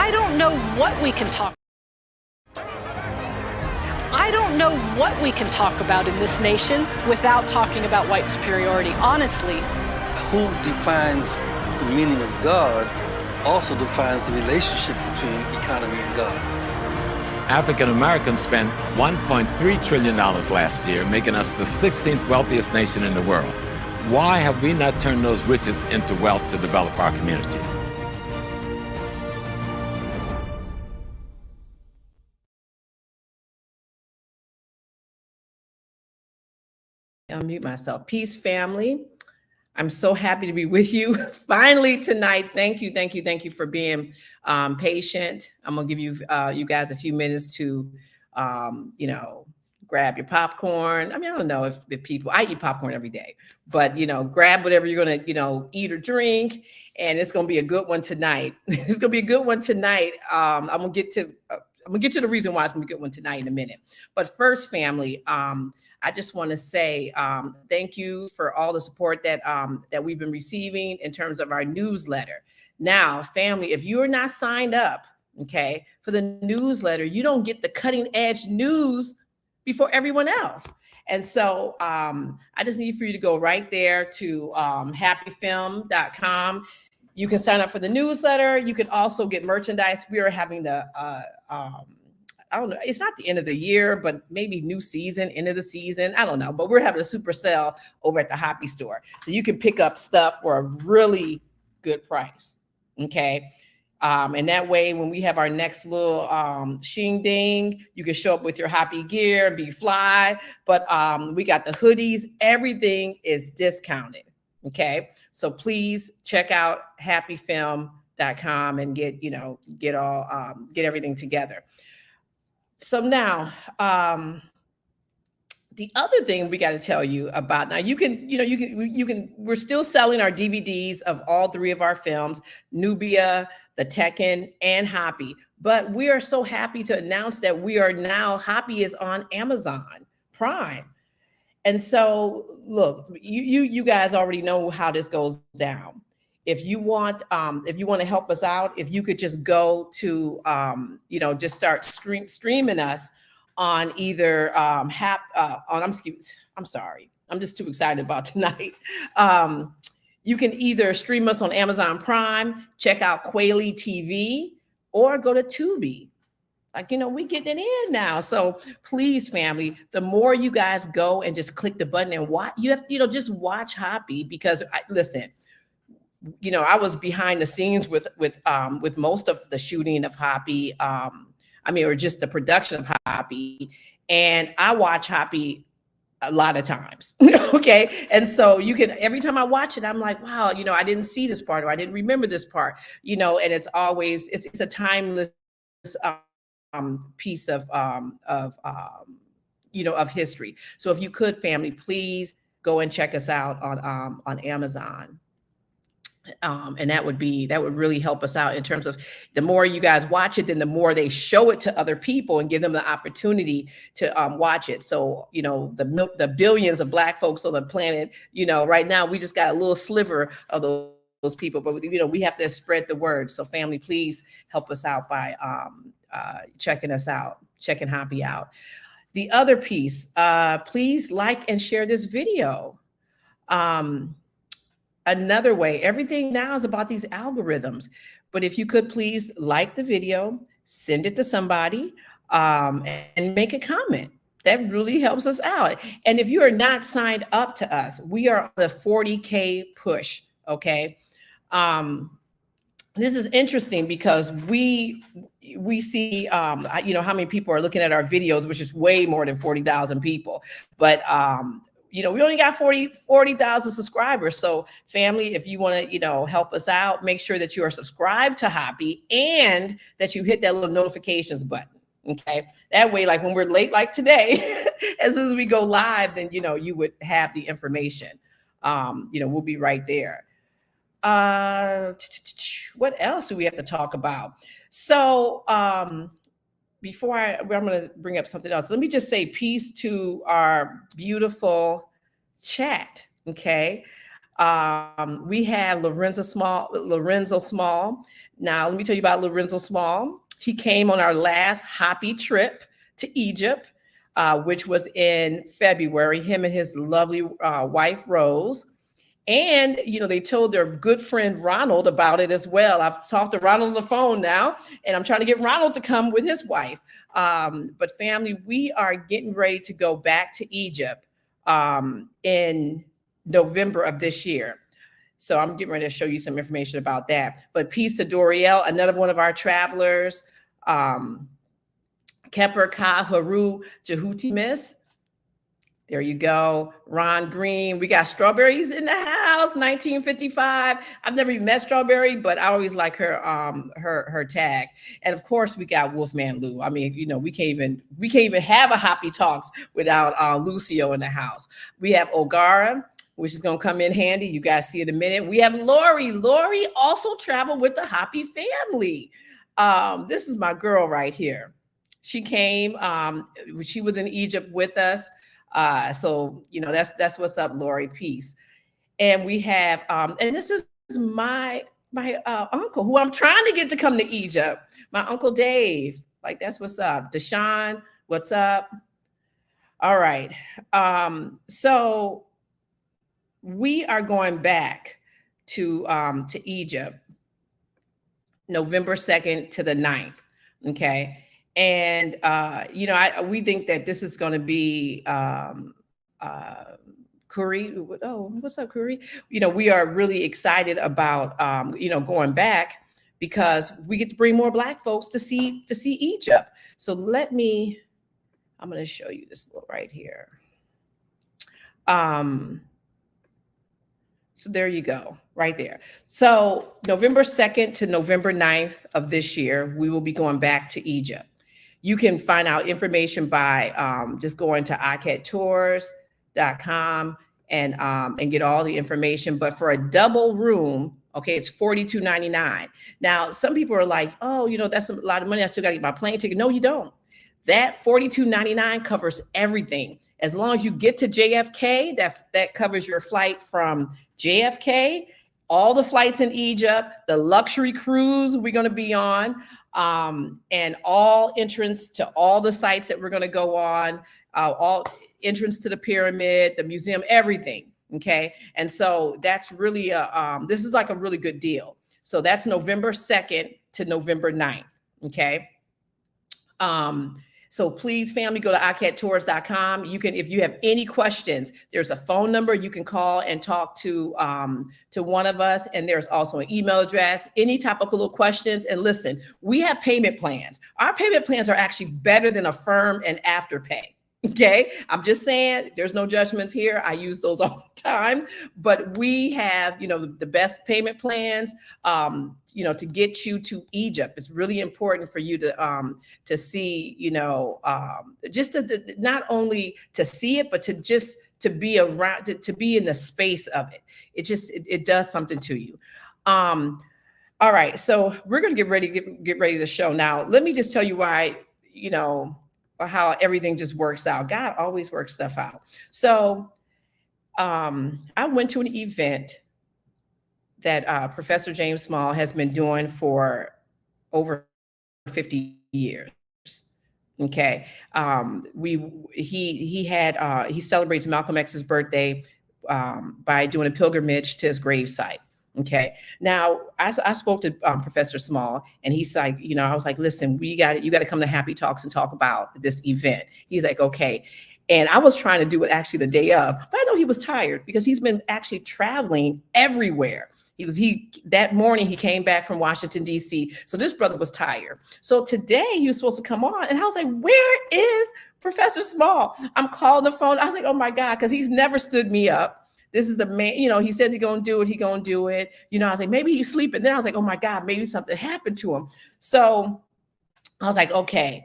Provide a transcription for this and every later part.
I don't know what we can talk. I don't know what we can talk about in this nation without talking about white superiority, honestly. Who defines the meaning of God also defines the relationship between economy and God. African Americans spent $1.3 trillion last year, making us the 16th wealthiest nation in the world. Why have we not turned those riches into wealth to develop our community? Unmute myself. Peace, family. I'm so happy to be with you finally tonight. Thank you for being patient. I'm gonna give you you guys a few minutes to, grab your popcorn. I mean, I don't know if people, I eat popcorn every day, but grab whatever you're gonna, eat or drink, and it's gonna be a good one tonight. It's gonna be a good one tonight. I'm gonna get to the reason why it's gonna be a good one tonight in a minute. But first, family, I just want to say thank you for all the support that we've been receiving in terms of our newsletter. Now, family, if you're not signed up, okay, for the newsletter, you don't get the cutting edge news before everyone else. And so I just need for you to go right there to HAPIFILM.com. You can sign up for the newsletter. You can also get merchandise. We are having the I don't know, it's not the end of the year, but maybe new season, end of the season. I don't know, but we're having a super sale over at the Hoppy store. So you can pick up stuff for a really good price. Okay. And that way, when we have our next little shing ding, you can show up with your Hoppy gear and be fly. But we got the hoodies, everything is discounted. Okay. So please check out HAPIFILM.com and get everything together. So now, the other thing we got to tell you about now, we're still selling our DVDs of all three of our films, Nubia, The Tekken, and Hoppy. But we are so happy to announce that Hoppy is on Amazon Prime. And so, look, you guys already know how this goes down. If you want to help us out, if you could just go to, just start streaming us on either I'm sorry, I'm just too excited about tonight. You can either stream us on Amazon Prime, check out Quayle TV, or go to Tubi. We getting it in now. So please, family, the more you guys go and just click the button and watch, just watch Hoppy, because listen, I was behind the scenes with most of the shooting of Hoppy, or just the production of Hoppy, and I watch Hoppy a lot of times. Okay, and so every time I watch it, I'm like, wow, I didn't see this part, or I didn't remember this part, and it's always it's a timeless piece of history. So if you could, family, please go and check us out on Amazon. And that would really help us out in terms of the more you guys watch it, then the more they show it to other people and give them the opportunity to watch it. So, the billions of Black folks on the planet, right now, we just got a little sliver of those people, but we have to spread the word. So family, please help us out by checking us out, checking Hoppy out. The other piece, please like and share this video. Another way, everything now is about these algorithms, but if you could please like the video, send it to somebody, and make a comment. That really helps us out. And if you are not signed up to us, we are on the 40K push, okay? This is interesting because we see, how many people are looking at our videos, which is way more than 40,000 people. But, we only got 40,000 subscribers. So family, if you want to, help us out, make sure that you are subscribed to Hoppy and that you hit that little notifications button. Okay. That way, like when we're late, like today, as soon as we go live, then, you would have the information. We'll be right there. What else do we have to talk about? So, before I'm going to bring up something else. Let me just say peace to our beautiful chat. Okay. We have Lorenzo Small. Now, let me tell you about Lorenzo Small. He came on our last HAPI trip to Egypt, which was in February, him and his lovely wife, Rose. And, you know, they told their good friend Ronald about it as well. I've talked to Ronald on the phone now, and I'm trying to get Ronald to come with his wife. But family, we are getting ready to go back to Egypt in November of this year. So I'm getting ready to show you some information about that. But peace to Doriel, another one of our travelers. Kepper Ka Haru Jehuti Miss. There you go. Ron Green. We got Strawberries in the house, 1955. I've never even met Strawberry, but I always like her her tag. And of course, we got Wolfman Lou. I mean, you know, we can't even have a Hoppy Talks without Lucio in the house. We have Ogara, which is going to come in handy. You guys see in a minute. We have Lori. Lori also traveled with the Hoppy family. This is my girl right here. She came, she was in Egypt with us. So, you know, that's what's up, Lori. Peace. And we have, and this is my uncle who I'm trying to get to come to Egypt. My Uncle Dave. Like, that's what's up. Deshaun, what's up? All right. So we are going back to Egypt, November 2nd to the 9th. Okay. And, you know, we think that this is going to be Curry. Oh, what's up, Curry? You know, we are really excited about, you know, going back because we get to bring more Black folks to see Egypt. So I'm going to show you this right here. So there you go, right there. So November 2nd to November 9th of this year, we will be going back to Egypt. You can find out information by just going to ICATtours.com and get all the information. But for a double room, okay, it's $42.99. Now, some people are like, oh, you know, that's a lot of money. I still got to get my plane ticket. No, you don't. That $42.99 covers everything. As long as you get to JFK, that covers your flight from JFK, all the flights in Egypt, the luxury cruise we're going to be on, and all entrance to all the sites that we're going to go on, all entrance to the pyramid, the museum, everything. Okay. And so that's really this is like a really good deal. So that's November 2nd to November 9th. Okay. So please, family, go to ICATtours.com. You can, if you have any questions, there's a phone number you can call and talk to one of us. And there's also an email address, any type of little questions. And listen, we have payment plans. Our payment plans are actually better than Affirm and Afterpay. Okay, I'm just saying there's no judgments here. I use those all the time, but we have, you know, the best payment plans, you know, to get you to Egypt. It's really important for you to see, you know, just to not only to see it, but to just to be around, to be in the space of it. It just, it does something to you. All right, so we're gonna get ready to show now. Let me just tell you why, you know, or how everything just works out. God always works stuff out. So I went to an event that Professor James Small has been doing for over 50 years. Okay. He celebrates Malcolm X's birthday by doing a pilgrimage to his gravesite. Okay. Now I spoke to Professor Small, and he's like, you know, I was like, listen, you got to come to Happy Talks and talk about this event. He's like, okay. And I was trying to do it actually the day of, but I know he was tired because he's been actually traveling everywhere. That morning he came back from Washington, D.C. So this brother was tired. So today he was supposed to come on, and I was like, where is Professor Small? I'm calling the phone. I was like, oh my God, because he's never stood me up. This is the man, you know, he says he's going to do it. He's going to do it. You know, I was like, maybe he's sleeping. Then I was like, oh my God, maybe something happened to him. So I was like, okay.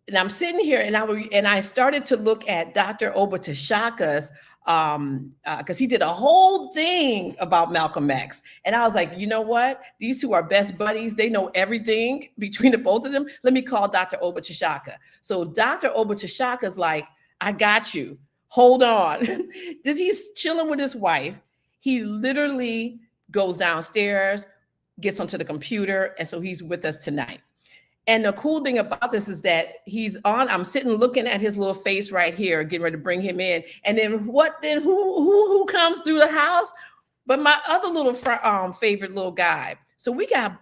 And I'm sitting here and I started to look at Dr. O.A.A.U because he did a whole thing about Malcolm X. And I was like, you know what? These two are best buddies. They know everything between the both of them. Let me call Dr. O.A.A.U. So Dr. O.A.A.U is like, I got you. Hold on. He's chilling with his wife. He literally goes downstairs, gets onto the computer, and so he's with us tonight. And the cool thing about this is that I'm sitting looking at his little face right here, getting ready to bring him in. And then who comes through the house? But my other little favorite little guy. So we have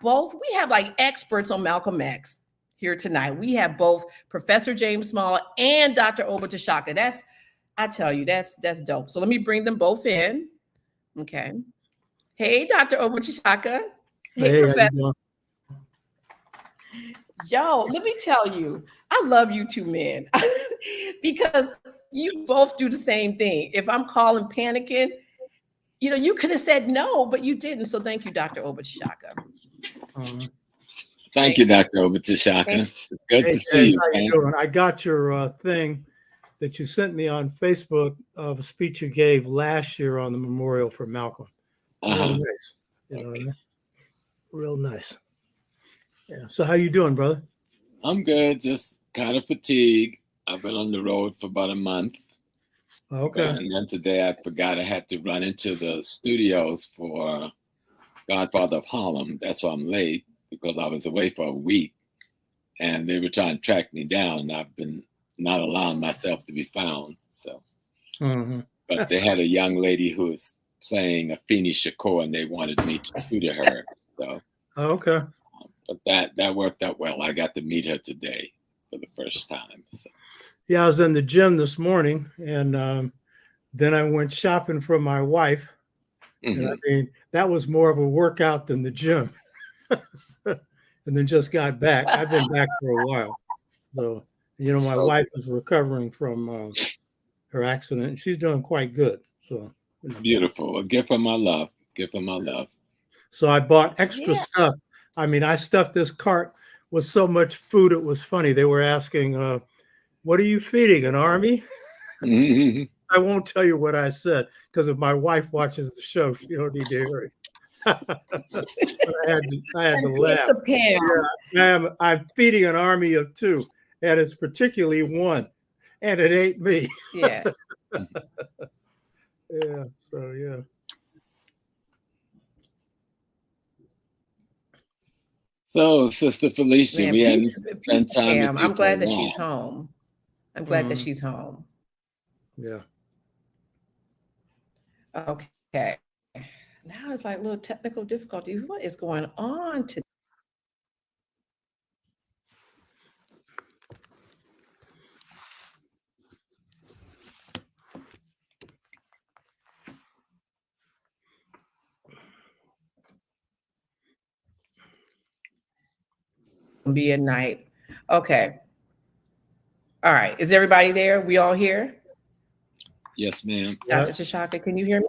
like experts on Malcolm X here tonight. We have both Professor James Small and Dr. O.A.A.U. I tell you, that's dope. So let me bring them both in. Okay. Hey, Dr. O.A.A.U. Hey, Professor. Yo, let me tell you, I love you two men because you both do the same thing. If I'm calling panicking, you could have said no, but you didn't. So thank you, Dr. O.A.A.U. Thank you, Dr. O.A.A.U. It's good to see you. How you doing? I got your thing that you sent me on Facebook of a speech you gave last year on the memorial for Malcolm. Real nice. Okay. Real nice. Yeah. So how you doing, brother? I'm good. Just kind of fatigued. I've been on the road for about a month. Okay. And then today I forgot I had to run into the studios for Godfather of Harlem. That's why I'm late, because I was away for a week and they were trying to track me down. And I've been not allowing myself to be found. So, but they had a young lady who was playing Afeni Shakur and they wanted me to tutor her. So, okay. But that worked out well. I got to meet her today for the first time. So. Yeah, I was in the gym this morning, and then I went shopping for my wife. And I mean, that was more of a workout than the gym. And then just got back. I've been back for a while. So, my wife is recovering from her accident, and she's doing quite good. So beautiful. A gift of my love. Gift of my love. So I bought extra stuff. I mean, I stuffed this cart with so much food, it was funny. They were asking, what are you feeding, an army? I won't tell you what I said, because if my wife watches the show, she don't need to hear it. But I had to laugh. Yeah, I'm feeding an army of two, and it's particularly one, and it ain't me. Yeah. Yeah, so yeah. So, Sister Felicia, we hadn't spent time with you. I'm glad that she's home. I'm glad that she's home. Yeah. Okay. Now it's like little technical difficulties. What is going on today? Be a night. Okay. All right. Is everybody there? We all here? Yes, ma'am. Dr. Tashaka, can you hear me?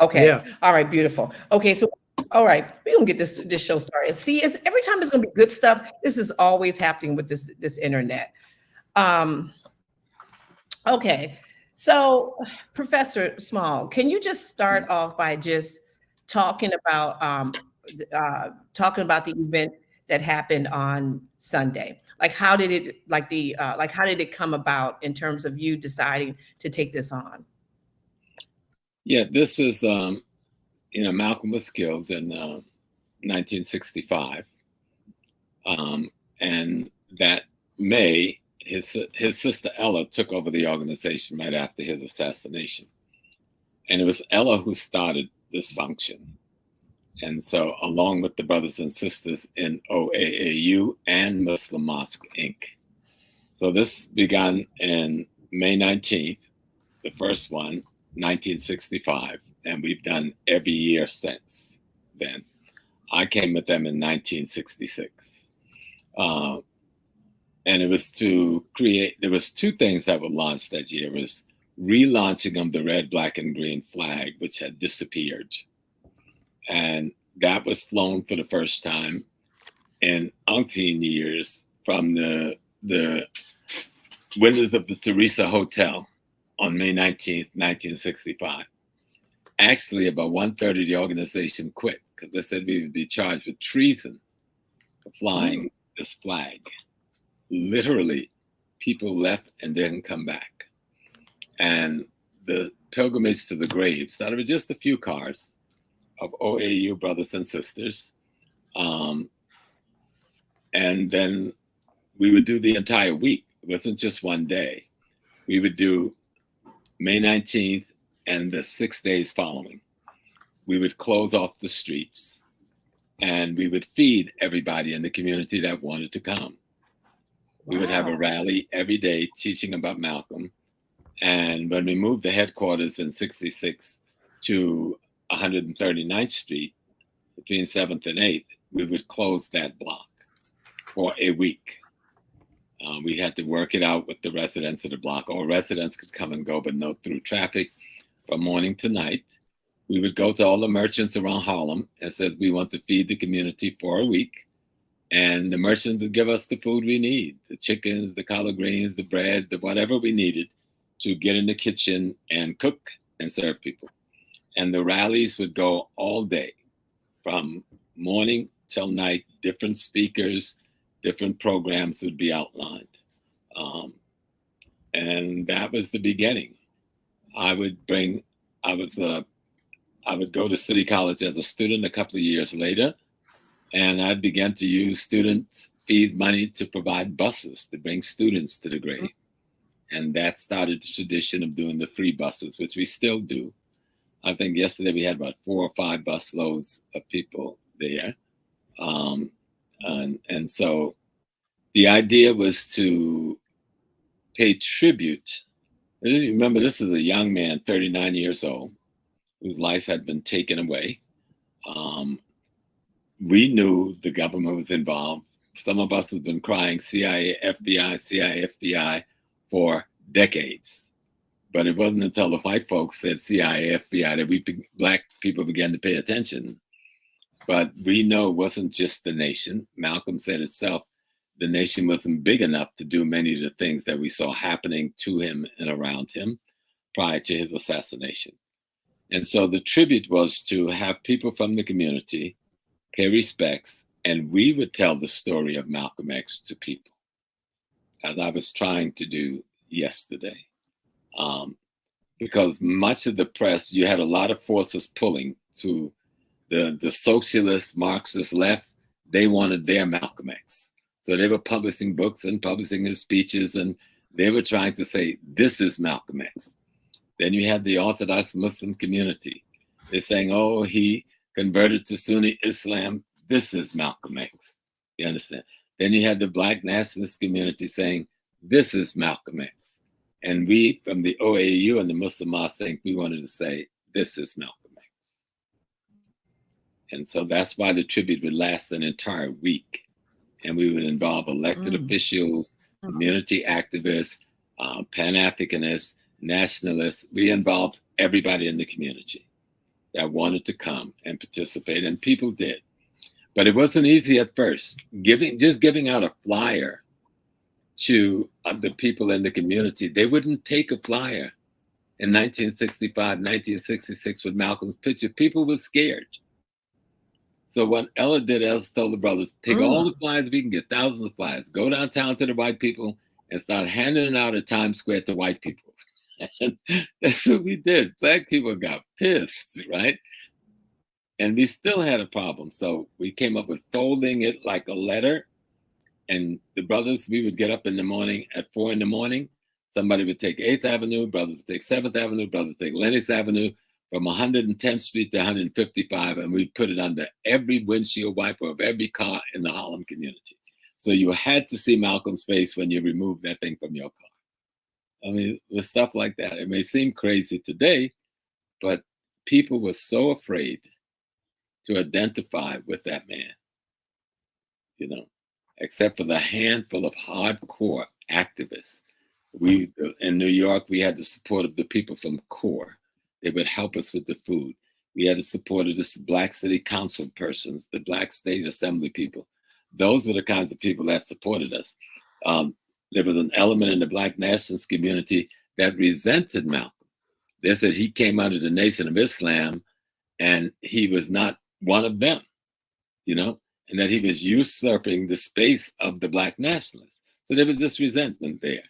Okay. Yeah. All right. Beautiful. Okay. So, all right, we're gonna get this show started. See, every time there's gonna be good stuff. This is always happening with this internet. Okay. So, Professor Small, can you just start off by just talking about the event that happened on Sunday? Like, how did it come about in terms of you deciding to take this on? Yeah, this was, Malcolm was killed in 1965. And that May, his sister Ella took over the organization right after his assassination. And it was Ella who started this function. And so, along with the brothers and sisters in O.A.A.U. and Muslim Mosque, Inc. So this began in May 19th, the first one, 1965, and we've done every year since then. I came with them in 1966. And it was to create, there was two things that were launched that year. It was relaunching of the red, black, and green flag, which had disappeared. And that was flown for the first time in umpteen years from the windows of the Teresa Hotel on May 19th, 1965. Actually, about 1/3 of the organization quit because they said we would be charged with treason for flying this flag. Literally, people left and didn't come back. And the pilgrimage to the grave. Started with just a few cars of O.A.A.U. brothers and sisters. And then we would do the entire week. It wasn't just one day. We would do May 19th and the 6 days following. We would close off the streets and we would feed everybody in the community that wanted to come. We would have a rally every day teaching about Malcolm. And when we moved the headquarters in 66 to 139th Street, between 7th and 8th, we would close that block for a week. We had to work it out with the residents of the block. All residents could come and go, but no through traffic from morning to night. We would go to all the merchants around Harlem and said, we want to feed the community for a week. And the merchants would give us the food we need, the chickens, the collard greens, the bread, the whatever we needed to get in the kitchen and cook and serve people. And the rallies would go all day from morning till night. Different speakers, different programs would be outlined. And that was the beginning. I would go to City College as a student a couple of years later, and I began to use student fees money to provide buses to bring students to the grave. And that started the tradition of doing the free buses, which we still do. I think yesterday we had about 4 or 5 bus loads of people there. And so the idea was to pay tribute. Remember, this is a young man, 39 years old, whose life had been taken away. We knew the government was involved. Some of us have been crying CIA, FBI for decades. But it wasn't until the white folks said CIA, FBI that Black people began to pay attention. But we know it wasn't just the nation. Malcolm said itself, the nation wasn't big enough to do many of the things that we saw happening to him and around him prior to his assassination. And so the tribute was to have people from the community pay respects, and we would tell the story of Malcolm X to people, as I was trying to do yesterday. Because much of the press, you had a lot of forces pulling to the socialist, Marxist left. They wanted their Malcolm X. So they were publishing books and publishing his speeches, and they were trying to say, this is Malcolm X. Then you had the Orthodox Muslim community. They're saying, oh, he converted to Sunni Islam. This is Malcolm X. You understand? Then you had the Black nationalist community saying, this is Malcolm X. And we, from the O.A.A.U. and the Muslim Mosque, think we wanted to say, this is Malcolm X. And so that's why the tribute would last an entire week. And we would involve elected officials, community activists, Pan-Africanists, nationalists. We involved everybody in the community that wanted to come and participate, and people did. But it wasn't easy at first. Just giving out a flyer to the people in the community, they wouldn't take a flyer. In 1965, 1966, with Malcolm's picture, people were scared. So what Ella did, Ella told the brothers, take all the flyers we can get, thousands of flyers, go downtown to the white people and start handing it out at Times Square to white people. And that's what we did. Black people got pissed, right? And we still had a problem. So we came up with folding it like a letter. And the brothers, we would get up in the morning at 4 in the morning. Somebody would take 8th Avenue, brothers would take 7th Avenue, brothers would take Lenox Avenue, from 110th Street to 155, and we put it under every windshield wiper of every car in the Harlem community. So you had to see Malcolm's face when you removed that thing from your car. I mean, with stuff like that, it may seem crazy today, but people were so afraid to identify with that man, you know, except for the handful of hardcore activists. In New York, we had the support of the people from CORE. They would help us with the food. We had the support of the Black City Council persons, the Black State Assembly people. Those were the kinds of people that supported us. There was an element in the Black nationalist community that resented Malcolm. They said he came out of the Nation of Islam and he was not one of them, you know, and that he was usurping the space of the Black nationalists. So there was this resentment there.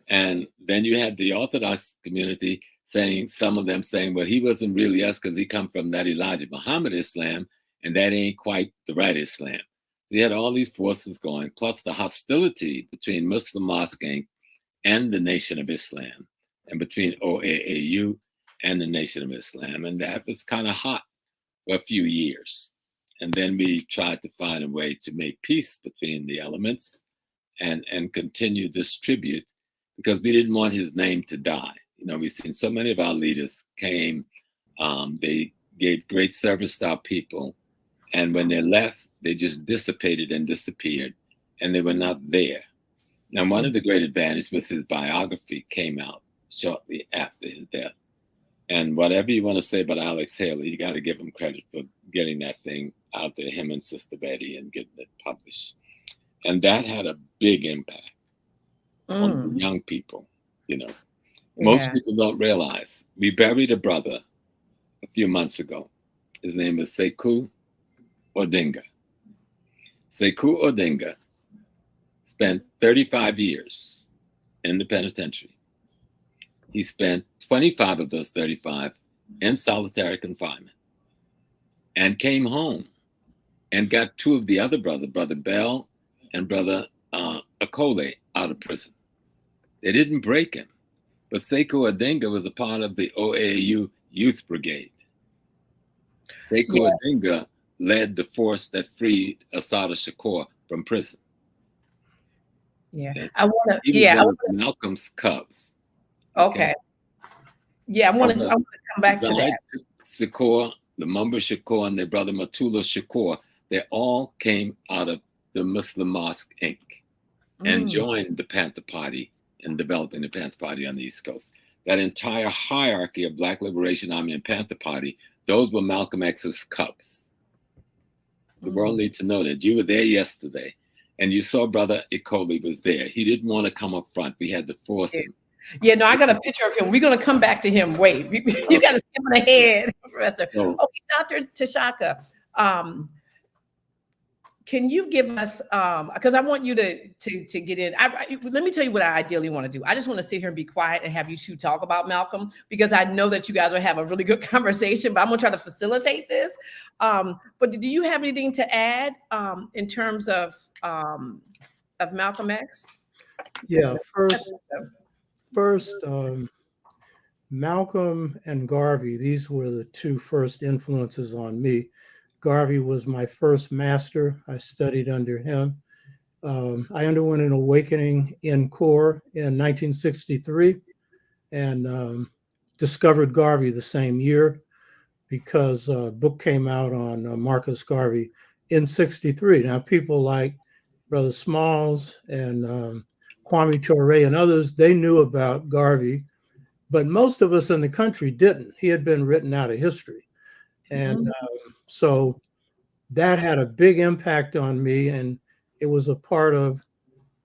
And then you had the Orthodox community saying, some of them saying, well, he wasn't really us because he come from that Elijah Muhammad Islam, and that ain't quite the right Islam. So you had all these forces going, plus the hostility between Muslim Mosque Inc. and the Nation of Islam, and between O.A.A.U. and the Nation of Islam. And that was kind of hot for a few years. And then we tried to find a way to make peace between the elements and continue this tribute, because we didn't want his name to die. You know, we've seen so many of our leaders came, they gave great service to our people, and when they left, they just dissipated and disappeared, and they were not there. Now, one of the great advantages was his biography came out shortly after his death. And whatever you want to say about Alex Haley, you got to give him credit for getting that thing out there, him and Sister Betty, and getting it published. And that had a big impact on the young people, you know. Most people don't realize we buried a brother a few months ago. His name is Sekou Odinga. Sekou Odinga spent 35 years in the penitentiary. He spent 25 of those 35 in solitary confinement and came home and got two of the other brothers, Brother Bell and Brother Akole, out of prison. They didn't break him. But Sekou Odinga was a part of the O.A.A.U. Youth Brigade. Sekou Odinga led the force that freed Assata Shakur from prison. Yeah, Okay? I want to. He was one of Malcolm's cubs. Okay. Yeah, I want to come back to that. Shakur, the Mumba Shakur, and their brother Matula Shakur, they all came out of the Muslim Mosque Inc. and joined the Panther Party in developing the Panther Party on the East Coast. That entire hierarchy of Black Liberation Army and Panther Party, those were Malcolm X's cubs. The world needs to know that. You were there yesterday, and you saw Brother Akole was there. He didn't want to come up front. We had to force him. Yeah, no, I got a picture of him. We're going to come back to him. Wait, you got to skip ahead, Professor. Okay, Dr. Tashaka, can you give us, because I want you to get in. Let me tell you what I ideally want to do. I just want to sit here and be quiet and have you two talk about Malcolm, because I know that you guys will have a really good conversation, but I'm going to try to facilitate this. But do you have anything to add in terms of Malcolm X? Yeah, first, Malcolm and Garvey, these were the two first influences on me. Garvey was my first master. I studied under him. I underwent an awakening in Core in 1963 and discovered Garvey the same year, because a book came out on Marcus Garvey in '63. Now, people like Brother Smalls and Kwame Ture and others, they knew about Garvey, but most of us in the country didn't. He had been written out of history. And so that had a big impact on me, and it was a part of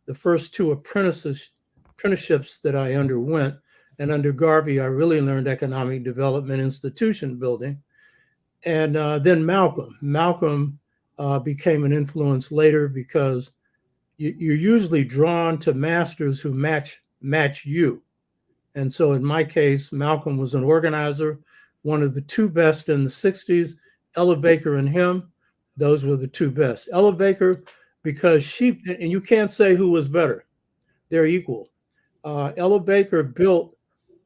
the first two apprenticeships that I underwent. And under Garvey, I really learned economic development, institution building. And then Malcolm became an influence later, because you're usually drawn to masters who match you. And so in my case, Malcolm was an organizer, one of the two best in the 60s, Ella Baker and him. Those were the two best. Ella Baker, because and you can't say who was better. They're equal. Ella Baker built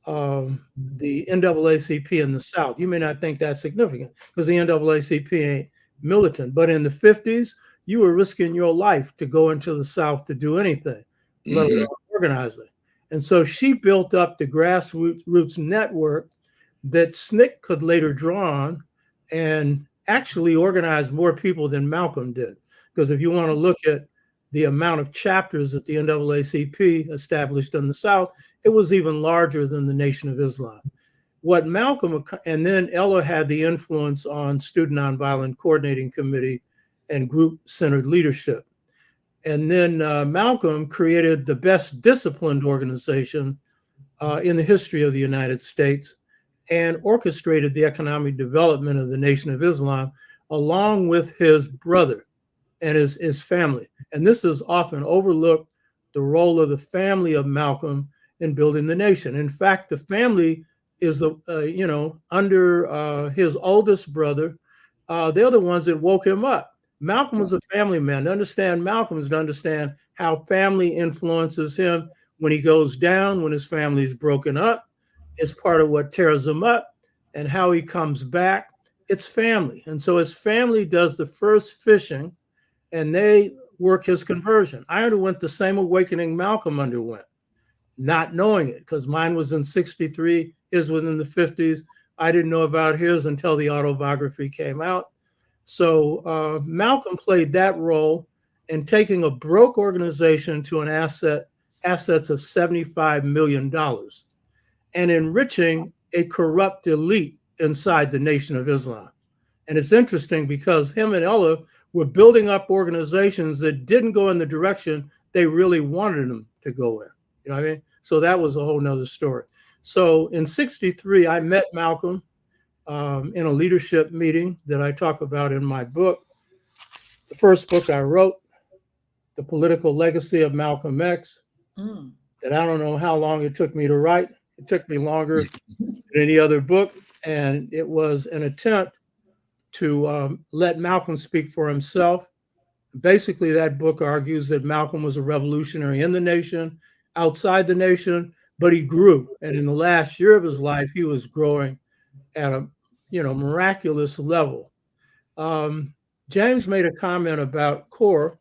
the NAACP in the South. You may not think that's significant because the NAACP ain't militant, but in the 50s, you were risking your life to go into the South to do anything, let alone organizing. And so she built up the grassroots network that SNCC could later draw on, and actually organize more people than Malcolm did. Because if you want to look at the amount of chapters that the NAACP established in the South, it was even larger than the Nation of Islam. What Malcolm, and then Ella had the influence on Student Nonviolent Coordinating Committee and group-centered leadership. And then Malcolm created the best disciplined organization in the history of the United States, and orchestrated the economic development of the Nation of Islam, along with his brother and his family. And this is often overlooked, the role of the family of Malcolm in building the nation. In fact, the family is under his oldest brother. They're the ones that woke him up. Malcolm was a family man. To understand Malcolm is to understand how family influences him when he goes down, when his family is broken up. It's part of what tears him up, and how he comes back. It's family. And so his family does the first fishing, and they work his conversion. I underwent the same awakening Malcolm underwent, not knowing it, because mine was in 63, his was in the 50s. I didn't know about his until the autobiography came out. So Malcolm played that role in taking a broke organization to an assets of $75 million and enriching a corrupt elite inside the Nation of Islam. And it's interesting because him and Ella were building up organizations that didn't go in the direction they really wanted them to go in. You know what I mean? So that was a whole nother story. So in 63, I met Malcolm in a leadership meeting that I talk about in my book. The first book I wrote, The Political Legacy of Malcolm X, that I don't know how long it took me to write. It took me longer than any other book. And it was an attempt to let Malcolm speak for himself. Basically, that book argues that Malcolm was a revolutionary in the nation, outside the nation, but he grew. And in the last year of his life, he was growing at a miraculous level. James made a comment about CORE.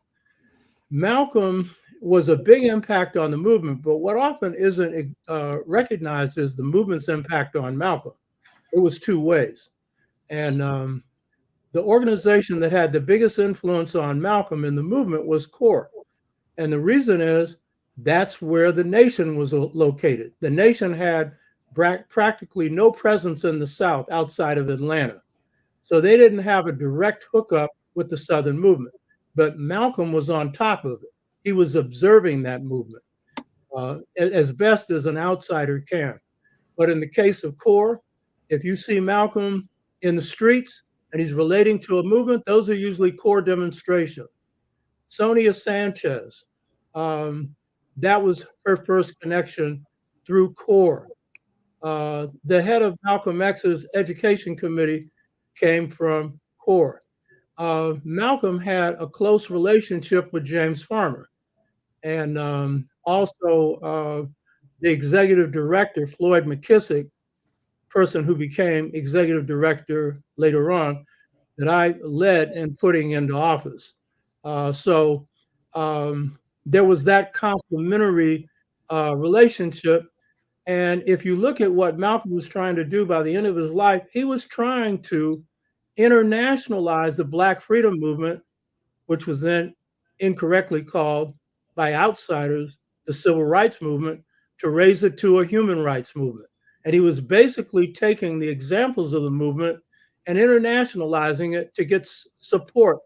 Malcolm was a big impact on the movement, but what often isn't recognized is the movement's impact on Malcolm. It was two ways. And the organization that had the biggest influence on Malcolm in the movement was CORE. And the reason is that's where the nation was located. The nation had practically no presence in the South outside of Atlanta. So they didn't have a direct hookup with the Southern movement. But Malcolm was on top of it. He was observing that movement as best as an outsider can. But in the case of CORE, if you see Malcolm in the streets and he's relating to a movement, those are usually CORE demonstrations. Sonia Sanchez, that was her first connection through CORE. The head of Malcolm X's education committee came from CORE. Malcolm had a close relationship with James Farmer, and also the executive director, Floyd McKissick, person who became executive director later on, that I led in putting into office. So there was that complementary relationship. And if you look at what Malcolm was trying to do by the end of his life, he was trying to internationalize the Black freedom movement, which was then incorrectly called by outsiders the civil rights movement, to raise it to a human rights movement. And he was basically taking the examples of the movement and internationalizing it to get support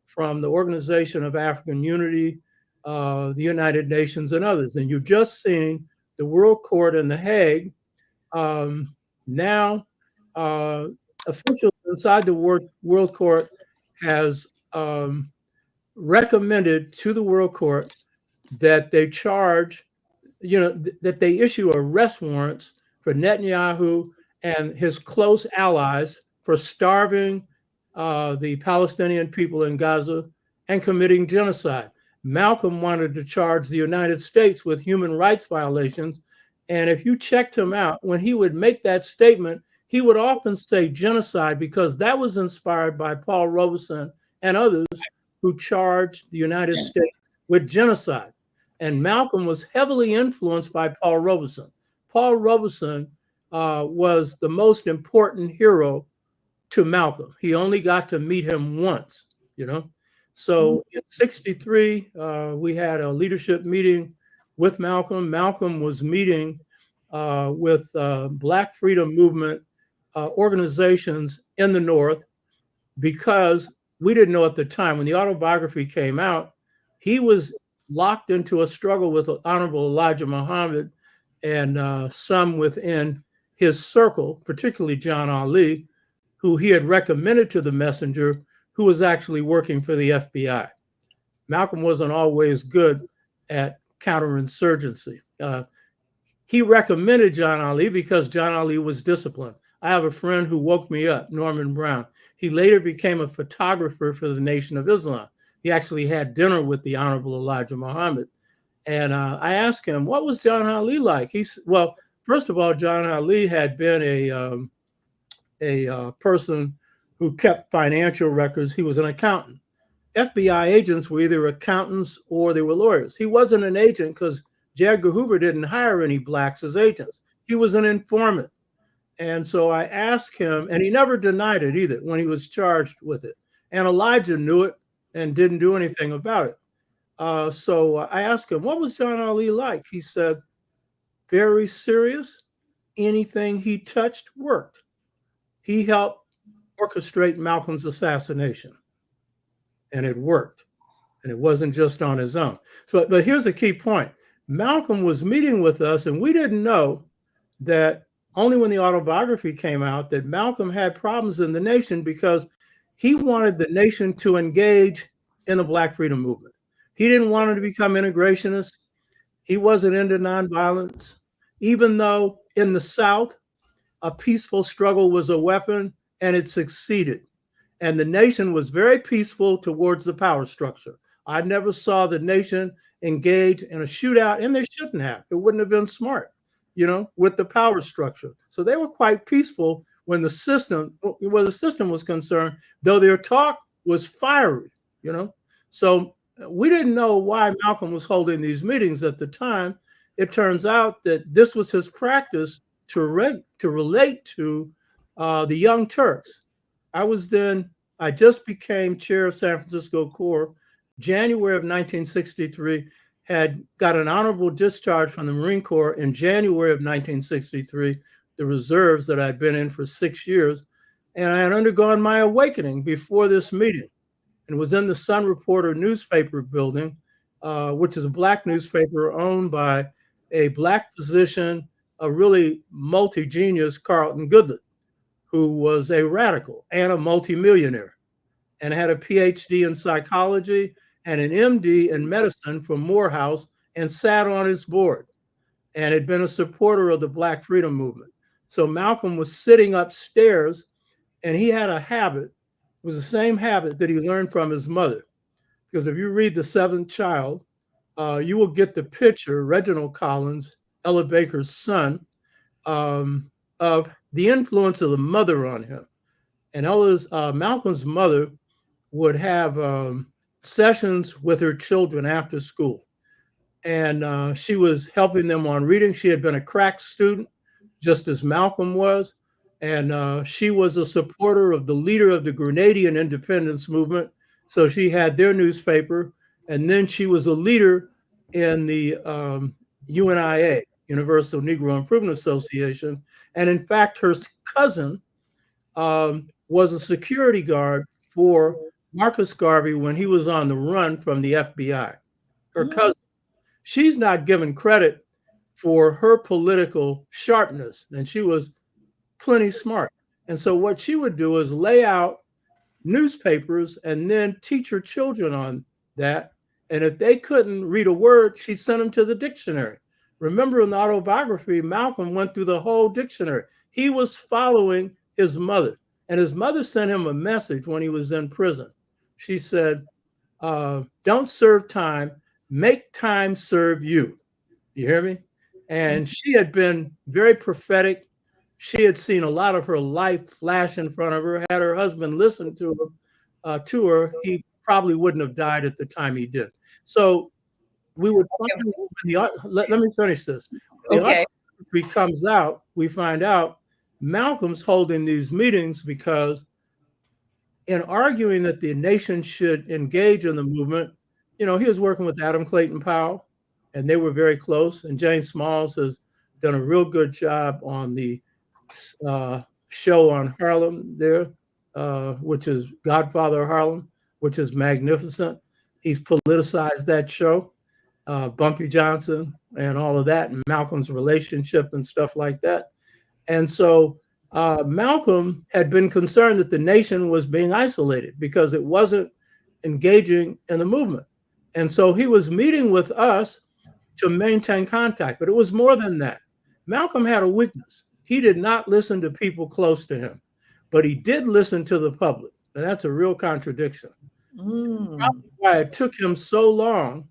from the Organization of African Unity, the United Nations, and others. And you've just seen the World Court in The Hague. Now, officials inside the World Court has recommended to the World Court that they charge, that they issue arrest warrants for Netanyahu and his close allies for starving the Palestinian people in Gaza and committing genocide. Malcolm wanted to charge the United States with human rights violations. And if you checked him out, when he would make that statement, he would often say genocide, because that was inspired by Paul Robeson and others who charged the United States with genocide. And Malcolm was heavily influenced by Paul Robeson. Paul Robeson was the most important hero to Malcolm. He only got to meet him once, So in 63, we had a leadership meeting with Malcolm. Malcolm was meeting with Black Freedom Movement organizations in the North, because we didn't know at the time, when the autobiography came out, he was locked into a struggle with Honorable Elijah Muhammad and some within his circle, particularly John Ali, who he had recommended to the messenger, who was actually working for the FBI. Malcolm wasn't always good at counterinsurgency. he recommended John Ali because John Ali was disciplined. I have a friend who woke me up, Norman Brown. He later became a photographer for the Nation of Islam. He actually had dinner with the Honorable Elijah Muhammad. And I asked him, what was John Ali like? Well, first of all, John Ali had been a person who kept financial records. He was an accountant. FBI agents were either accountants or they were lawyers. He wasn't an agent because J. Edgar Hoover didn't hire any blacks as agents. He was an informant. And so I asked him, and he never denied it either when he was charged with it. And Elijah knew it and didn't do anything about it. So I asked him, what was John Ali like? He said, very serious. Anything he touched worked. He helped orchestrate Malcolm's assassination. And it worked. And it wasn't just on his own. But here's the key point. Malcolm was meeting with us, and we didn't know that only when the autobiography came out that Malcolm had problems in the nation because he wanted the nation to engage in the Black freedom movement. He didn't want it to become integrationist. He wasn't into nonviolence. Even though in the South, a peaceful struggle was a weapon and it succeeded. And the nation was very peaceful towards the power structure. I never saw the nation engage in a shootout, and they shouldn't have. It wouldn't have been smart, with the power structure. So they were quite peaceful when the system was concerned, though their talk was fiery, So we didn't know why Malcolm was holding these meetings at the time. It turns out that this was his practice to relate to the Young Turks. I just became chair of San Francisco Corps. January of 1963, had got an honorable discharge from the Marine Corps in January of 1963, the reserves that I'd been in for 6 years. And I had undergone my awakening before this meeting and was in the Sun Reporter newspaper building, which is a Black newspaper owned by a Black physician, a really multi-genius, Carlton Goodlett, who was a radical and a multimillionaire and had a PhD in psychology and an MD in medicine from Morehouse and sat on his board and had been a supporter of the Black freedom movement. So Malcolm was sitting upstairs and he had a habit, it was the same habit that he learned from his mother. Because if you read The Seventh Child, you will get the picture, Reginald Collins, Ella Baker's son, of the influence of the mother on him. And Malcolm's mother would have sessions with her children after school. And she was helping them on reading. She had been a crack student, just as Malcolm was. And she was a supporter of the leader of the Grenadian independence movement. So she had their newspaper. And then she was a leader in the UNIA, Universal Negro Improvement Association. And in fact, her cousin was a security guard for Marcus Garvey when he was on the run from the FBI. Her cousin. She's not given credit for her political sharpness, and she was plenty smart. And so what she would do is lay out newspapers and then teach her children on that. And if they couldn't read a word, she'd send them to the dictionary. Remember in the autobiography, Malcolm went through the whole dictionary. He was following his mother, and his mother sent him a message when he was in prison. She said, don't serve time, make time serve you. You hear me? And she had been very prophetic. She had seen a lot of her life flash in front of her. Had her husband listened to her, he probably wouldn't have died at the time he did. So we would let me finish this. When the autobiography comes out, we find out Malcolm's holding these meetings because in arguing that the nation should engage in the movement, he was working with Adam Clayton Powell, and they were very close. And Jane Smalls has done a real good job on the show on Harlem there, which is Godfather of Harlem, which is magnificent. He's politicized that show, Bumpy Johnson and all of that, and Malcolm's relationship and stuff like that. And so Malcolm had been concerned that the nation was being isolated because it wasn't engaging in the movement. And so he was meeting with us to maintain contact, but it was more than that. Malcolm had a weakness. He did not listen to people close to him, but he did listen to the public. And that's a real contradiction. Probably why it took him so long,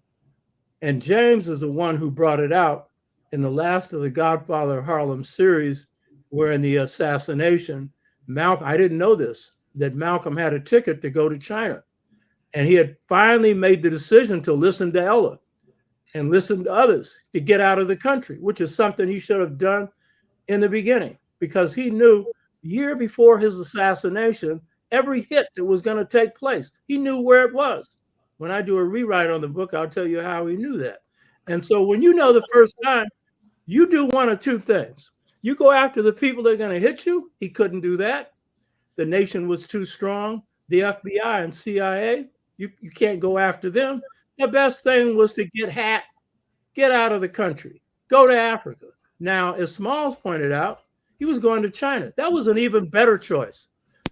and James is the one who brought it out in the last of the Godfather of Harlem series, where in the assassination, I didn't know this, that Malcolm had a ticket to go to China. And he had finally made the decision to listen to Ella and listen to others to get out of the country, which is something he should have done in the beginning, because he knew year before his assassination, every hit that was going to take place, he knew where it was. When I do a rewrite on the book, I'll tell you how he knew that. And so when you know the first time, you do one of two things. You go after the people that are going to hit you. He couldn't do that. The nation was too strong. The FBI and CIA, you can't go after them. The best thing was to get out of the country, go to Africa. Now, as Smalls pointed out, he was going to China. That was an even better choice,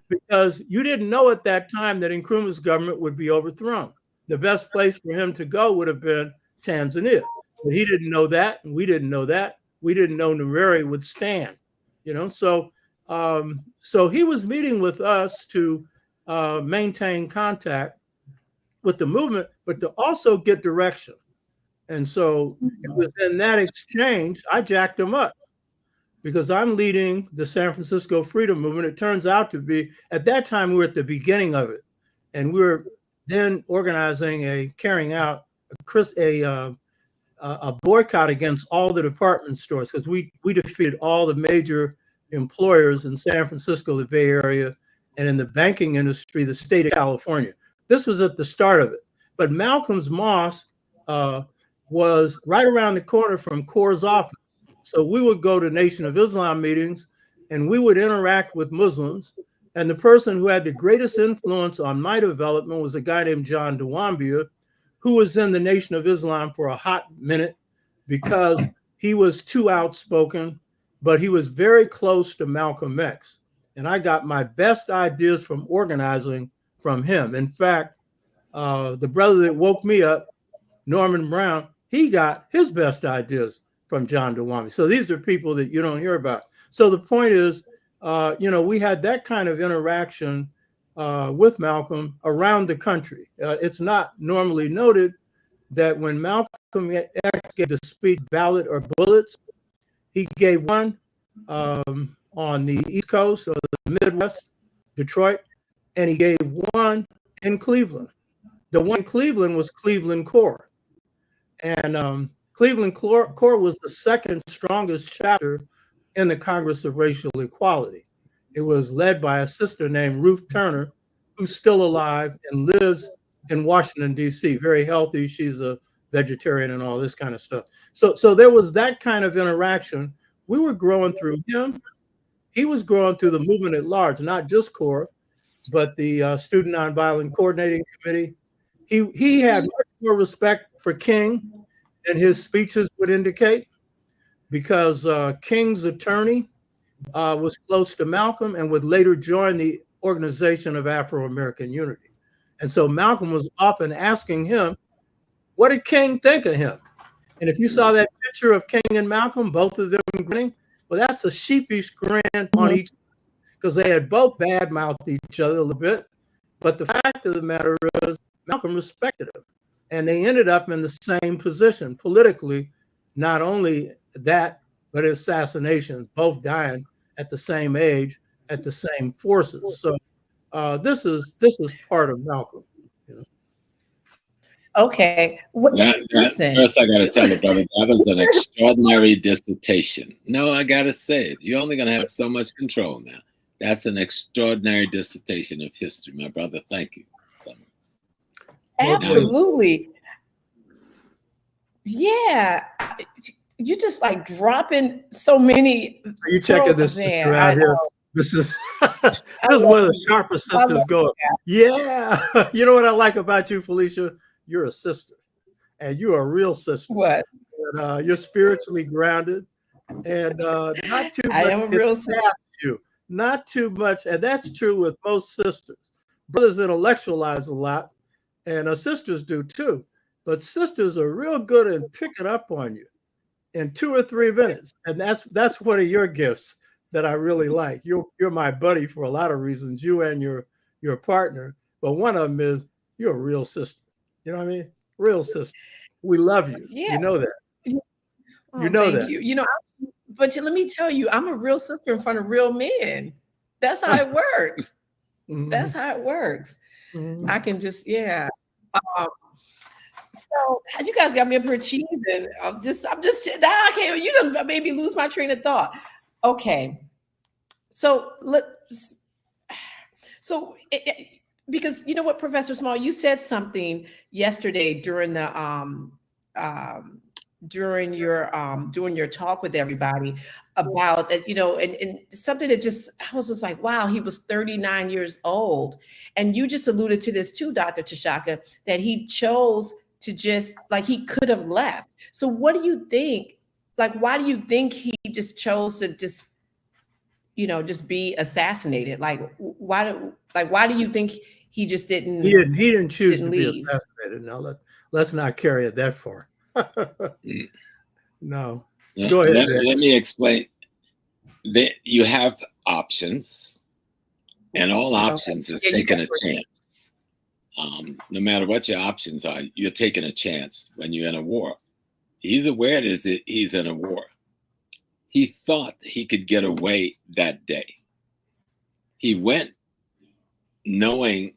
because you didn't know at that time that Nkrumah's government would be overthrown. The best place for him to go would have been Tanzania. But he didn't know that, and we didn't know that. We didn't know Nyerere would stand, So he was meeting with us to maintain contact with the movement, but to also get direction. And so it was in that exchange, I jacked him up, because I'm leading the San Francisco Freedom Movement. It turns out to be, at that time, we were at the beginning of it. And we were then organizing carrying out a boycott against all the department stores, because we defeated all the major employers in San Francisco, the Bay Area, and in the banking industry, the state of California. This was at the start of it. But Malcolm's mosque was right around the corner from CORE's office. So we would go to Nation of Islam meetings, and we would interact with Muslims. And the person who had the greatest influence on my development was a guy named John Dewambia, who was in the Nation of Islam for a hot minute because he was too outspoken, but he was very close to Malcolm X. And I got my best ideas from organizing from him. In fact, the brother that woke me up, Norman Brown, he got his best ideas from John Dewambia. So these are people that you don't hear about. So the point is, we had that kind of interaction with Malcolm around the country. It's not normally noted that when Malcolm X gave the speech, Ballot or Bullets, he gave one on the East Coast or the Midwest, Detroit, and he gave one in Cleveland. The one in Cleveland was Cleveland Core. And Cleveland Core was the second strongest chapter in the Congress of Racial Equality. It was led by a sister named Ruth Turner, who's still alive and lives in Washington, D.C., very healthy. She's a vegetarian and all this kind of stuff. So there was that kind of interaction. We were growing through him. He was growing through the movement at large, not just CORE, but the Student Nonviolent Coordinating Committee. He had much more respect for King than his speeches would indicate, because King's attorney was close to Malcolm and would later join the Organization of Afro-American Unity. And so Malcolm was often asking him, what did King think of him? And if you saw that picture of King and Malcolm, both of them grinning, well, that's a sheepish grin on each, because they had both bad-mouthed each other a little bit. But the fact of the matter is, Malcolm respected him. And they ended up in the same position politically, not only that, but assassination, both dying at the same age, at the same forces. So this is part of Malcolm. Okay. Listen. First, I got to tell you, brother, that was an extraordinary dissertation. No, I got to say it. You're only going to have so much control now. That's an extraordinary dissertation of history, my brother. Thank you so much. Absolutely. Yeah. You just like dropping so many. Are you checking this sister out here? This is this is one of the sharpest sisters going. Yeah. You know what I like about you, Felicia? You're a sister, and you're a real sister. What? And, you're spiritually grounded, and not too much. I am a real sister. You. Not too much, and that's true with most sisters. Brothers intellectualize a lot, and sisters do too. But sisters are real good at picking up on you in 2 or 3 minutes. And that's one of your gifts that I really like. You're my buddy for a lot of reasons, you and your partner. But one of them is you're a real sister. You know what I mean? Real sister. We love you. Yeah. You know that. Oh, You know thank that. you. You know, but let me tell you, I'm a real sister in front of real men. That's how it works. That's how it works. I can just, yeah. So you guys got me up here cheesing. I'm just now I can't. You done made me lose my train of thought. Okay, so because you know what, Professor Small, you said something yesterday during the during your talk with everybody about that, you know, and something that just, I was just like, wow, he was 39 years old. And you just alluded to this too, Dr. Tashaka, that he chose to just, like, he could have left. So what do you think? Like, why do you think he just chose to just, you know, just be assassinated? Like, why do you think he just didn't? He didn't choose to leave. be assassinated. Now let's not carry it that far. No. Go ahead. Let me explain. You have options, and all options is taking a chance. No matter what your options are, you're taking a chance when you're in a war. He's aware that he's in a war. He thought he could get away that day. He went knowing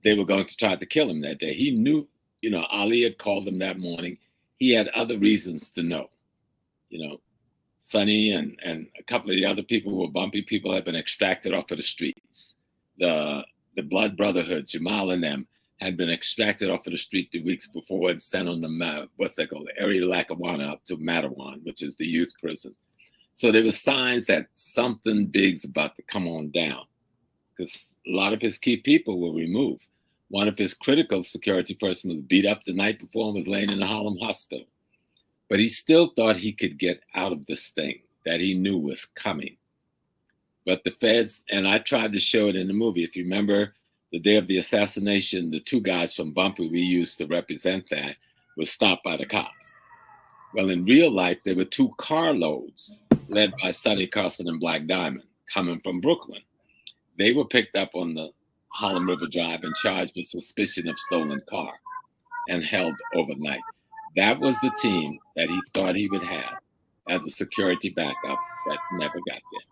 they were going to try to kill him that day. He knew, you know, Ali had called him that morning. He had other reasons to know. You know, Sonny and a couple of the other people who were bumpy people had been extracted off of the streets. The Blood Brotherhood, Jamal and them, had been extracted off of the street 2 weeks before and sent on the, what's that called, the area Lackawanna up to Matawan, which is the youth prison. So there were signs that something big's about to come on down, because a lot of his key people were removed. One of his critical security person was beat up the night before and was laying in the Harlem hospital. But he still thought he could get out of this thing that he knew was coming. But the feds, and I tried to show it in the movie, if you remember the day of the assassination, the 2 guys from Bumpy we used to represent that were stopped by the cops. Well, in real life, there were 2 carloads led by Sonny Carson and Black Diamond coming from Brooklyn. They were picked up on the Harlem River Drive and charged with suspicion of stolen car and held overnight. That was the team that he thought he would have as a security backup that never got there.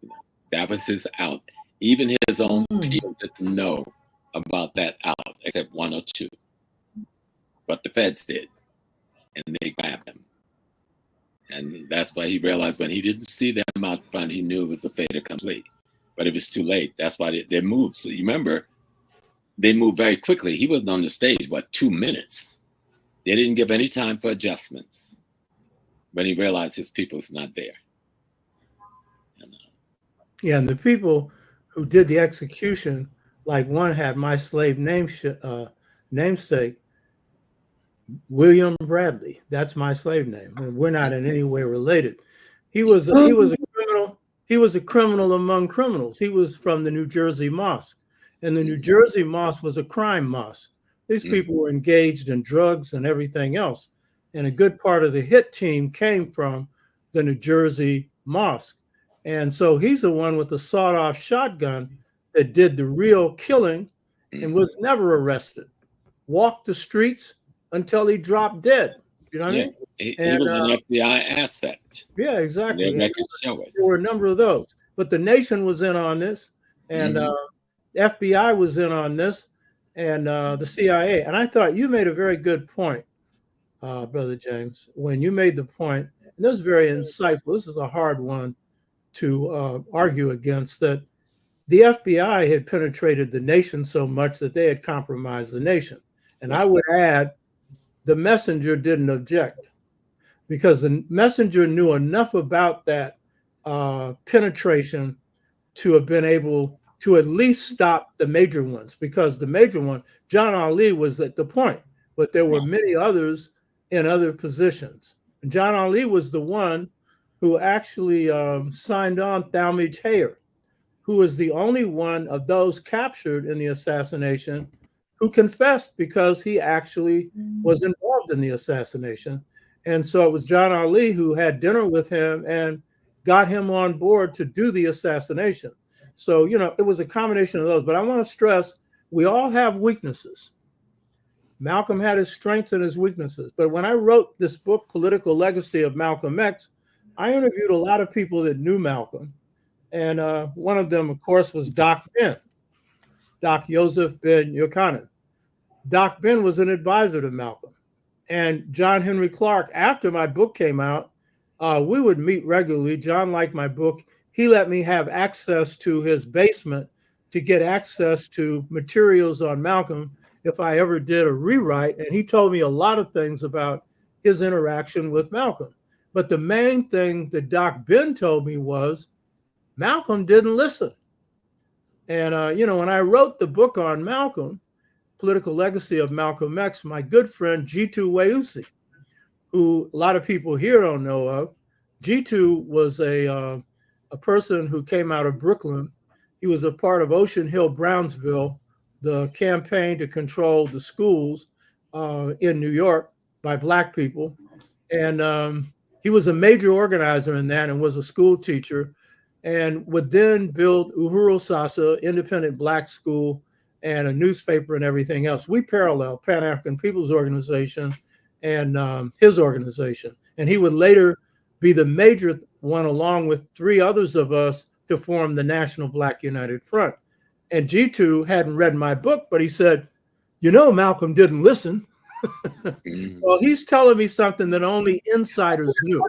You know, that was his out. Even his own people didn't know about that out, except 1 or 2. But the feds did, and they grabbed him. And that's why he realized when he didn't see them out front, he knew it was a fait accompli. But it was too late. That's why they moved. So you remember, they moved very quickly. He wasn't on the stage, 2 minutes. They didn't give any time for adjustments when he realized his people's not there. Yeah, and the people who did the execution, like one had my slave namesake, William Bradley. That's my slave name. And we're not in any way related. He was a criminal. He was a criminal among criminals. He was from the New Jersey Mosque, and the New Jersey Mosque was a crime mosque. These people were engaged in drugs and everything else. And a good part of the hit team came from the New Jersey Mosque. And so he's the one with the sawed-off shotgun that did the real killing and was never arrested. Walked the streets until he dropped dead. You know what I mean? He was an FBI asset. Yeah, exactly. Their records show it. There were a number of those. But the nation was in on this, and the FBI was in on this, and the CIA. And I thought you made a very good point, Brother James, when you made the point, and this was very insightful. This is a hard one to argue against, that the FBI had penetrated the nation so much that they had compromised the nation. And I would add, the messenger didn't object, because the messenger knew enough about that penetration to have been able to at least stop the major ones, because the major one, John Ali, was at the point, but there were many others in other positions. And John Ali was the one who actually signed on Talmadge Hayer, who was the only one of those captured in the assassination who confessed, because he actually was involved in the assassination. And so it was John Ali who had dinner with him and got him on board to do the assassination. So, you know, it was a combination of those. But I want to stress, we all have weaknesses. Malcolm had his strengths and his weaknesses. But when I wrote this book, Political Legacy of Malcolm X, I interviewed a lot of people that knew Malcolm. And one of them, of course, was Doc Ben, Doc Joseph Ben Yochanan. Doc Ben was an advisor to Malcolm. And John Henry Clark, after my book came out, we would meet regularly. John liked my book. He let me have access to his basement to get access to materials on Malcolm if I ever did a rewrite. And he told me a lot of things about his interaction with Malcolm. But the main thing that Doc Ben told me was Malcolm didn't listen. And, you know, when I wrote the book on Malcolm, Political Legacy of Malcolm X, my good friend G2 Weusi, who a lot of people here don't know of, G2 was a person who came out of Brooklyn. He was a part of Ocean Hill-Brownsville, the campaign to control the schools in New York by Black people. And he was a major organizer in that and was a school teacher, and would then build Uhuru Sasa, independent Black school, and a newspaper and everything else. We parallel Pan-African People's Organization and his organization. And he would later be the major one, along with three others of us, to form the National Black United Front. And G2 hadn't read my book, but he said, you know, Malcolm didn't listen. Well, he's telling me something that only insiders knew.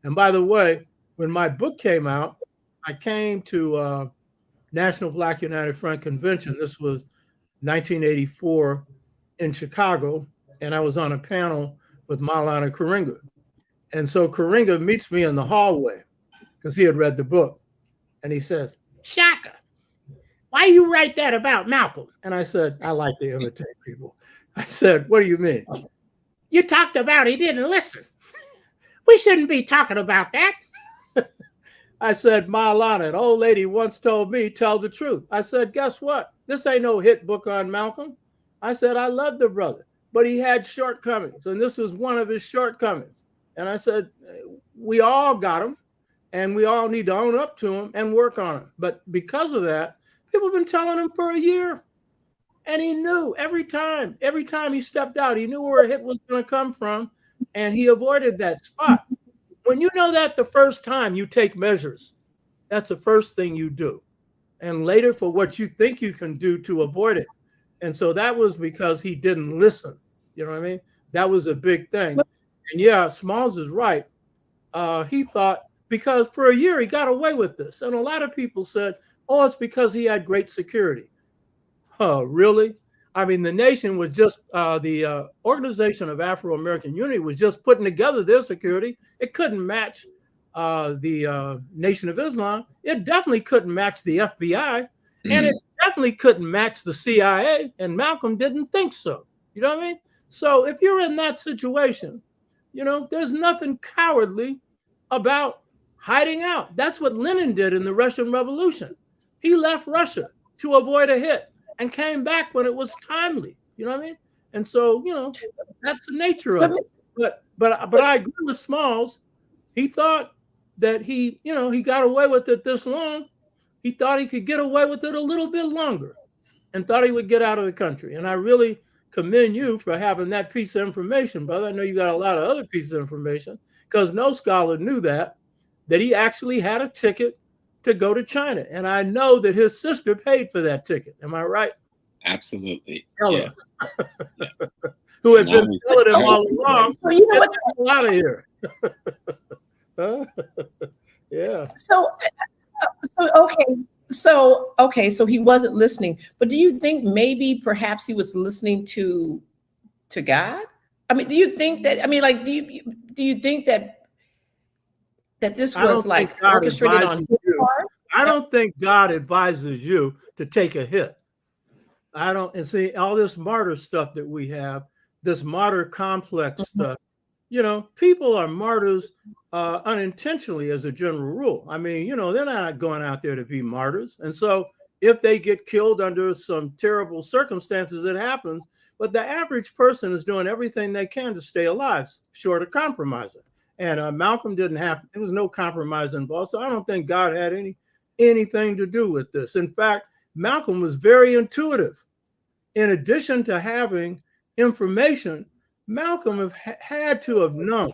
And by the way, when my book came out, I came to National Black United Front Convention. This was 1984 in Chicago. And I was on a panel with Maulana Karenga. And so Karenga meets me in the hallway because he had read the book. And he says, Shaka, why you write that about Malcolm? And I said, I like to imitate people. I said, what do you mean? You talked about he didn't listen. We shouldn't be talking about that. I said, Maulana, an old lady once told me, tell the truth. I said, guess what? This ain't no hit book on Malcolm. I said, I love the brother, but he had shortcomings. And this was one of his shortcomings. And I said, we all got them, and we all need to own up to them and work on them. But because of that, people have been telling him for a year. And he knew every time he stepped out, he knew where a hit was going to come from, and he avoided that spot. When you know that the first time, you take measures. That's the first thing you do. And later for what you think you can do to avoid it. And so that was because he didn't listen. You know what I mean? That was a big thing. And yeah, Smalls is right. He thought, because for a year he got away with this. And a lot of people said, oh, it's because he had great security. Oh, really? I mean, the nation was just, the Organization of Afro-American Unity was just putting together their security. It couldn't match the Nation of Islam. It definitely couldn't match the FBI. And it definitely couldn't match the CIA. And Malcolm didn't think so. You know what I mean? So if you're in that situation, you know, there's nothing cowardly about hiding out. That's what Lenin did in the Russian Revolution. He left Russia to avoid a hit and came back when it was timely. You know what I mean? And so, you know, that's the nature of it. But I agree with Smalls. He thought that he got away with it this long. He thought he could get away with it a little bit longer and thought he would get out of the country. And I really commend you for having that piece of information, brother. I know you got a lot of other pieces of information, because no scholar knew that he actually had a ticket to go to China. And I know that his sister paid for that ticket. Am I right? Absolutely. Ella. Yeah. Who had been telling him all along, so you know what? Out of here. Yeah. So he wasn't listening. But do you think maybe perhaps he was listening to God? I mean, do you think that? I mean, like, do you think that this was like orchestrated on his part? I don't think God advises you to take a hit. I don't, and see all this martyr stuff that we have, this martyr complex stuff. You know, people are martyrs unintentionally as a general rule. I mean, you know, they're not going out there to be martyrs. And so if they get killed under some terrible circumstances, it happens. But the average person is doing everything they can to stay alive, short of compromising. And Malcolm didn't have, there was no compromise involved. So I don't think God had anything to do with this. In fact, Malcolm was very intuitive. In addition to having information, Malcolm had to have known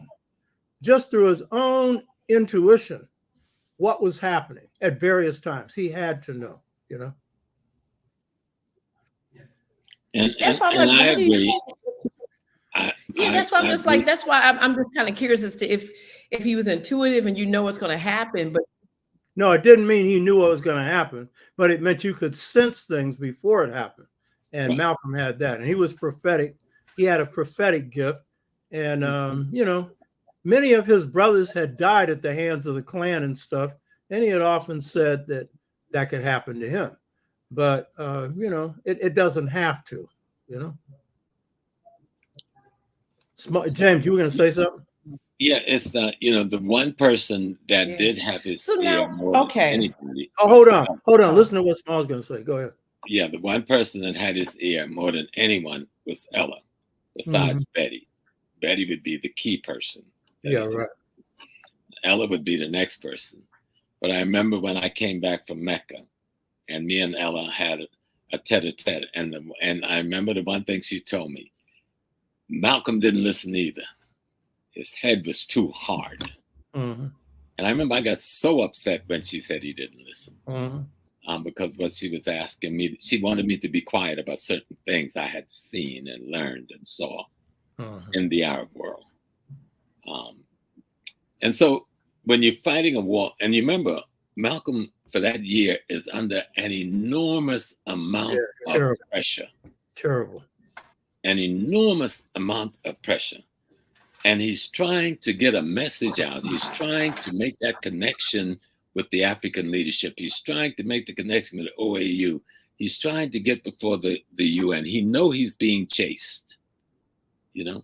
just through his own intuition what was happening at various times. He had to know, you know. And That's why I agree. That's why I'm just like, that's why I'm just kind of curious as to if he was intuitive and you know what's going to happen. But no, it didn't mean he knew what was going to happen, but it meant you could sense things before it happened. And right. Malcolm had that, and he was prophetic. He had a prophetic gift, and you know, many of his brothers had died at the hands of the Klan and stuff, and he had often said that that could happen to him. But you know, it doesn't have to, you know. James, you were going to say something? Yeah, it's the, you know, the one person that did have his ear more than anybody. Oh, hold on. Listen to what Small's going to say. Go ahead. Yeah, the one person that had his ear more than anyone was Ella, besides Betty. Betty would be the key person. Yeah, right. Ella would be the next person. But I remember when I came back from Mecca, and me and Ella had a tete-a-tete, and I remember the one thing she told me. Malcolm didn't listen either. His head was too hard. And I remember I got so upset when she said he didn't listen. Because what she was asking me, she wanted me to be quiet about certain things I had seen and learned and saw in the Arab world. And so when you're fighting a war, and you remember, Malcolm for that year is under an enormous amount of pressure. Terrible. An enormous amount of pressure. And he's trying to get a message out. He's trying to make that connection with the African leadership. He's trying to make the connection with the O.A.A.U. He's trying to get before the UN. He knows he's being chased. You know,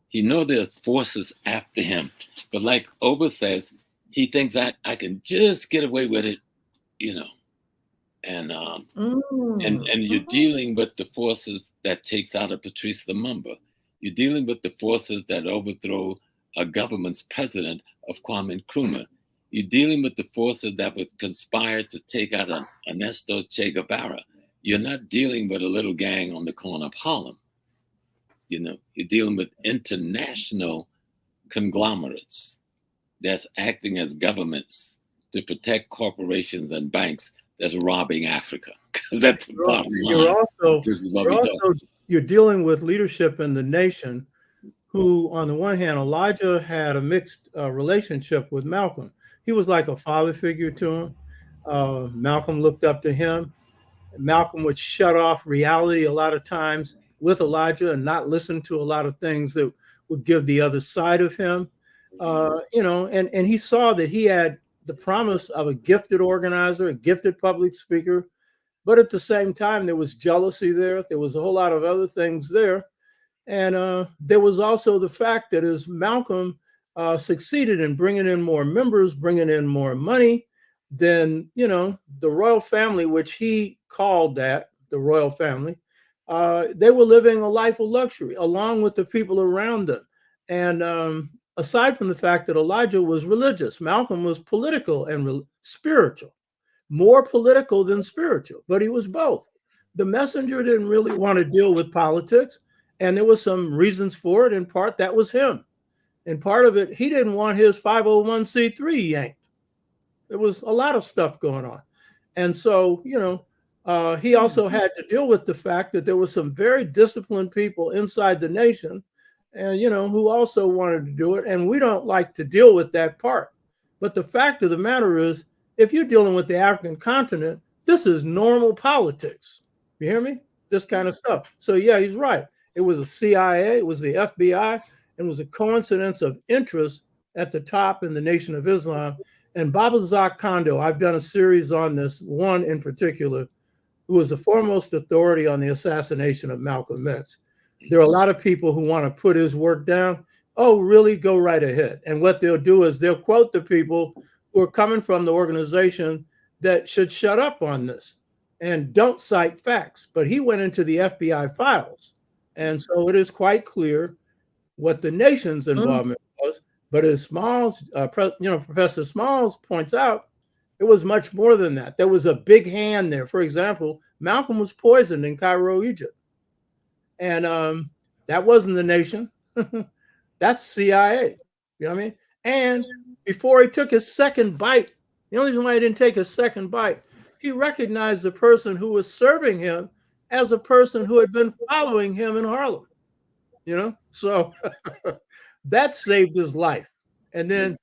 he knows there's forces after him. But like O.A.A.U says, he thinks I can just get away with it, you know. And you're dealing with the forces that takes out a Patrice Lumumba. You're dealing with the forces that overthrow a government's president of Kwame Nkrumah. You're dealing with the forces that would conspire to take out Ernesto Che Guevara. You're not dealing with a little gang on the corner of Harlem. You know, you're dealing with international conglomerates that's acting as governments to protect corporations and banks that's robbing Africa, because that's the bottom line. You're dealing with leadership in the nation who, on the one hand, Elijah had a mixed relationship with Malcolm. He was like a father figure to him. Malcolm looked up to him. Malcolm would shut off reality a lot of times with Elijah and not listen to a lot of things that would give the other side of him. You know, and he saw that he had the promise of a gifted organizer, a gifted public speaker, but at the same time, there was jealousy there. There was a whole lot of other things there. And there was also the fact that as Malcolm succeeded in bringing in more members, bringing in more money, then, you know, the royal family, which he called that, the royal family, they were living a life of luxury along with the people around them. And aside from the fact that Elijah was religious, Malcolm was political and spiritual, more political than spiritual, but he was both. The messenger didn't really want to deal with politics, and there was some reasons for it. In part, that was him. And part of it, he didn't want his 501c3 yanked. There was a lot of stuff going on. And so, you know, he also had to deal with the fact that there were some very disciplined people inside the nation, and, you know, who also wanted to do it. And we don't like to deal with that part. But the fact of the matter is, if you're dealing with the African continent, this is normal politics. You hear me? This kind of stuff. So yeah, he's right. It was the CIA, it was the FBI, it was a coincidence of interest at the top in the Nation of Islam. And Baba Zak Kondo, I've done a series on this, one in particular, who was the foremost authority on the assassination of Malcolm X. There are a lot of people who want to put his work down. Oh, really? Go right ahead. And what they'll do is they'll quote the people who are coming from the organization that should shut up on this and don't cite facts. But he went into the FBI files And so it is quite clear what the nation's involvement was. But as Smalls, Professor Smalls points out, it was much more than that. There was a big hand there. For example, Malcolm was poisoned in Cairo, Egypt. And that wasn't the nation. That's CIA. You know what I mean? And before he took his second bite, the only reason why he didn't take his second bite, he recognized the person who was serving him as a person who had been following him in Harlem. So that saved his life. And then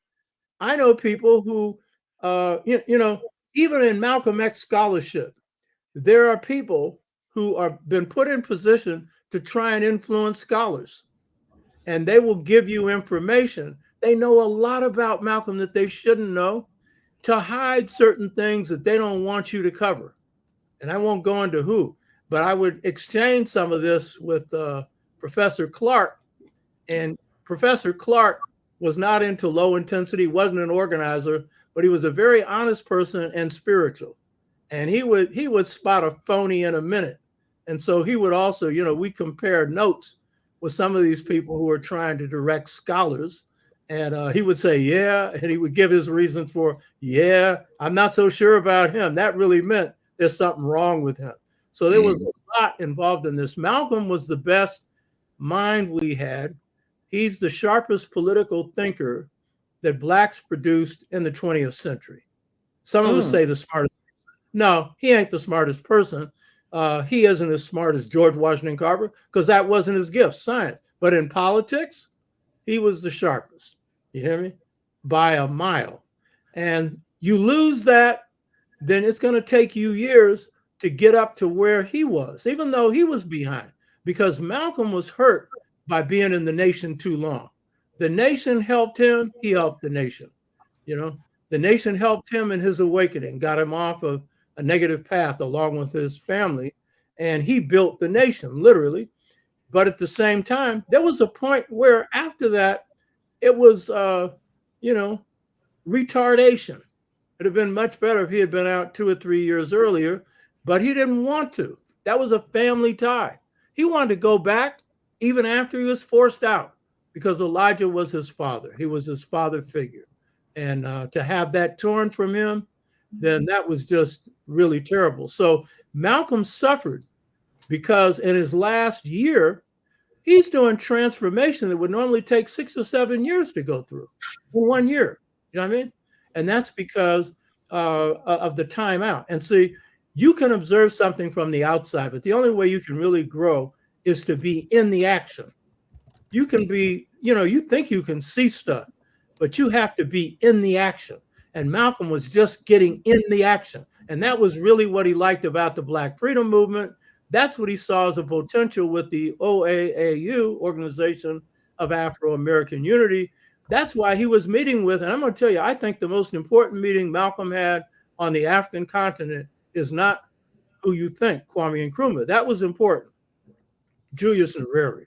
I know people who, even in Malcolm X scholarship, there are people who are been put in position to try and influence scholars, and they will give you information. They know a lot about Malcolm that they shouldn't know, to hide certain things that they don't want you to cover. And I won't go into who, but I would exchange some of this with Professor Clark. And Professor Clark was not into low intensity, wasn't an organizer, but he was a very honest person and spiritual. And he would spot a phony in a minute. And so he would also, we compared notes with some of these people who were trying to direct scholars. And he would say, yeah, and he would give his reason for, yeah, I'm not so sure about him. That really meant there's something wrong with him. So there was a lot involved in this. Malcolm was the best mind we had. He's the sharpest political thinker that Blacks produced in the 20th century. Some of us say the smartest. No, he ain't the smartest person. He isn't as smart as George Washington Carver, because that wasn't his gift, science. But in politics, he was the sharpest. You hear me? By a mile. And you lose that, then it's going to take you years to get up to where he was, even though he was behind, because Malcolm was hurt by being in the nation too long. The nation helped him. He helped the nation. The nation helped him in his awakening, got him off of a negative path along with his family. And he built the nation, literally. But at the same time, there was a point where after that, it was, retardation. It'd have been much better if he had been out 2 or 3 years earlier, but he didn't want to. That was a family tie. He wanted to go back even after he was forced out, because Elijah was his father. He was his father figure. And to have that torn from him, then that was just really terrible. So Malcolm suffered because in his last year, he's doing transformation that would normally take 6 or 7 years to go through in 1 year. You know what I mean? And that's because of the time out. And see, you can observe something from the outside, but the only way you can really grow is to be in the action. You can be, you think you can see stuff, but you have to be in the action. And Malcolm was just getting in the action. And that was really what he liked about the Black Freedom Movement. That's what he saw as a potential with the O.A.A.U, Organization of Afro-American Unity. That's why he was meeting with, and I'm going to tell you, I think the most important meeting Malcolm had on the African continent is not who you think, Kwame Nkrumah. That was important. Julius Nyerere.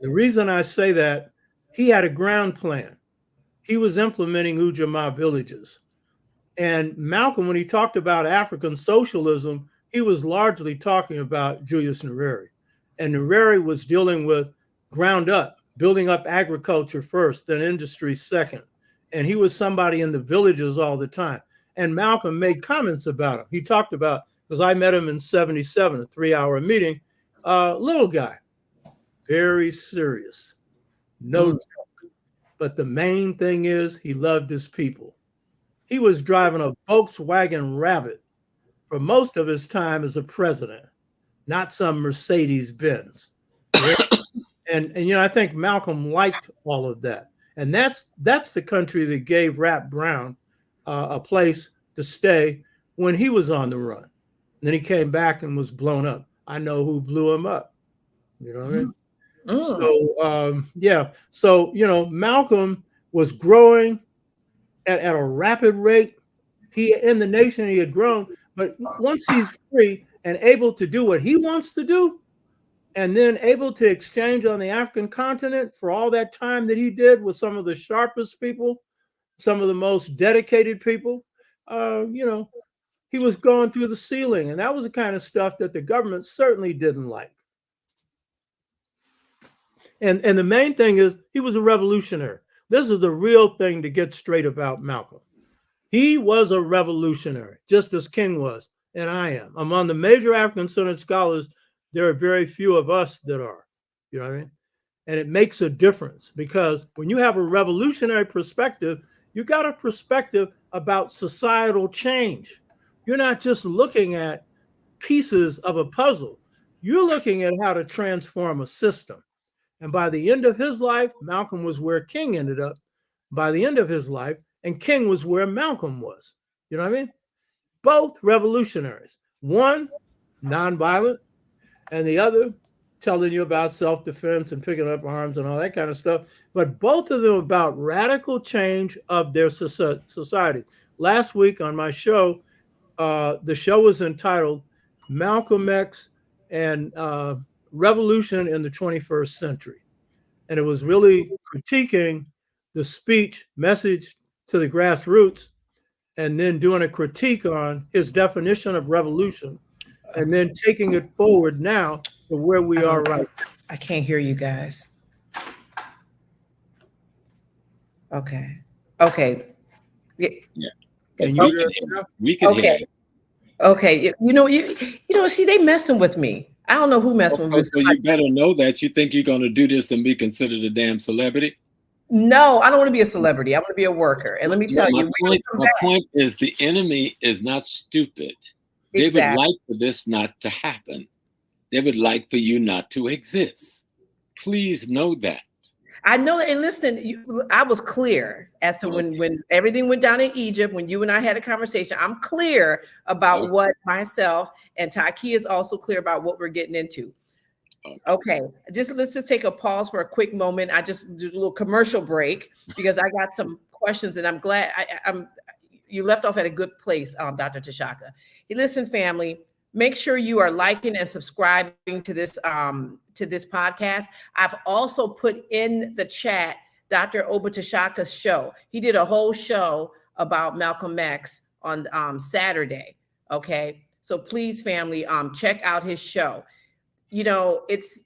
The reason I say that, he had a ground plan. He was implementing Ujamaa villages. And Malcolm, when he talked about African socialism, he was largely talking about Julius Nyerere. And Nyerere was dealing with ground up, building up agriculture first, then industry second. And he was somebody in the villages all the time. And Malcolm made comments about him. He talked about, because I met him in 77, a 3-hour meeting, little guy, very serious, no joke. But the main thing is he loved his people. He was driving a Volkswagen Rabbit for most of his time as a president, not some Mercedes Benz. And I think Malcolm liked all of that. And that's the country that gave Rap Brown a place to stay when he was on the run. And then he came back and was blown up. I know who blew him up. You know what I mean? So So Malcolm was growing at a rapid rate. He in the nation he had grown, but once he's free and able to do what he wants to do, and then able to exchange on the African continent for all that time that he did with some of the sharpest people, some of the most dedicated people, he was going through the ceiling, and that was the kind of stuff that the government certainly didn't like. And the main thing is he was a revolutionary. This is the real thing to get straight about Malcolm. He was a revolutionary, just as King was, and I am. Among the major African-centered scholars, there are very few of us that are. You know what I mean? And it makes a difference because when you have a revolutionary perspective, you got a perspective about societal change. You're not just looking at pieces of a puzzle. You're looking at how to transform a system. And by the end of his life, Malcolm was where King ended up by the end of his life, and King was where Malcolm was. You know what I mean? Both revolutionaries. One, nonviolent, and the other telling you about self-defense and picking up arms and all that kind of stuff. But both of them about radical change of their society. Last week on my show, the show was entitled Malcolm X and Revolution in the 21st Century. And it was really critiquing the speech message to the grassroots and then doing a critique on his definition of revolution and then taking it forward now to where we are right now. I can't hear you guys. Okay. Yeah. And We can hear you. Okay. See, they messing with me. I don't know who messing with me. So you better know that. You think you're going to do this and be considered a damn celebrity? No, I don't want to be a celebrity. I want to be a worker. And let me tell you. My point is the enemy is not stupid. They would like for this not to happen. They would like for you not to exist. Please know that. I know, and listen, I was clear as to when everything went down in Egypt, when you and I had a conversation. I'm clear about what myself and Taki is also clear about what we're getting into. Okay, let's just take a pause for a quick moment. I just do a little commercial break because I got some questions, and I'm glad you left off at a good place, Dr. Tashaka. Hey, listen, family. Make sure you are liking and subscribing to this podcast. I've also put in the chat Dr. O.A.A.U Tashaka's show. He did a whole show about Malcolm X on Saturday. Okay, so please, family, check out his show. You know, it's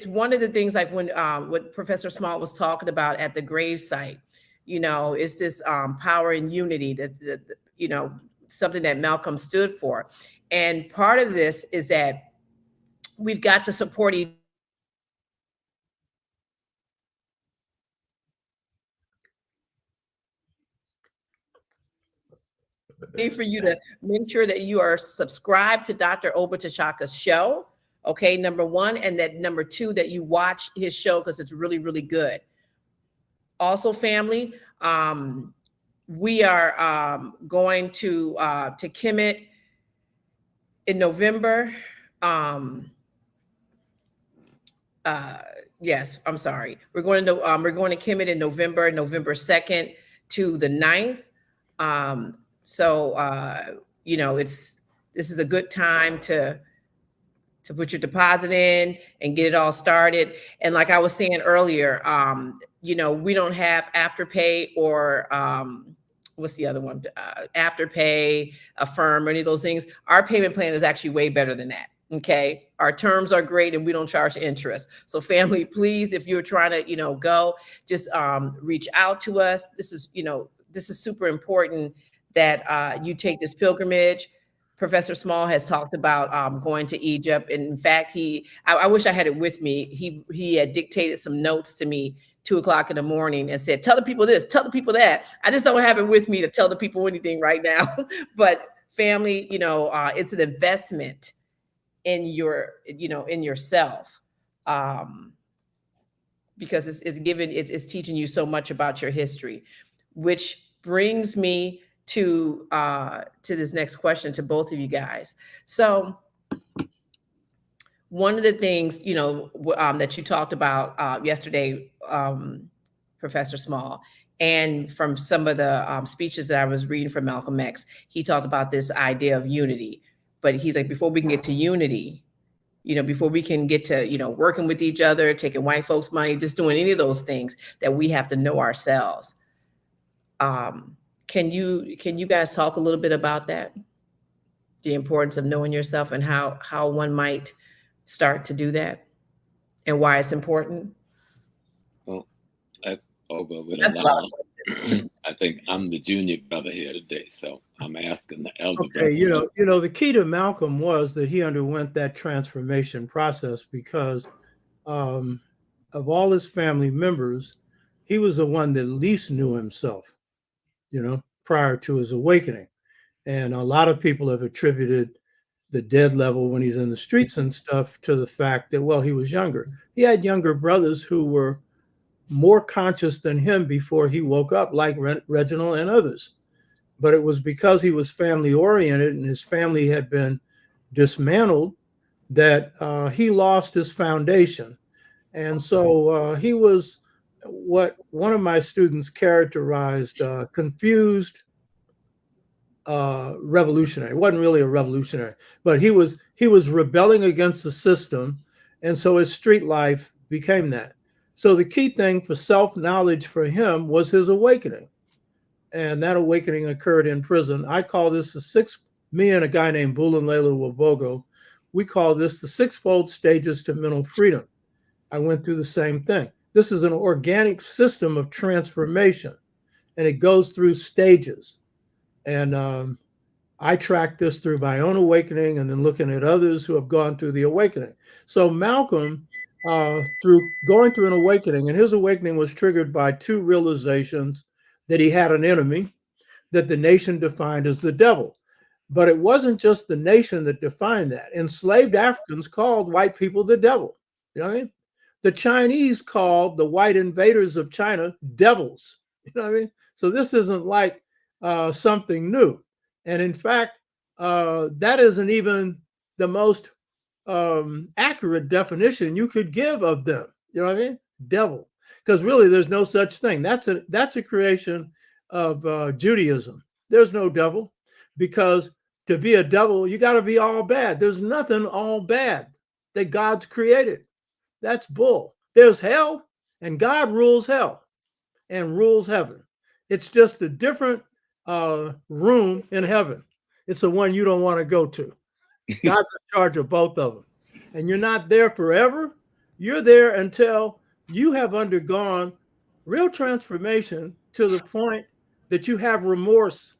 one of the things like when what Professor Small was talking about at the gravesite. You know, it's this power and unity that something that Malcolm stood for. And part of this is that we've got to support each for you to make sure that you are subscribed to Dr. O.A.A.U Tashaka's show. Okay, number one, and that number two, that you watch his show because it's really, really good. Also, family, we are going to Kemet in November. Yes, I'm sorry. We're going to Kemet in November 2nd to the 9th. This is a good time to put your deposit in and get it all started. And like I was saying earlier, we don't have Afterpay or what's the other one? Afterpay, Affirm, or any of those things. Our payment plan is actually way better than that. Okay. Our terms are great and we don't charge interest. So family, please, if you're trying to, go, just reach out to us. This is super important that you take this pilgrimage. Professor Small has talked about going to Egypt. And in fact, I wish I had it with me. He had dictated some notes to me 2 o'clock in the morning and said, tell the people this, tell the people that. I just don't have it with me to tell the people anything right now. But family, it's an investment in in yourself, because it's teaching you so much about your history, which brings me to this next question to both of you guys. So one of the things, that you talked about yesterday, Professor Small, and from some of the speeches that I was reading from Malcolm X, he talked about this idea of unity. But he's like, before we can get to unity, before we can get to, working with each other, taking white folks' money, just doing any of those things, that we have to know ourselves. Can you guys talk a little bit about that? The importance of knowing yourself and how one might start to do that? and why it's important? Well, with That's a lot of questions. I think I'm the junior brother here today, so I'm asking the elder Okay, brother. the key to Malcolm was that he underwent that transformation process because of all his family members, he was the one that least knew himself, prior to his awakening. And a lot of people have attributed the dead level when he's in the streets and stuff to the fact that, well, he was younger. He had younger brothers who were more conscious than him before he woke up, like Reginald and others. But it was because he was family oriented and his family had been dismantled that he lost his foundation. And so he was what one of my students characterized confused revolutionary. It wasn't really a revolutionary, but he was rebelling against the system, and so his street life became that. So the key thing for self-knowledge for him was his awakening, and that awakening occurred in prison. I call this me and a guy named Bulanlela Wabogo, we call this the sixfold stages to mental freedom. I went through the same thing. This is an organic system of transformation, and it goes through stages. And I tracked this through my own awakening and then looking at others who have gone through the awakening. So Malcolm, through going through an awakening, and his awakening was triggered by two realizations: that he had an enemy that the nation defined as the devil. But it wasn't just the nation that defined that. Enslaved Africans called white people the devil. You know what I mean? The Chinese called the white invaders of China devils. You know what I mean? So this isn't like something new. And in fact, that isn't even the most accurate definition you could give of them. You know what I mean? Devil. Because really there's no such thing. That's a creation of Judaism. There's no devil, because to be a devil, you got to be all bad. There's nothing all bad that God's created. That's bull. There's hell, and God rules hell and rules heaven. It's just a different room in heaven. It's the one you don't want to go to. God's in charge of both of them. And you're not there forever. You're there until you have undergone real transformation to the point that you have remorse.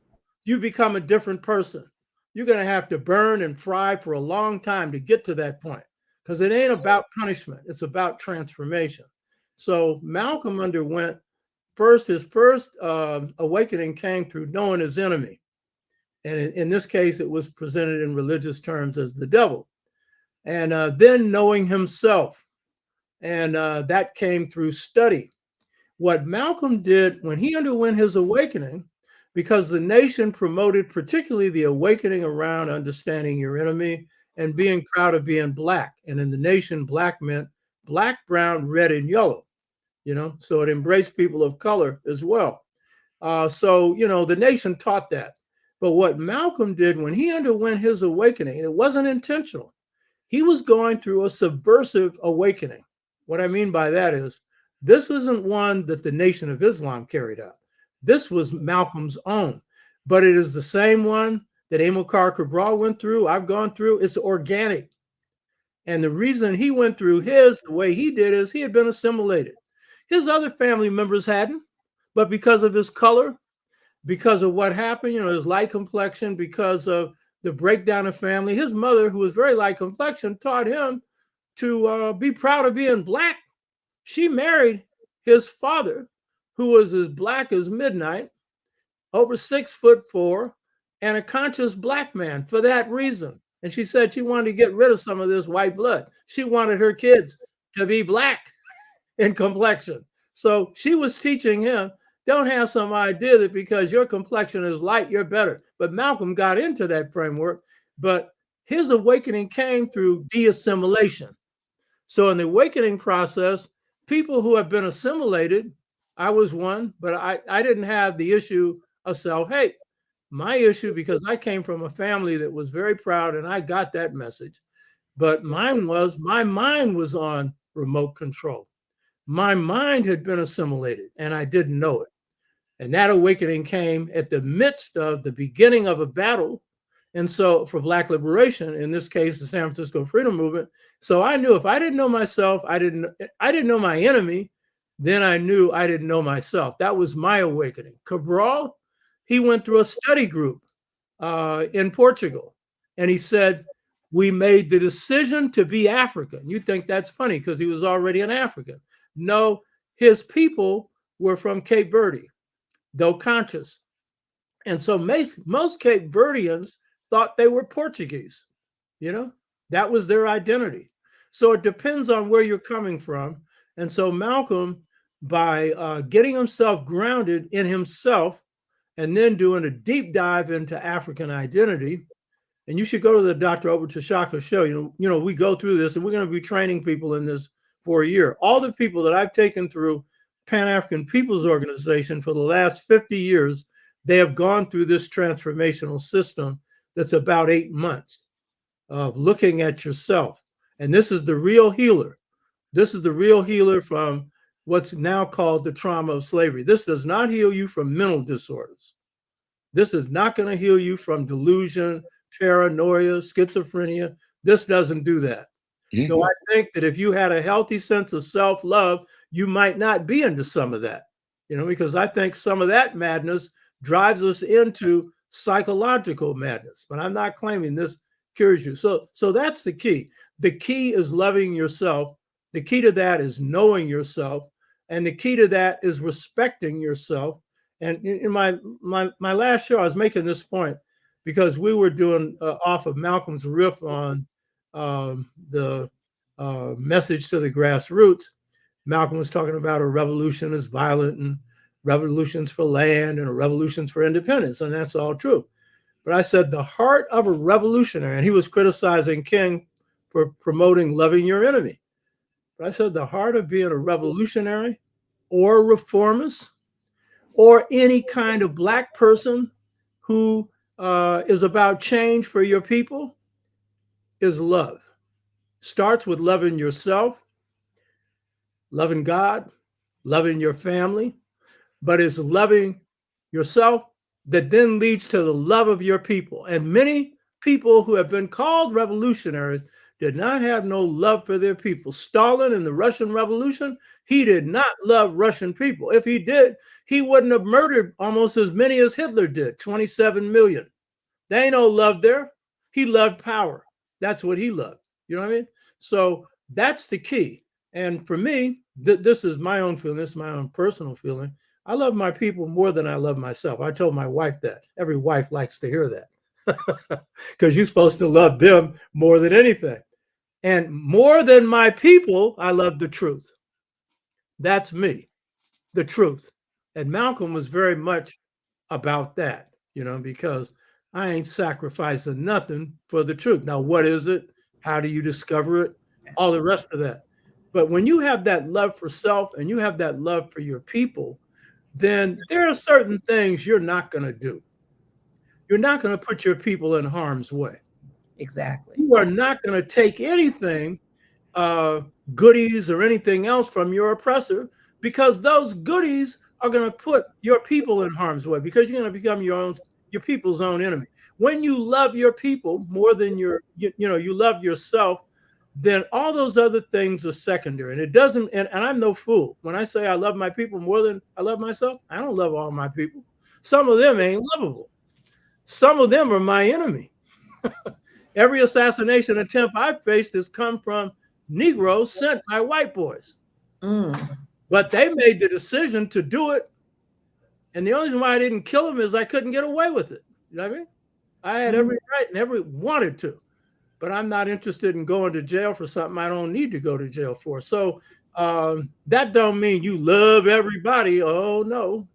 You become a different person. You're going to have to burn and fry for a long time to get to that point, because it ain't about punishment. It's about transformation. So Malcolm underwent his first awakening came through knowing his enemy. And in this case, it was presented in religious terms as the devil. And then knowing himself. And that came through study. What Malcolm did when he underwent his awakening, because the nation promoted particularly the awakening around understanding your enemy and being proud of being Black. And in the nation, Black meant black, brown, red, and yellow. So it embraced people of color as well. So the nation taught that. But what Malcolm did when he underwent his awakening, it wasn't intentional. He was going through a subversive awakening. What I mean by that is, this isn't one that the Nation of Islam carried out. This was Malcolm's own, but it is the same one that Amilcar Cabral went through, I've gone through. It's organic. And the reason he went through his the way he did is he had been assimilated. His other family members hadn't, but because of his color, because of what happened, his light complexion, because of the breakdown of family, his mother, who was very light complexion, taught him to be proud of being Black. She married his father, who was as black as midnight, over 6'4", and a conscious Black man for that reason. And she said she wanted to get rid of some of this white blood. She wanted her kids to be Black in complexion. So she was teaching him, don't have some idea that because your complexion is light, you're better. But Malcolm got into that framework, but his awakening came through de-assimilation. So in the awakening process, people who have been assimilated, I was one, but I didn't have the issue of self-hate. My issue, because I came from a family that was very proud and I got that message, but mine was, my mind was on remote control. My mind had been assimilated and I didn't know it. And that awakening came at the midst of the beginning of a battle And so for Black liberation, in this case, the San Francisco Freedom Movement. So I knew if I didn't know myself, I didn't know my enemy, then I knew I didn't know myself. That was my awakening. Cabral, he went through a study group in Portugal. And he said, we made the decision to be African. You think that's funny because he was already an African. No, his people were from Cape Verde, though conscious. And so most Cape Verdeans thought they were Portuguese. You know, that was their identity. So it depends on where you're coming from. And so Malcolm, by getting himself grounded in himself and then doing a deep dive into African identity, and you should go to the Dr. Oba Tashaka show. You know, we go through this, and we're going to be training people in this for a year. All the people that I've taken through Pan-African People's Organization for the last 50 years, they have gone through this transformational system that's about 8 months of looking at yourself. And this is the real healer. This is the real healer from what's now called the trauma of slavery. This does not heal you from mental disorders. This is not going to heal you from delusion, paranoia, schizophrenia. This doesn't do that. Mm-hmm. So I think that if you had a healthy sense of self-love, you might not be into some of that, you know, because I think some of that madness drives us into psychological madness. But I'm not claiming this cures you. So that's the key. The key is loving yourself. The key to that is knowing yourself. And the key to that is respecting yourself. And in my last show, I was making this point because we were doing off of Malcolm's riff on the message to the grassroots. Malcolm was talking about a revolution is violent and revolutions for land and revolutions for independence. And that's all true. But I said the heart of a revolutionary, and he was criticizing King for promoting loving your enemy. But I said the heart of being a revolutionary or a reformist or any kind of Black person who is about change for your people is love. Starts with loving yourself, loving God, loving your family, but it's loving yourself that then leads to the love of your people. And many people who have been called revolutionaries did not have no love for their people. Stalin in the Russian Revolution, he did not love Russian people. If he did, he wouldn't have murdered almost as many as Hitler did, 27 million. There ain't no love there. He loved power. That's what he loved. You know what I mean? So that's the key. And for me, this is my own feeling. This is my own personal feeling. I love my people more than I love myself. I told my wife that. Every wife likes to hear that because you're supposed to love them more than anything. And more than my people, I love the truth. That's me, the truth. And Malcolm was very much about that, you know, because I ain't sacrificing nothing for the truth. Now, what is it? How do you discover it? All the rest of that. But when you have that love for self and you have that love for your people, then there are certain things you're not going to do. You're not going to put your people in harm's way. Exactly. You are not going to take anything, goodies or anything else from your oppressor, because those goodies are going to put your people in harm's way, because you're going to become your people's own enemy. When you love your people more than you love yourself, then all those other things are secondary. And it doesn't, and I'm no fool. When I say I love my people more than I love myself, I don't love all my people. Some of them ain't lovable. Some of them are my enemy. Every assassination attempt I've faced has come from Negroes sent by white boys. But they made the decision to do it. And the only reason why I didn't kill them is I couldn't get away with it. You know what I mean? I had every right and every wanted to. But I'm not interested in going to jail for something I don't need to go to jail for. So that don't mean you love everybody. Oh, no.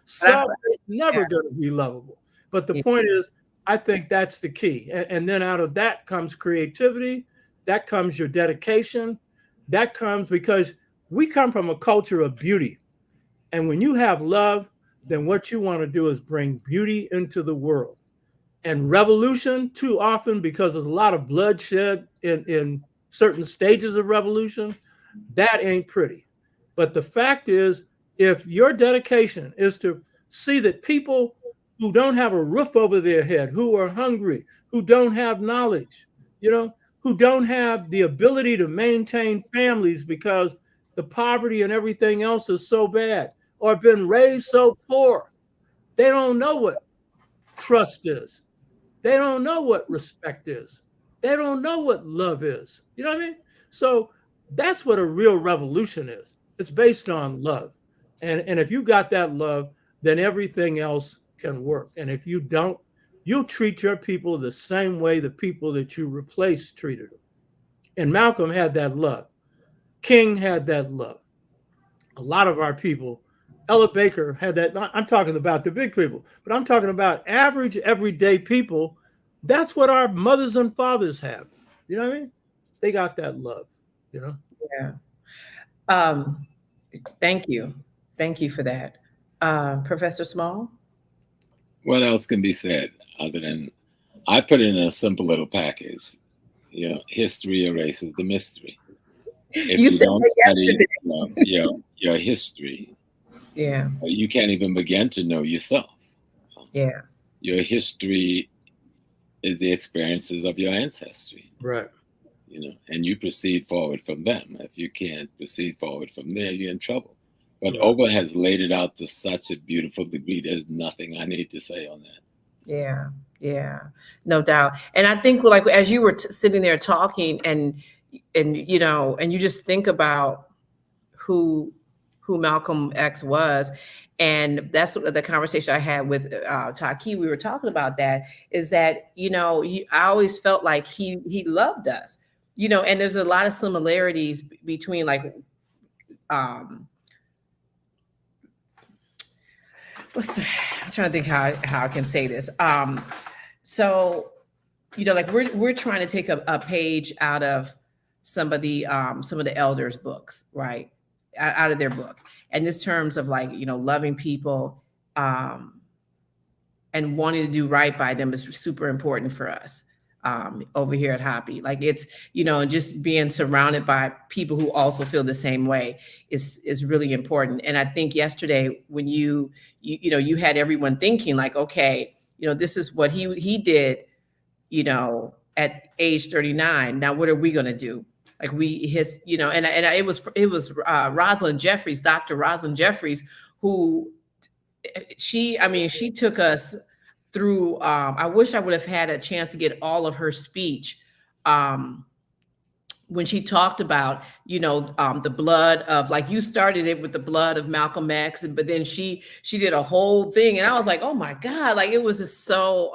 Some is never going to be lovable. But the point is, I think that's the key. And then out of that comes creativity. That comes your dedication. That comes because we come from a culture of beauty. And when you have love, then what you want to do is bring beauty into the world. And revolution, too often, because there's a lot of bloodshed in certain stages of revolution, that ain't pretty. But the fact is, if your dedication is to see that people who don't have a roof over their head, who are hungry, who don't have knowledge, who don't have the ability to maintain families because the poverty and everything else is so bad, or been raised so poor. They don't know what trust is. They don't know what respect is. They don't know what love is. You know what I mean? So that's what a real revolution is. It's based on love. And if you got that love, then everything else can work. And if you don't, you'll treat your people the same way the people that you replaced treated them. And Malcolm had that love. King had that love. A lot of our people, Ella Baker had that. I'm talking about the big people, but I'm talking about average, everyday people. That's what our mothers and fathers have. You know what I mean? They got that love, Yeah. Thank you. Thank you for that. Professor Small? What else can be said other than I put it in a simple little package? History erases the mystery. If you don't study your history, yeah, you can't even begin to know yourself. Yeah. Your history is the experiences of your ancestry. Right. And you proceed forward from them. If you can't proceed forward from there, you're in trouble. But Right. O.A.A.U has laid it out to such a beautiful degree. There's nothing I need to say on that. Yeah, yeah, no doubt. And I think, like, as you were sitting there talking, and you just think about who Malcolm X was, and that's the conversation I had with Taki. We were talking about that. Is that I always felt like he loved us, and there's a lot of similarities between, like, I'm trying to think how I can say this. So, like, we're trying to take a page out of some of the elders' books, right? Out of their book. And this terms of, like, loving people and wanting to do right by them is super important for us over here at HAPI. Like, it's, just being surrounded by people who also feel the same way is really important. And I think yesterday when you had everyone thinking, like, okay, this is what he did, at age 39. Now, what are we going to do? Like, and it was Rosalind Jeffries, Dr. Rosalind Jeffries, who she took us through. I wish I would have had a chance to get all of her speech. When she talked about, the blood of, like, you started it with the blood of Malcolm X, but then she did a whole thing, and I was like, oh my God, like, it was just so,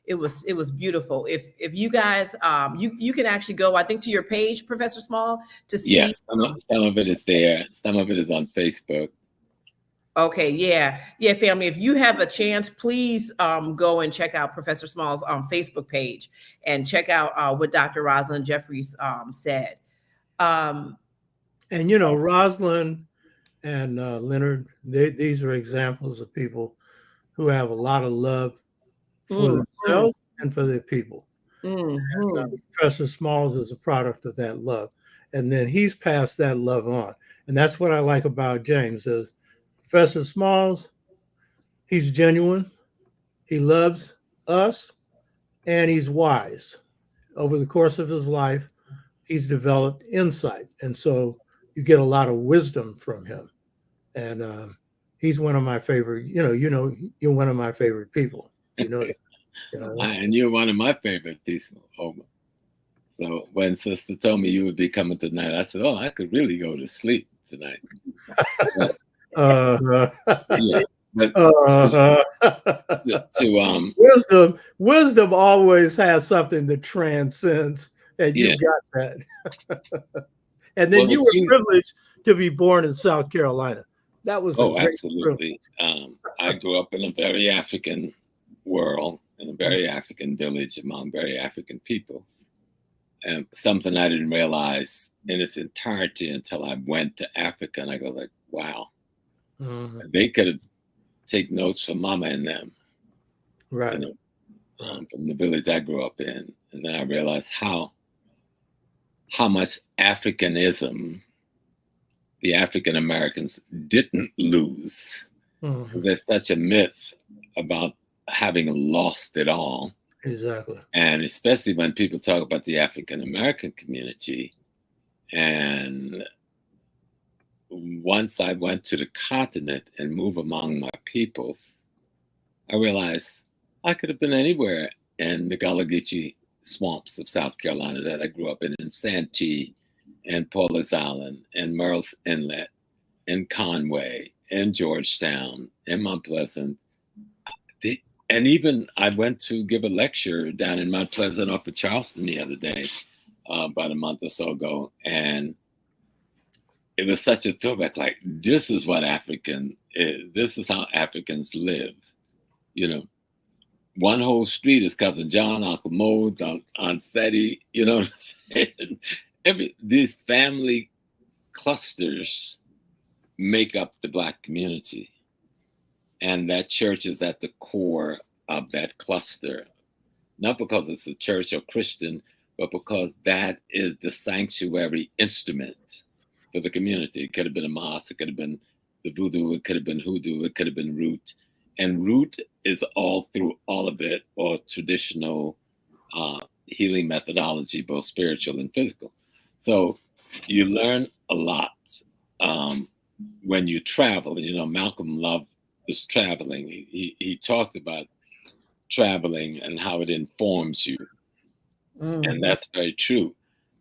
it was beautiful. If you guys, you can actually go, I think, to your page, Professor Small, to see. Yeah, some of it is there. Some of it is on Facebook. Okay, yeah, family. If you have a chance, please go and check out Professor Small's Facebook page and check out what Dr. Rosalind Jeffries said. And Rosalind and Leonard, these are examples of people who have a lot of love for themselves and for their people. And, Professor Smalls is a product of that love, and then he's passed that love on. And that's what I like about James is Professor Smalls, he's genuine, he loves us, and he's wise. Over the course of his life, he's developed insight, and so you get a lot of wisdom from him. And he's one of my favorite. You're one of my favorite people. And you're one of my favorite people. So when Sister told me you would be coming tonight, I said, "Oh, I could really go to sleep tonight." Yeah. But wisdom always has something that transcends, and you got that. And then you were privileged to be born in South Carolina. That was absolutely. I grew up in a very African world, in a very African village among very African people. And something I didn't realize in its entirety until I went to Africa, and I go like, wow, they could have taken notes from Mama and them, right? From the village I grew up in, and then I realized how much Africanism the African Americans didn't lose. There's such a myth about having lost it all. Exactly. And especially when people talk about the African American community. And once I went to the continent and moved among my people, I realized I could have been anywhere in the Gullah Geechee swamps of South Carolina that I grew up in Santee and Paulus Island and Merle's Inlet and Conway and Georgetown and Mount Pleasant. And even I went to give a lecture down in Mount Pleasant off of Charleston the other day, about a month or so ago. And it was such a throwback, like, this is what African is. This is how Africans live. You know, one whole street is Cousin John, Uncle Mo, Aunt Steady, you know what I'm saying? These family clusters make up the Black community. And that church is at the core of that cluster, not because it's a church or Christian, but because that is the sanctuary instrument for the community. It could have been a mosque, it could have been the voodoo, it could have been hoodoo, it could have been root. And root is all through all of it, or traditional healing methodology, both spiritual and physical. So you learn a lot when you travel. You know, Malcolm loved this traveling. He talked about traveling and how it informs you. And that's very true.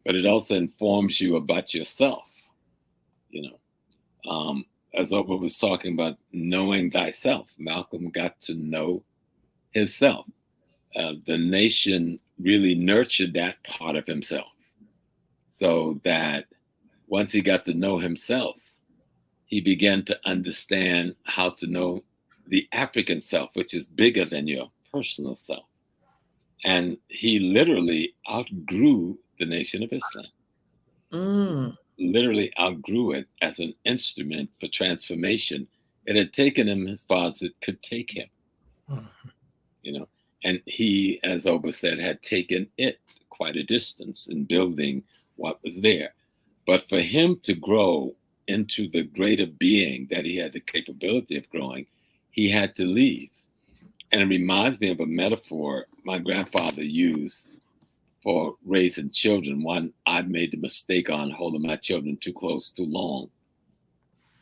But it also informs you about yourself, you know. As O.A.A.U was talking about knowing thyself, Malcolm got to know himself. The nation really nurtured that part of himself, so that once he got to know himself, he began to understand how to know the African self, which is bigger than your personal self. And he literally outgrew the Nation of Islam. Literally outgrew it as an instrument for transformation. It had taken him as far as it could take him, you know. And he, as O.A.A.U said, had taken it quite a distance in building what was there. But for him to grow into the greater being that he had the capability of growing, he had to leave. And it reminds me of a metaphor my grandfather used for raising children. One, I made the mistake on holding my children too close too long.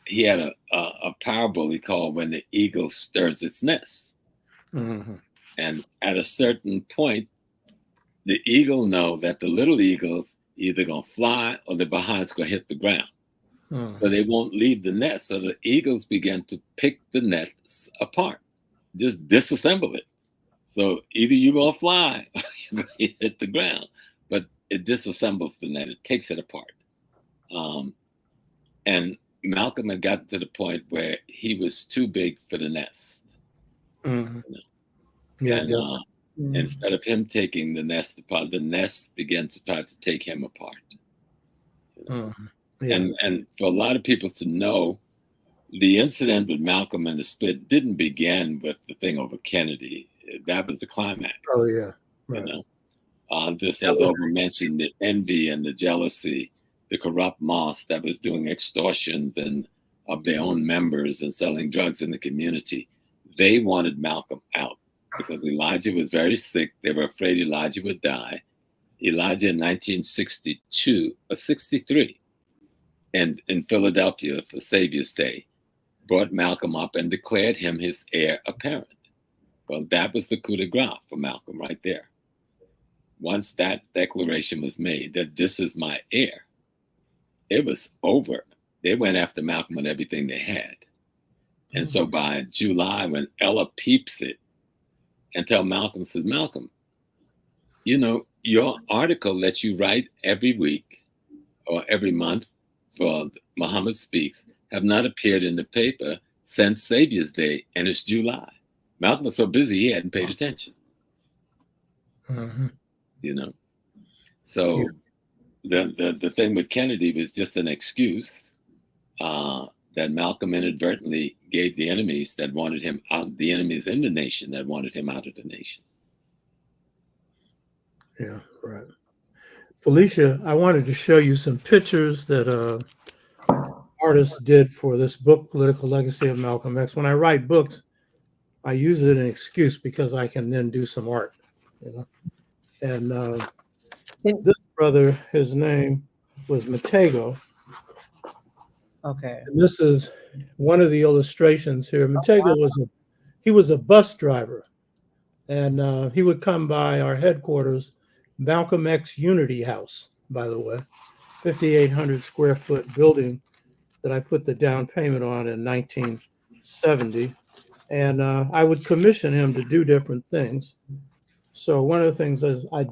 He had a parable he called When the Eagle Stirs Its Nest. And at a certain point, the eagle know that the little eagles either gonna fly or the behind's gonna hit the ground. So they won't leave the nest. So the eagles began to pick the nets apart, just disassemble it. So either you're gonna fly or you're gonna hit the ground, but it disassembles the net, it takes it apart. And Malcolm had gotten to the point where he was too big for the nest. You know? Yeah, and instead of him taking the nest apart, the nest began to try to take him apart. You know? And for a lot of people to know, the incident with Malcolm and the split didn't begin with the thing over Kennedy. That was the climax. Oh, yeah. Right. You know? This, as O.A.A.U mentioned, the envy and the jealousy, the corrupt mosque that was doing extortions and of their own members and selling drugs in the community. They wanted Malcolm out because Elijah was very sick. They were afraid Elijah would die. Elijah in 1962 or 63, and in Philadelphia for Savior's Day, brought Malcolm up and declared him his heir apparent. Well, that was the coup de grace for Malcolm right there. Once that declaration was made that this is my heir, it was over. They went after Malcolm and everything they had. And so by July, when Ella peeps it and tell Malcolm, says, Malcolm, you know, your article that you write every week or every month for Muhammad Speaks have not appeared in the paper since Savior's Day, and it's July. Malcolm was so busy he hadn't paid attention. You know, so the thing with Kennedy was just an excuse that Malcolm inadvertently gave the enemies that wanted him out, the enemies in the nation that wanted him out of the nation. Yeah, right. Felicia, I wanted to show you some pictures that artists did for this book, Political Legacy of Malcolm X. When I write books, I use it as an excuse because I can then do some art, you know. And this brother, his name was Matego. Okay. And this is one of the illustrations here. Matego was a bus driver, and he would come by our headquarters, Malcolm X Unity House, by the way, 5,800 square foot building that I put the down payment on in 1970. And I would commission him to do different things. So one of the things is I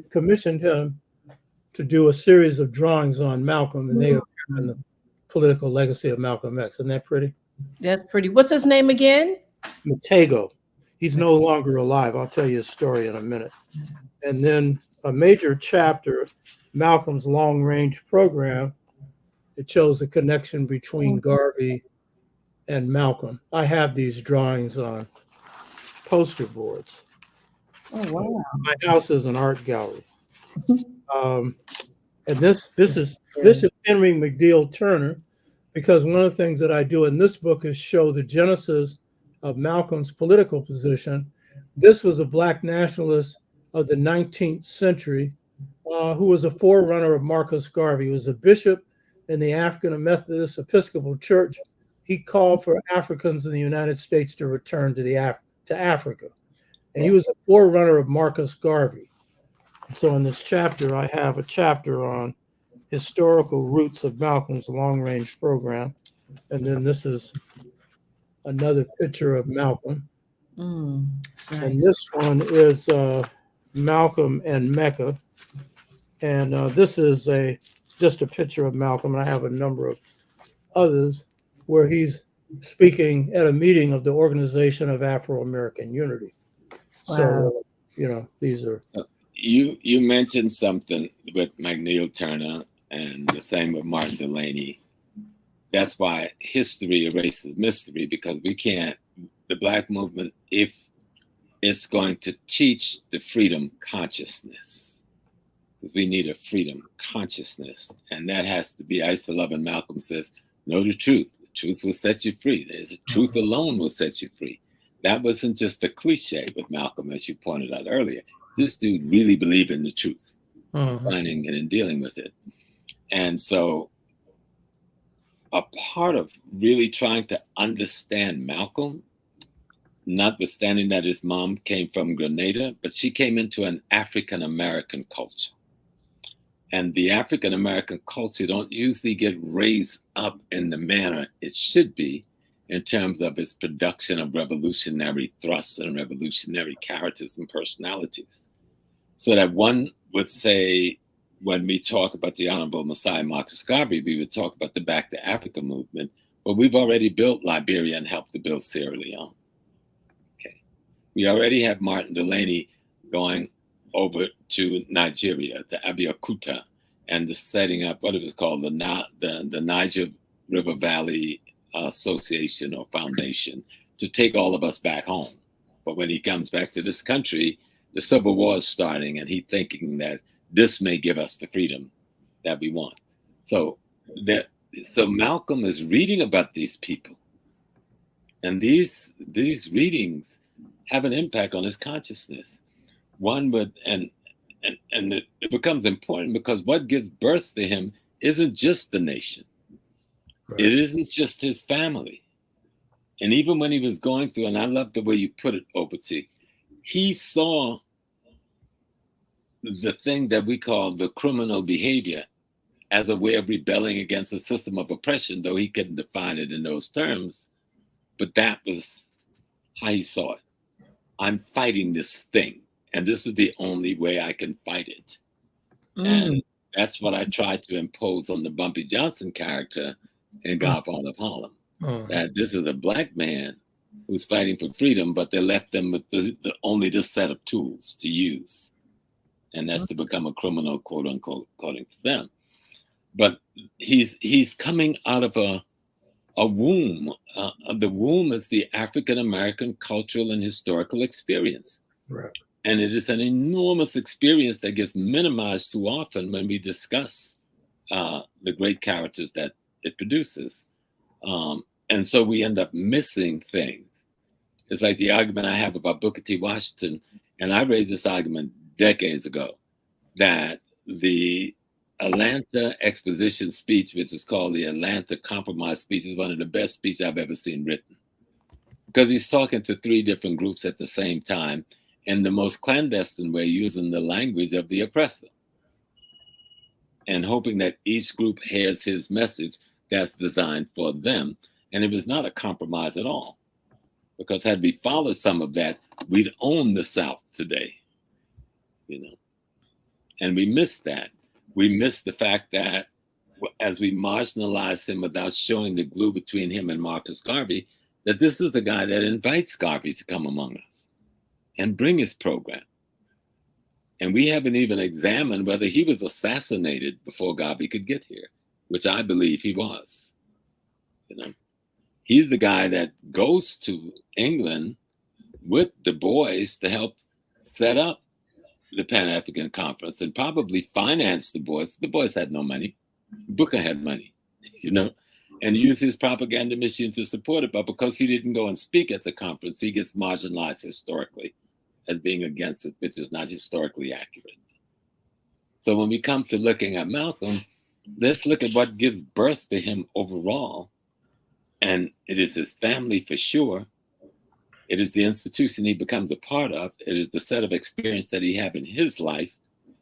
commissioned him to do a series of drawings on Malcolm, and they appear in the political legacy of Malcolm X. Isn't that pretty? That's pretty. What's his name again? Matego. He's no longer alive. I'll tell you a story in a minute. And then a major chapter, Malcolm's long range program, it shows the connection between Garvey and Malcolm. I have these drawings on poster boards. Oh, wow. My house is an art gallery. And this is Bishop Henry McDeal Turner, because one of the things that I do in this book is show the genesis of Malcolm's political position. This was a Black nationalist of the 19th century who was a forerunner of Marcus Garvey. He was a bishop in the African Methodist Episcopal Church. He called for Africans in the United States to return to Africa. And he was a forerunner of Marcus Garvey. So in this chapter, I have a chapter on historical roots of Malcolm's long-range program. And then this is another picture of Malcolm. Nice. And this one is Malcolm and Mecca. And this is just a picture of Malcolm. And I have a number of others where he's speaking at a meeting of the Organization of Afro-American Unity. Wow. So, these are... You mentioned something with McNeil Turner and the same with Martin Delany. That's why history erases mystery, because the Black movement, if it's going to teach the freedom consciousness, because we need a freedom consciousness, and that has to be, I used to love when Malcolm says, know the truth. The truth will set you free. There's a truth alone will set you free. That wasn't just a cliche with Malcolm, as you pointed out earlier. This dude really believed in the truth, finding it and dealing with it. And so a part of really trying to understand Malcolm, notwithstanding that his mom came from Grenada, but she came into an African-American culture. And the African-American culture don't usually get raised up in the manner it should be in terms of its production of revolutionary thrusts and revolutionary characters and personalities. So that one would say, when we talk about the Honorable Messiah Marcus Garvey, we would talk about the Back to Africa movement, but we've already built Liberia and helped to build Sierra Leone. Okay, we already have Martin Delany going over to Nigeria, to Abeokuta, and the setting up what it was called the Niger River Valley Association or Foundation to take all of us back home. But when he comes back to this country, the Civil War is starting, and he's thinking that this may give us the freedom that we want. So Malcolm is reading about these people, and these readings have an impact on his consciousness. One would, and it becomes important because what gives birth to him isn't just the nation. Right. It isn't just his family. And even when he was going through, and I love the way you put it, O.A.A.U, he saw the thing that we call the criminal behavior as a way of rebelling against a system of oppression, though he couldn't define it in those terms. But that was how he saw it. I'm fighting this thing, and this is the only way I can fight it. And that's what I tried to impose on the Bumpy Johnson character in Godfather of Harlem. That this is a Black man who's fighting for freedom, but they left them with only this set of tools to use. And that's to become a criminal, quote unquote, according to them. But he's coming out of a womb. The womb is the African-American cultural and historical experience. Right. And it is an enormous experience that gets minimized too often when we discuss the great characters that it produces. And so we end up missing things. It's like the argument I have about Booker T. Washington, and I raised this argument decades ago, that the Atlanta exposition speech, which is called the Atlanta Compromise speech, is one of the best speeches I've ever seen written. Because he's talking to three different groups at the same time in the most clandestine way, using the language of the oppressor, and hoping that each group hears his message that's designed for them. And it was not a compromise at all. Because had we followed some of that, we'd own the South today, you know. And we missed that. We missed the fact that as we marginalized him without showing the glue between him and Marcus Garvey, that this is the guy that invites Garvey to come among us and bring his program. And we haven't even examined whether he was assassinated before Garvey could get here, which I believe he was. You know, he's the guy that goes to England with Du Bois to help set up the Pan-African Conference and probably finance Du Bois. Du Bois had no money. Booker had money, you know, and used his propaganda machine to support it. But because he didn't go and speak at the conference, he gets marginalized historically as being against it, which is not historically accurate. So when we come to looking at Malcolm, let's look at what gives birth to him overall. And it is his family for sure. It is the institution he becomes a part of. It is the set of experience that he had in his life,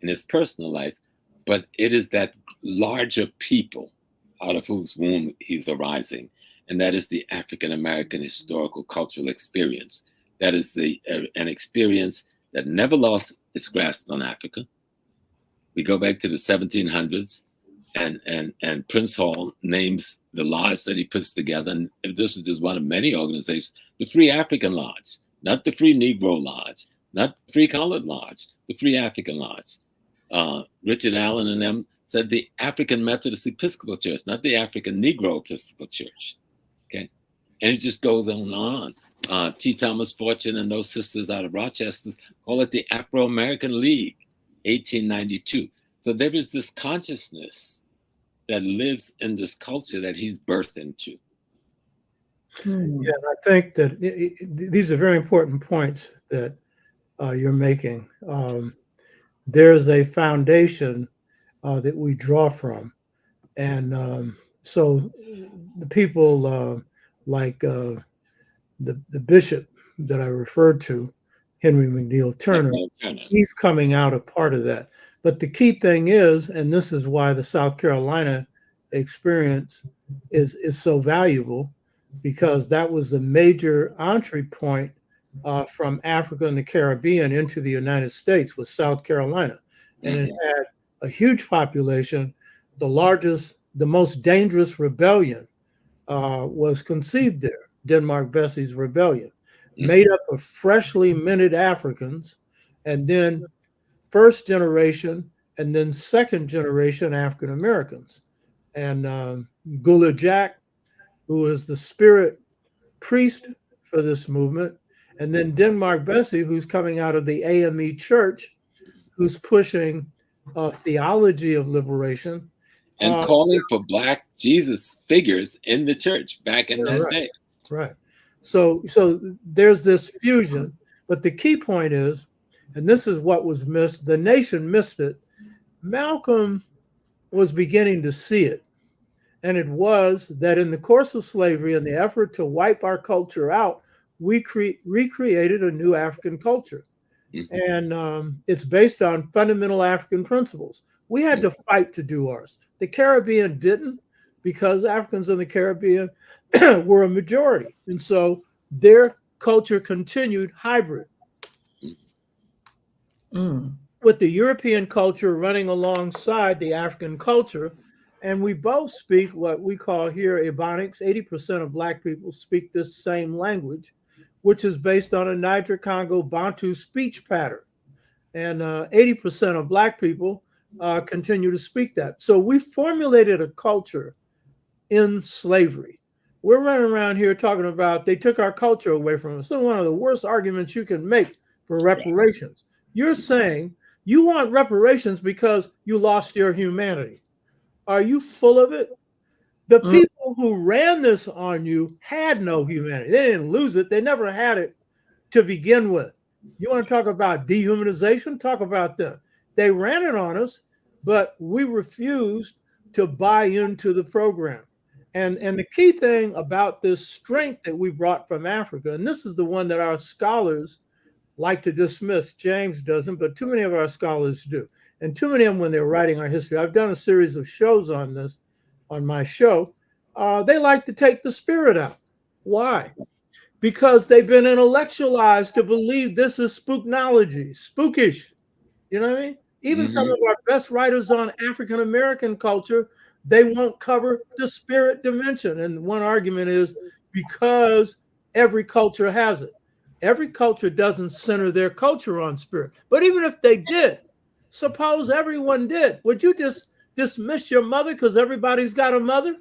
in his personal life. But it is that larger people out of whose womb he's arising. And that is the African-American historical cultural experience. That is an experience that never lost its grasp on Africa. We go back to the 1700s, and Prince Hall names the lodge that he puts together. And this is just one of many organizations, the Free African Lodge, not the Free Negro Lodge, not the Free Colored Lodge, the Free African Lodge. Richard Allen and them said the African Methodist Episcopal Church, not the African Negro Episcopal Church. Okay, and it just goes on and on. T. Thomas Fortune and those sisters out of Rochester call it the Afro-American League, 1892. So there is this consciousness that lives in this culture that he's birthed into. Yeah, and I think that these are very important points that you're making. There's a foundation that we draw from. And so the people like the bishop that I referred to, Henry McNeil Turner, he's coming out a part of that. But the key thing is, and this is why the South Carolina experience is so valuable, because that was the major entry point from Africa and the Caribbean into the United States, was South Carolina. And it had a huge population. The largest, the most dangerous rebellion was conceived there. Denmark Bessie's rebellion, made up of freshly minted Africans, and then first generation and then second generation African Americans. And Gula Jack, who is the spirit priest for this movement, and then Denmark Bessie, who's coming out of the AME Church, who's pushing a theology of liberation. And calling for Black Jesus figures in the church back in that day. Right. So there's this fusion, but the key point is, and this is what was missed, the nation missed it. Malcolm was beginning to see it. And it was that in the course of slavery and the effort to wipe our culture out, we recreated a new African culture. And it's based on fundamental African principles. We had to fight to do ours. The Caribbean didn't, because Africans in the Caribbean were a majority. And so their culture continued hybrid with the European culture running alongside the African culture. And we both speak what we call here Ebonics. 80% of Black people speak this same language, which is based on a Niger-Congo Bantu speech pattern. And 80% of Black people continue to speak that. So we formulated a culture in slavery. We're running around here talking about they took our culture away from us. So one of the worst arguments you can make for reparations. You're saying you want reparations because you lost your humanity. Are you full of it? The people who ran this on you had no humanity. They didn't lose it. They never had it to begin with. You want to talk about dehumanization? Talk about them. They ran it on us, but we refused to buy into the program. And the key thing about this strength that we brought from Africa, and this is the one that our scholars like to dismiss. James doesn't, but too many of our scholars do. And too many of them, when they're writing our history, I've done a series of shows on this, on my show, they like to take the spirit out. Why? Because they've been intellectualized to believe this is spooknology, spookish. You know what I mean? Even some of our best writers on African American culture, they won't cover the spirit dimension. And one argument is because every culture has it. Every culture doesn't center their culture on spirit. But even if they did, suppose everyone did, would you just dismiss your mother because everybody's got a mother?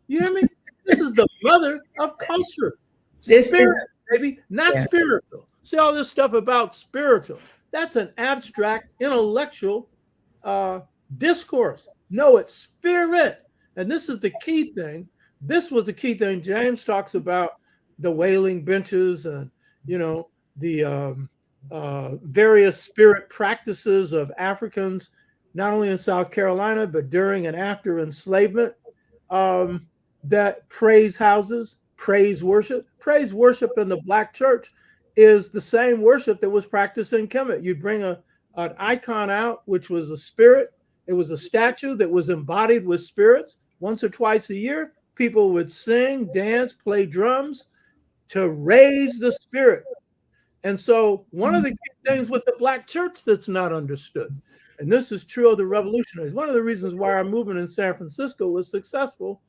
You know what I mean? This is the mother of culture. Spirit, baby, not spiritual. See all this stuff about spiritual. That's an abstract, intellectual discourse. No, it's spirit. And this is the key thing. This was the key thing. James talks about the wailing benches and, you know, the various spirit practices of Africans, not only in South Carolina, but during and after enslavement, that praise houses, praise worship in the Black church is the same worship that was practiced in Kemet. You'd bring an icon out, which was a spirit. It was a statue that was embodied with spirits. Once or twice a year, people would sing, dance, play drums to raise the spirit. And so one of the key things with the Black church that's not understood, and this is true of the revolutionaries, one of the reasons why our movement in San Francisco was successful,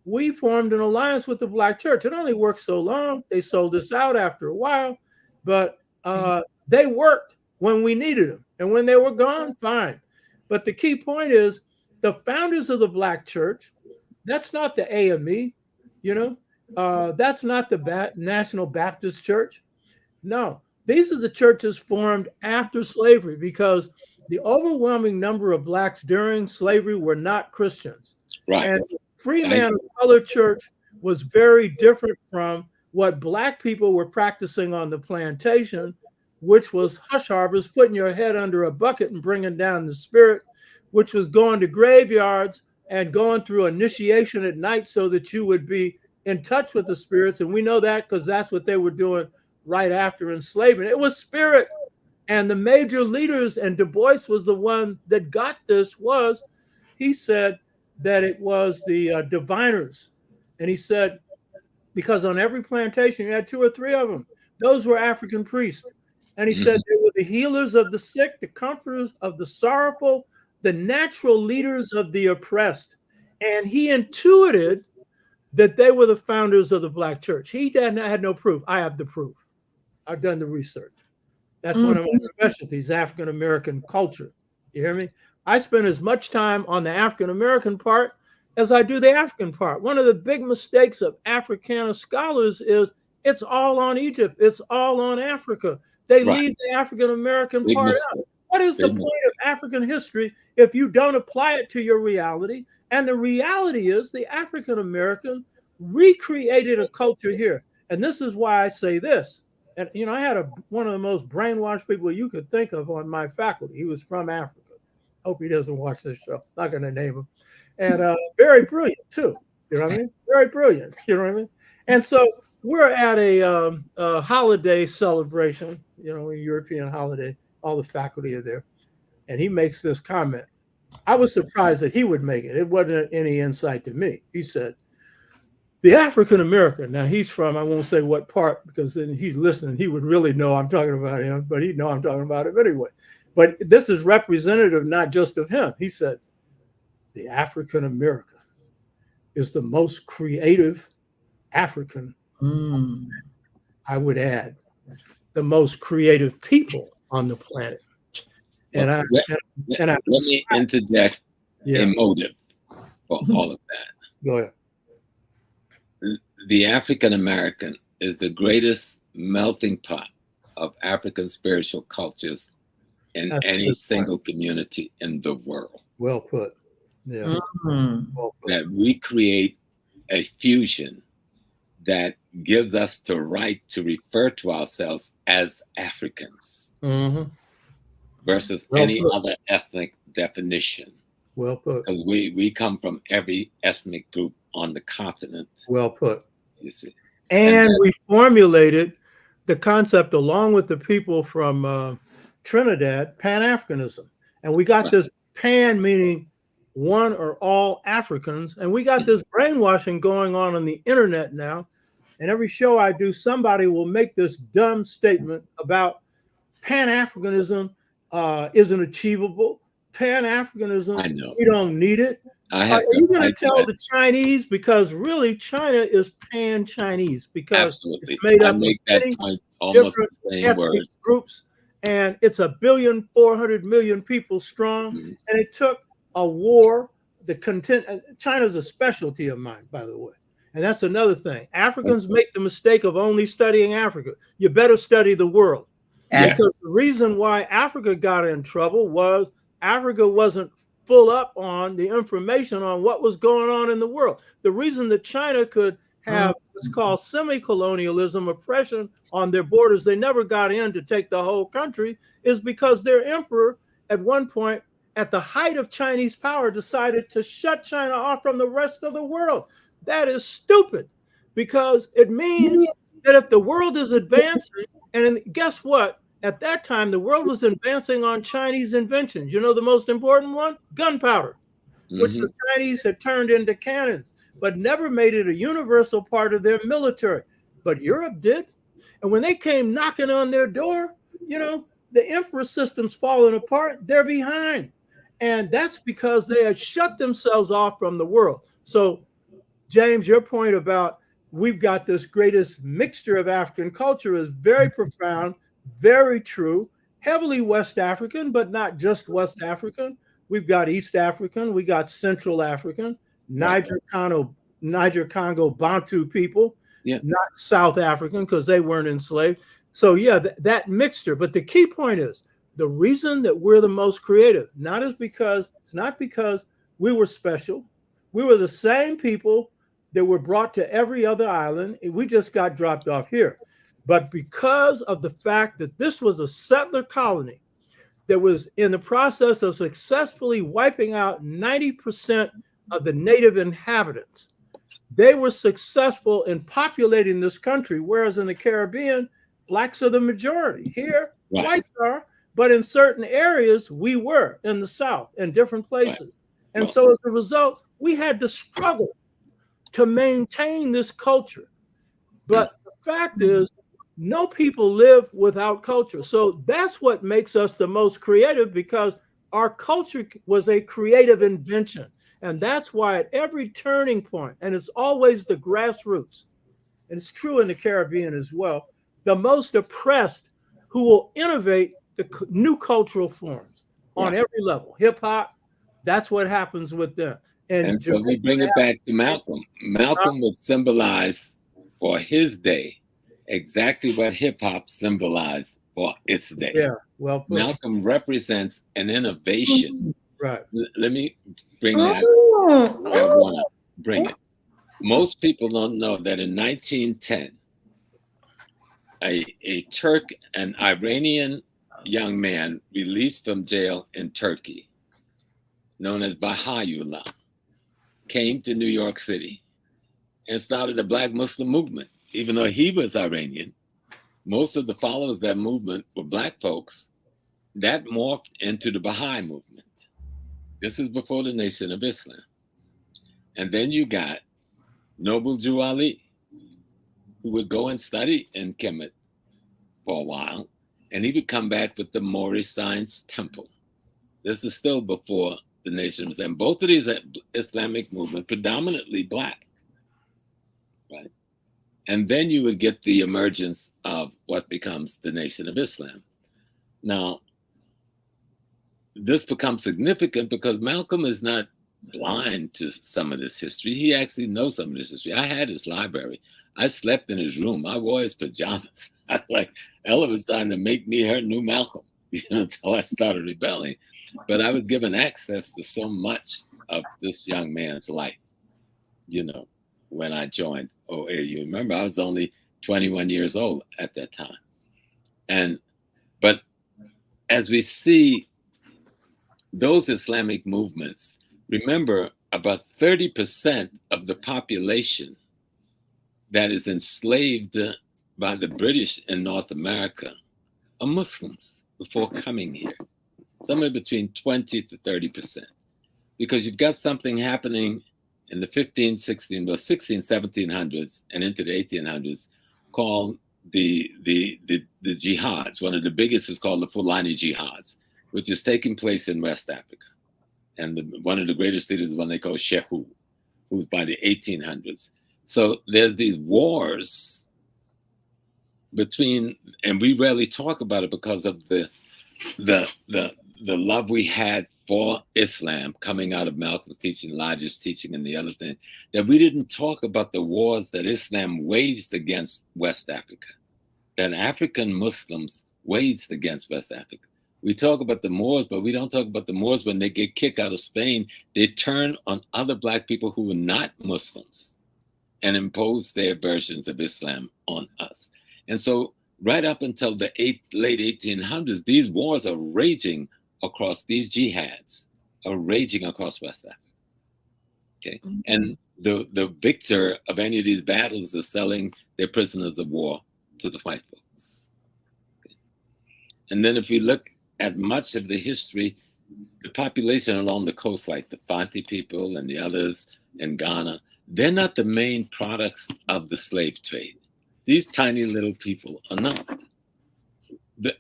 we formed an alliance with the Black church. It only worked so long. They sold us out after a while, but they worked when we needed them. And when they were gone, fine. But the key point is the founders of the Black church, that's not the AME, you know, that's not the National Baptist Church. No, these are the churches formed after slavery because the overwhelming number of Blacks during slavery were not Christians. Right. And Free Man of Color Church was very different from what Black people were practicing on the plantation, which was hush harbors, putting your head under a bucket and bringing down the spirit, which was going to graveyards and going through initiation at night so that you would be in touch with the spirits. And we know that because that's what they were doing right after enslavement. It was spirit. And the major leaders, and Du Bois was the one that got this, he said that it was the diviners. And he said, because on every plantation, you had 2 or 3 of them. Those were African priests. And he said they were the healers of the sick, the comforters of the sorrowful, the natural leaders of the oppressed. And he intuited that they were the founders of the Black church. He had no proof. I have the proof. I've done the research. That's one of my specialties, African American culture. You hear me? I spend as much time on the African American part as I do the African part. One of the big mistakes of Africana scholars is it's all on Egypt. It's all on Africa. They leave the African American part out. What is the point of African history if you don't apply it to your reality? And the reality is the African American recreated a culture here. And this is why I say this. And, you know, I had one of the most brainwashed people you could think of on my faculty. He was from Africa. Hope he doesn't watch this show. Not going to name him. And very brilliant, too. You know what I mean? Very brilliant. You know what I mean? And so we're at a holiday celebration, you know, a European holiday. All the faculty are there. And he makes this comment. I was surprised that he would make it. It wasn't any insight to me. He said, the African American, now he's from, I won't say what part, because then he's listening. He would really know I'm talking about him, but he'd know I'm talking about him anyway. But this is representative not just of him. He said, the African American is the most creative African, I would add, the most creative people on the planet. And let me interject a motive for all of that. Go ahead. The African American is the greatest melting pot of African spiritual cultures in any single community in the world. Well put. Yeah. Well put. That we create a fusion that gives us the right to refer to ourselves as Africans Mm-hmm. versus Well any put. other ethnic definition. Well put. Because we come from every ethnic group on the continent, Well put. you see. And we formulated the concept along with the people from Trinidad, Pan-Africanism. And we got this pan meaning one or all Africans. And we got this brainwashing going on the internet now. And every show I do, somebody will make this dumb statement about Pan-Africanism isn't achievable. Pan-Africanism, we don't need it. Are you going to tell the Chinese? Because really, China is pan-Chinese because it's made up of many different ethnic groups, and it's 1,400,000,000 people strong. And it took a war. China's a specialty of mine, by the way. And that's another thing. Africans make the mistake of only studying Africa. You better study the world. Yes. Because the reason why Africa got in trouble was Africa wasn't full up on the information on what was going on in the world. The reason that China could have what's called semi-colonialism, oppression on their borders, they never got in to take the whole country, is because their emperor at one point, at the height of Chinese power, decided to shut China off from the rest of the world. That is stupid, because it means that if the world is advancing, and guess what? At that time, the world was advancing on Chinese inventions. You know the most important one? Gunpowder, which the Chinese had turned into cannons, but never made it a universal part of their military. But Europe did. And when they came knocking on their door, you know, the emperor system's falling apart. They're behind. And that's because they had shut themselves off from the world. So, James, your point about we've got this greatest mixture of African culture is very profound. Very true. Heavily West African, but not just West African. We've got East African. We got Central African, Niger, Congo, Bantu people, not South African because they weren't enslaved. So yeah, that mixture. But the key point is the reason that we're the most creative, it's not because we were special. We were the same people that were brought to every other island. We just got dropped off here. But because of the fact that this was a settler colony that was in the process of successfully wiping out 90% of the native inhabitants, they were successful in populating this country, whereas in the Caribbean, blacks are the majority. Here, whites are, but in certain areas, we were in the South and different places. And so as a result, we had to struggle to maintain this culture. But the fact is, no people live without culture. So that's what makes us the most creative, because our culture was a creative invention. And that's why at every turning point, and it's always the grassroots, and it's true in the Caribbean as well, the most oppressed who will innovate the new cultural forms on every level. Hip hop, that's what happens with them. And so we bring it back to Malcolm. Malcolm would symbolize for his day exactly what hip hop symbolized for its day. Yeah, well put. Malcolm represents an innovation. Right. Let me bring that. I want to bring it. Most people don't know that in 1910, an Iranian young man released from jail in Turkey, known as O.A.A.U, came to New York City and started a Black Muslim movement. Even though he was Iranian, most of the followers of that movement were Black folks. That morphed into the Baha'i movement. This is before the Nation of Islam. And then you got Noble Jew Ali, who would go and study in Kemet for a while, and he would come back with the Moorish Science Temple. This is still before the Nation of Islam. Both of these Islamic movements, predominantly Black, right? And then you would get the emergence of what becomes the Nation of Islam. Now, this becomes significant because Malcolm is not blind to some of this history. He actually knows some of this history. I had his library. I slept in his room. I wore his pajamas. Ella was trying to make me her new Malcolm, until I started rebelling. But I was given access to so much of this young man's life, when I joined O.A.U. Remember, I was only 21 years old at that time. But as we see those Islamic movements, remember about 30% of the population that is enslaved by the British in North America are Muslims before coming here, somewhere between 20 to 30%. Because you've got something happening in the 15, 16, well, 16, 1700s and into the 1800s called the jihads. One of the biggest is called the Fulani jihads, which is taking place in West Africa. And one of the greatest leaders is one they call Shehu, who's by the 1800s. So there's these wars between, and we rarely talk about it because of the love we had for Islam coming out of Malcolm's teaching, Elijah's teaching, and the other thing, that we didn't talk about the wars that Islam waged against West Africa, that African Muslims waged against West Africa. We talk about the Moors, but we don't talk about the Moors when they get kicked out of Spain. They turn on other Black people who were not Muslims and impose their versions of Islam on us. And so right up until the late 1800s, these wars are raging across, these jihads are raging across West Africa. Okay. Mm-hmm. And the victor of any of these battles is selling their prisoners of war to the white folks. Okay. And then if we look at much of the history, the population along the coast, like the Fanti people and the others in Ghana, they're not the main products of the slave trade. These tiny little people are not.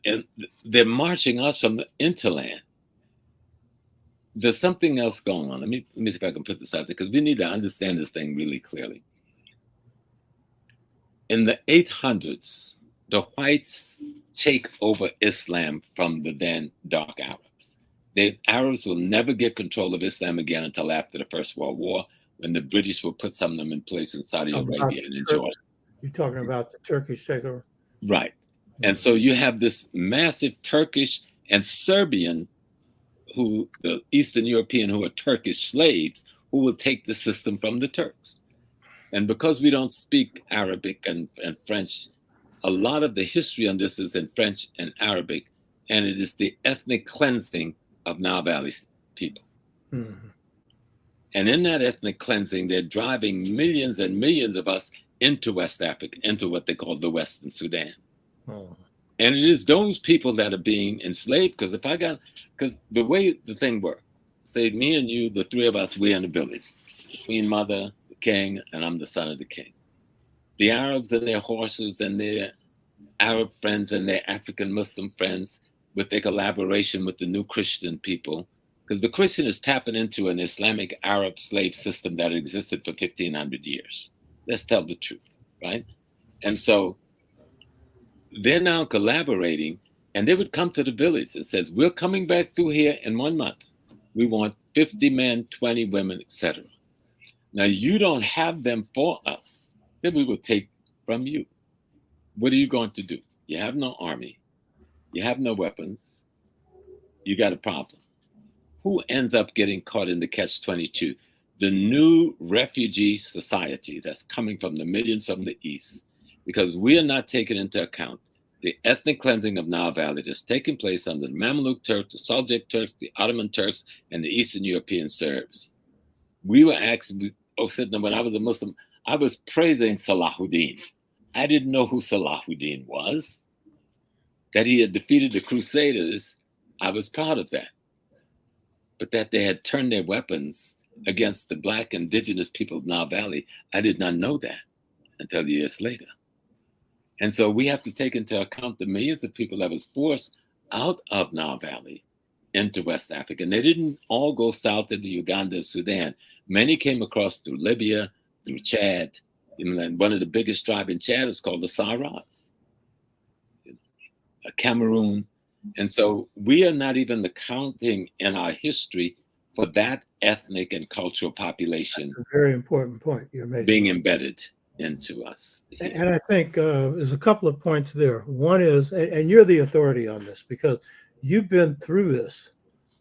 And they're marching us from the interland. There's something else going on. Let me see if I can put this out there, because we need to understand this thing really clearly. In the 800s, the whites take over Islam from the then dark Arabs. The Arabs will never get control of Islam again until after the First World War, when the British will put some of them in place in Saudi Arabia and in Jordan. You're talking about the Turkish takeover? Right. And so you have this massive Turkish and Serbian, the Eastern European, who are Turkish slaves, who will take the system from the Turks. And because we don't speak Arabic and French, a lot of the history on this is in French and Arabic, and it is the ethnic cleansing of Nile Valley people. Mm-hmm. And in that ethnic cleansing, they're driving millions and millions of us into West Africa, into what they call the Western Sudan. Oh. And it is those people that are being enslaved, because the way the thing works, say me and you, the three of us, we're in the village. The Queen Mother, the King, and I'm the son of the King. The Arabs and their horses and their Arab friends and their African Muslim friends, with their collaboration with the new Christian people, because the Christian is tapping into an Islamic Arab slave system that existed for 1,500 years. Let's tell the truth, right? And so they're now collaborating, and they would come to the village and says, we're coming back through here in 1 month. We want 50 men, 20 women, etc. Now you don't have them for us. Then we will take from you. What are you going to do? You have no army. You have no weapons. You got a problem. Who ends up getting caught in the catch-22? The new refugee society that's coming from the millions from the East, because we are not taking into account the ethnic cleansing of Nile Valley that's taking place under the Mamluk Turks, the Seljuk Turks, the Ottoman Turks, and the Eastern European Serbs. We were actually, when I was a Muslim, I was praising Salahuddin. I didn't know who Salahuddin was. That he had defeated the Crusaders, I was proud of that. But that they had turned their weapons against the Black indigenous people of Nile Valley, I did not know that until years later. And so we have to take into account the millions of people that was forced out of Nile Valley into West Africa. And they didn't all go south into Uganda and Sudan. Many came across through Libya, through Chad. And one of the biggest tribes in Chad is called the Sahras, Cameroon. And so we are not even accounting in our history for that ethnic and cultural population. That's a very important point you're making. Being embedded into us. And I think there's a couple of points there. One is, and you're the authority on this because you've been through this.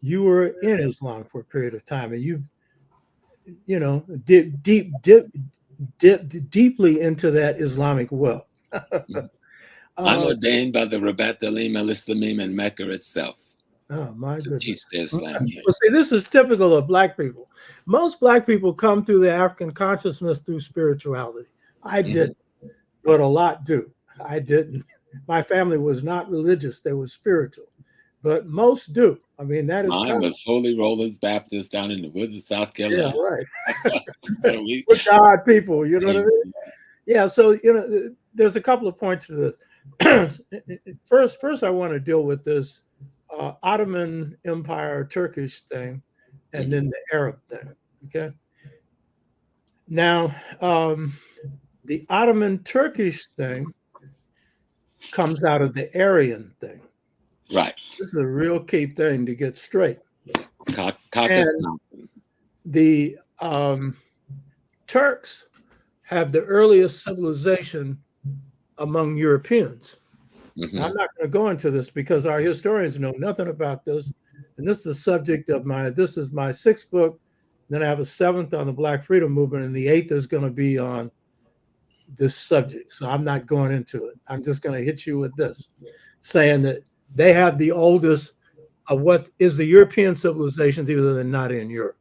You were in Islam for a period of time, and you've, dipped deeply into that Islamic well. I'm ordained by the Rabat Alim El Islamim in Mecca itself. Oh my to goodness! teach the Islam here. Well, see, this is typical of Black people. Most Black people come through the African consciousness through spirituality. I didn't, but a lot do. I didn't. My family was not religious; they were spiritual, but most do. I mean, that is. Mine was Holy Rollers Baptist down in the woods of South Carolina. Yeah, right. We're God people, you know what I mean? Yeah. So there's a couple of points to this. First, I want to deal with this Ottoman Empire Turkish thing, and then the Arab thing. Okay. Now, the Ottoman Turkish thing comes out of the Aryan thing. Right. This is a real key thing to get straight. And the Turks have the earliest civilization among Europeans. Now, I'm not going to go into this because our historians know nothing about this. And this is the subject of this is my 6th book. Then I have a 7th on the Black Freedom Movement, and the 8th is going to be on this subject. So I'm not going into it. I'm just going to hit you with this, saying that they have the oldest of what is the European civilizations, even they're not in Europe.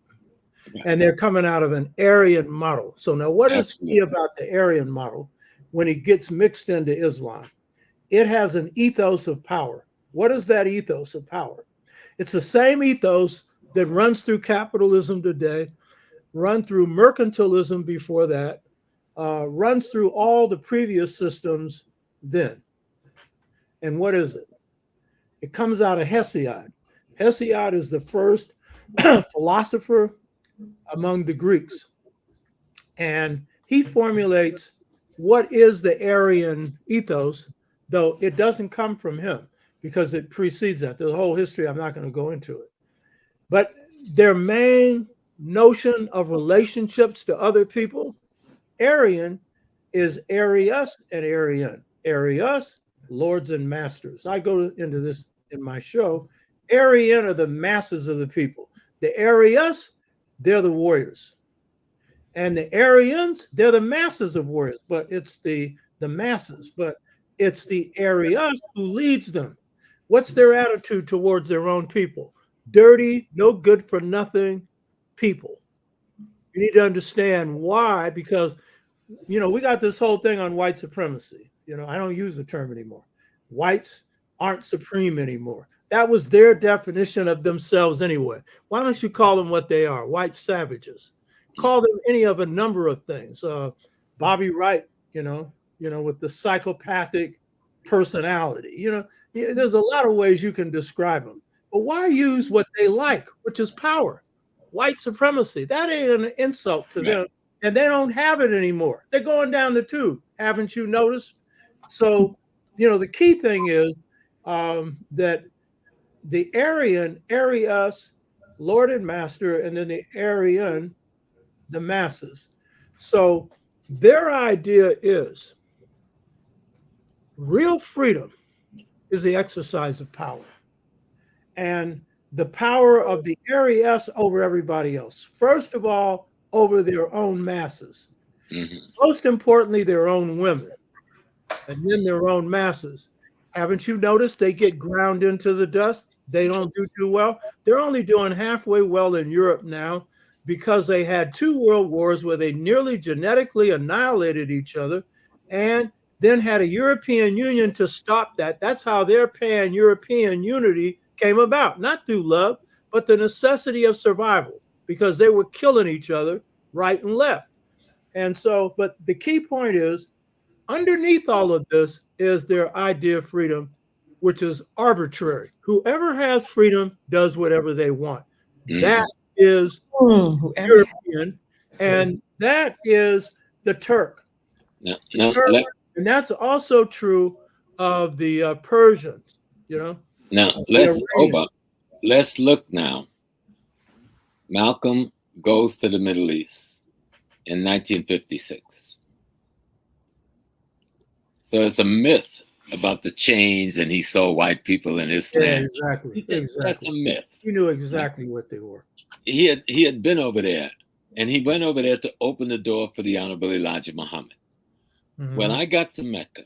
And they're coming out of an Aryan model. So now what is key about the Aryan model when it gets mixed into Islam? It has an ethos of power. What is that ethos of power? It's the same ethos that runs through capitalism today, run through mercantilism before that, runs through all the previous systems then. And what is it? It comes out of Hesiod. Hesiod is the first philosopher among the Greeks. And he formulates what is the Aryan ethos, though it doesn't come from him because it precedes that. There's a whole history. I'm not going to go into it. But their main notion of relationships to other people, Aryan, is Arius and Aryan. Arius, lords and masters. I go into this in my show. Aryan are the masses of the people. The Arius, they're the warriors. And the Aryans, they're the masses of warriors, but it's the masses, but it's the Arius who leads them. What's their attitude towards their own people? Dirty, no good for nothing people. You need to understand why, because, we got this whole thing on white supremacy. I don't use the term anymore. Whites aren't supreme anymore. That was their definition of themselves anyway. Why don't you call them what they are? White savages. Call them any of a number of things. Bobby Wright, with the psychopathic personality. There's a lot of ways you can describe them. But why use what they like, which is power? White supremacy. That ain't an insult to them. And they don't have it anymore. They're going down the tube. Haven't you noticed? So, the key thing is that the Aryan, Arius, Lord and Master, and then the Aryan, the masses. So their idea is real freedom is the exercise of power. And the power of the Arius over everybody else. First of all, over their own masses. Most importantly, their own women. And then their own masses. Haven't you noticed they get ground into the dust? They don't do too well. They're only doing halfway well in Europe now because they had 2 world wars where they nearly genetically annihilated each other and then had a European Union to stop that. That's how their pan-European unity came about, not through love, but the necessity of survival, because they were killing each other right and left. And so, but the key point is, underneath all of this is their idea of freedom, which is arbitrary. Whoever has freedom does whatever they want. That is European, and that is the Turk. And that's also true of the Persians, Now, let's look now. Malcolm goes to the Middle East in 1956. So it's a myth about the change, and he saw white people in his land. Exactly. That's a myth. He knew exactly what they were. He had been over there, and he went over there to open the door for the Honorable Elijah Muhammad. When I got to Mecca,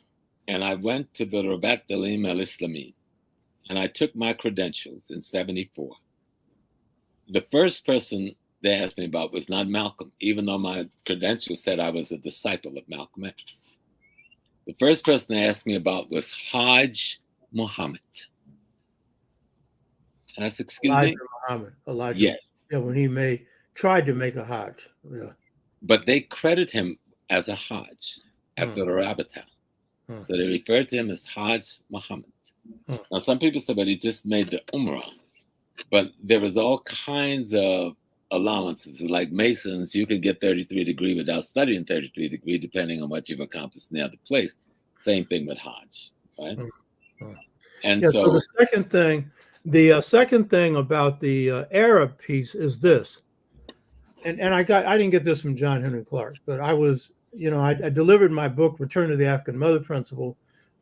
and I went to the Rabat Dalim al Islami, and I took my credentials in '74. The first person they asked me about was not Malcolm, even though my credentials said I was a disciple of Malcolm X. The first person they asked me about was Hajj Muhammad. And I said, excuse Elijah me? Muhammad. Elijah. Yes. Yeah, when he tried to make a Hajj. Yeah. But they credit him as a Hajj at the Rabatal. So they referred to him as Hajj Muhammad. Now, some people say, but he just made the Umrah. But there was all kinds of allowances. Like Masons, you could get 33 degree without studying 33 degree, depending on what you've accomplished in the other place. Same thing with Hajj, right? And yeah, so the second thing about the Arab piece is this. And I didn't get this from John Henry Clark, but I was, I delivered my book, Return to the African Mother Principle,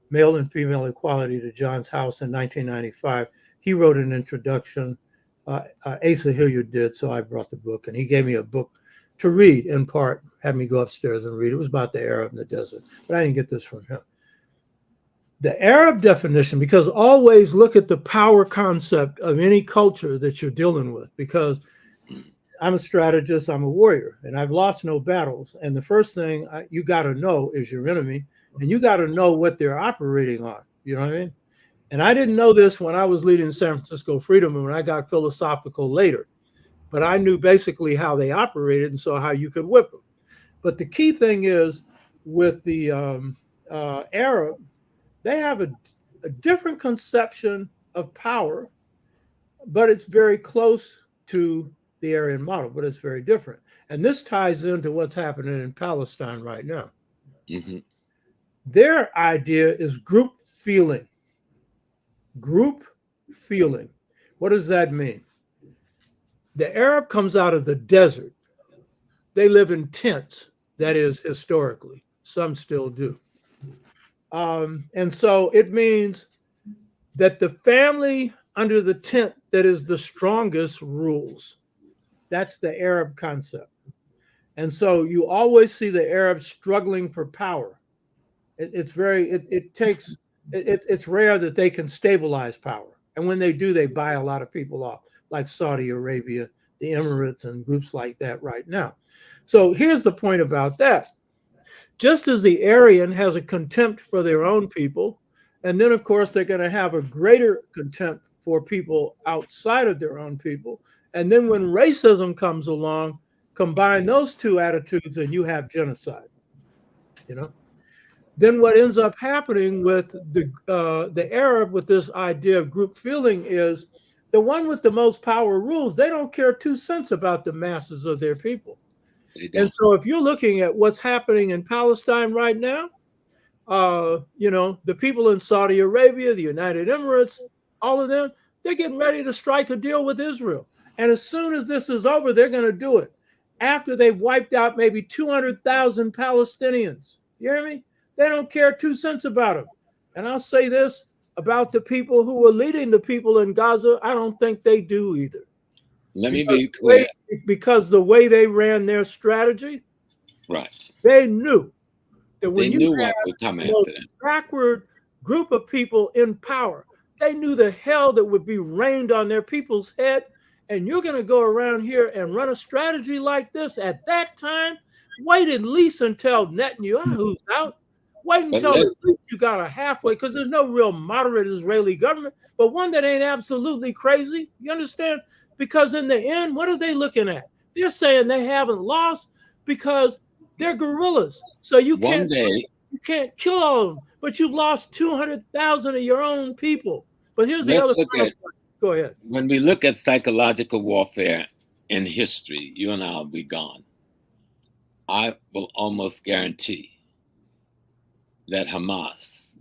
Male and Female Equality, to John's house in 1995. He wrote an introduction. Asa Hilliard did, so I brought the book, and he gave me a book to read in part, had me go upstairs and read. It was about the Arab in the desert, but I didn't get this from him. The Arab definition, because always look at the power concept of any culture that you're dealing with, because I'm a strategist, I'm a warrior, and I've lost no battles. And the first thing you got to know is your enemy, and you got to know what they're operating on. You know what I mean? And I didn't know this when I was leading San Francisco Freedom, and when I got philosophical later. But I knew basically how they operated, and so how you could whip them. But the key thing is with the Arab, they have a different conception of power, but it's very close to the Aryan model, but it's very different. And this ties into what's happening in Palestine right now. Their idea is group feeling. Group feeling. What does that mean? The Arab comes out of the desert. They live in tents, that is, historically. Some still do. And so it means that the family under the tent that is the strongest rules. That's the Arab concept. And so you always see the Arabs struggling for power. It's rare that they can stabilize power. And when they do, they buy a lot of people off, like Saudi Arabia, the Emirates, and groups like that right now. So here's the point about that. Just as the Aryan has a contempt for their own people, and then, of course, they're going to have a greater contempt for people outside of their own people. And then when racism comes along, combine those two attitudes and you have genocide. Then what ends up happening with the Arab with this idea of group feeling is the one with the most power rules. They don't care 2 cents about the masses of their people. And so if you're looking at what's happening in Palestine right now, the people in Saudi Arabia, the United Emirates, all of them, they're getting ready to strike a deal with Israel. And as soon as this is over, they're going to do it after they've wiped out maybe 200,000 Palestinians. You hear me? They don't care 2 cents about them. And I'll say this about the people who are leading the people in Gaza, I don't think they do either. Let me be clear. Because the way they ran their strategy, right? They knew that when they knew what would come after them. Backward group of people in power, they knew the hell that would be rained on their people's head. And you're going to go around here and run a strategy like this at that time? Wait at least until Netanyahu's out. Wait until at least you got a halfway, because there's no real moderate Israeli government, but one that ain't absolutely crazy. You understand? Because in the end, what are they looking at? They're saying they haven't lost because they're guerrillas. So you can't kill all of them, but you've lost 200,000 of your own people. But here's the other point. Go ahead. When we look at psychological warfare in history, you and I will be gone. I will almost guarantee that Hamas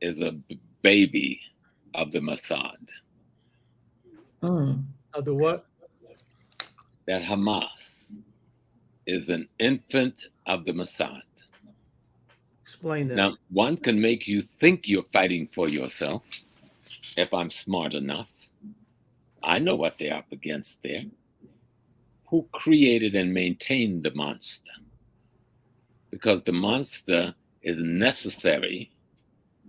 is a baby of the Mossad. Of the what? That Hamas is an infant of the Mossad. Explain that. Now, one can make you think you're fighting for yourself. If I'm smart enough, I know what they're up against there. Who created and maintained the monster? Because the monster is necessary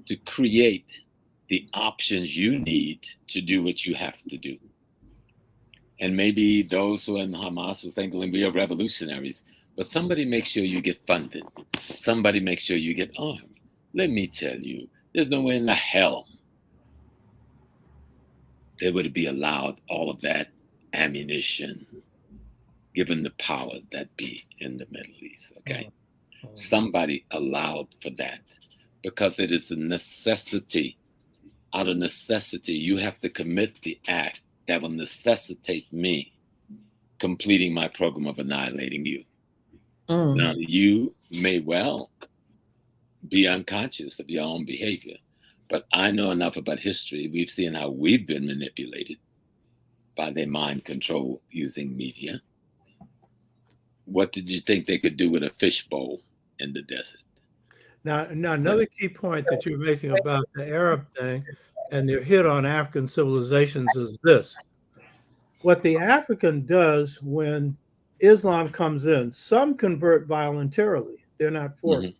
to create the options you need to do what you have to do. And maybe those who are in Hamas will think, well, we are revolutionaries, but somebody make sure you get funded. Somebody make sure you get armed. Let me tell you, there's no way in the hell they would be allowed all of that ammunition, given the powers that be in the Middle East, okay? Somebody allowed for that because it is a necessity. Out of necessity, you have to commit the act that will necessitate me completing my program of annihilating you. Now, you may well be unconscious of your own behavior, but I know enough about history. We've seen how we've been manipulated by their mind control using media. What did you think they could do with a fishbowl in the desert? Now, another key point that you're making about the Arab thing and their hit on African civilizations is this. What the African does when Islam comes in, some convert voluntarily. They're not forced.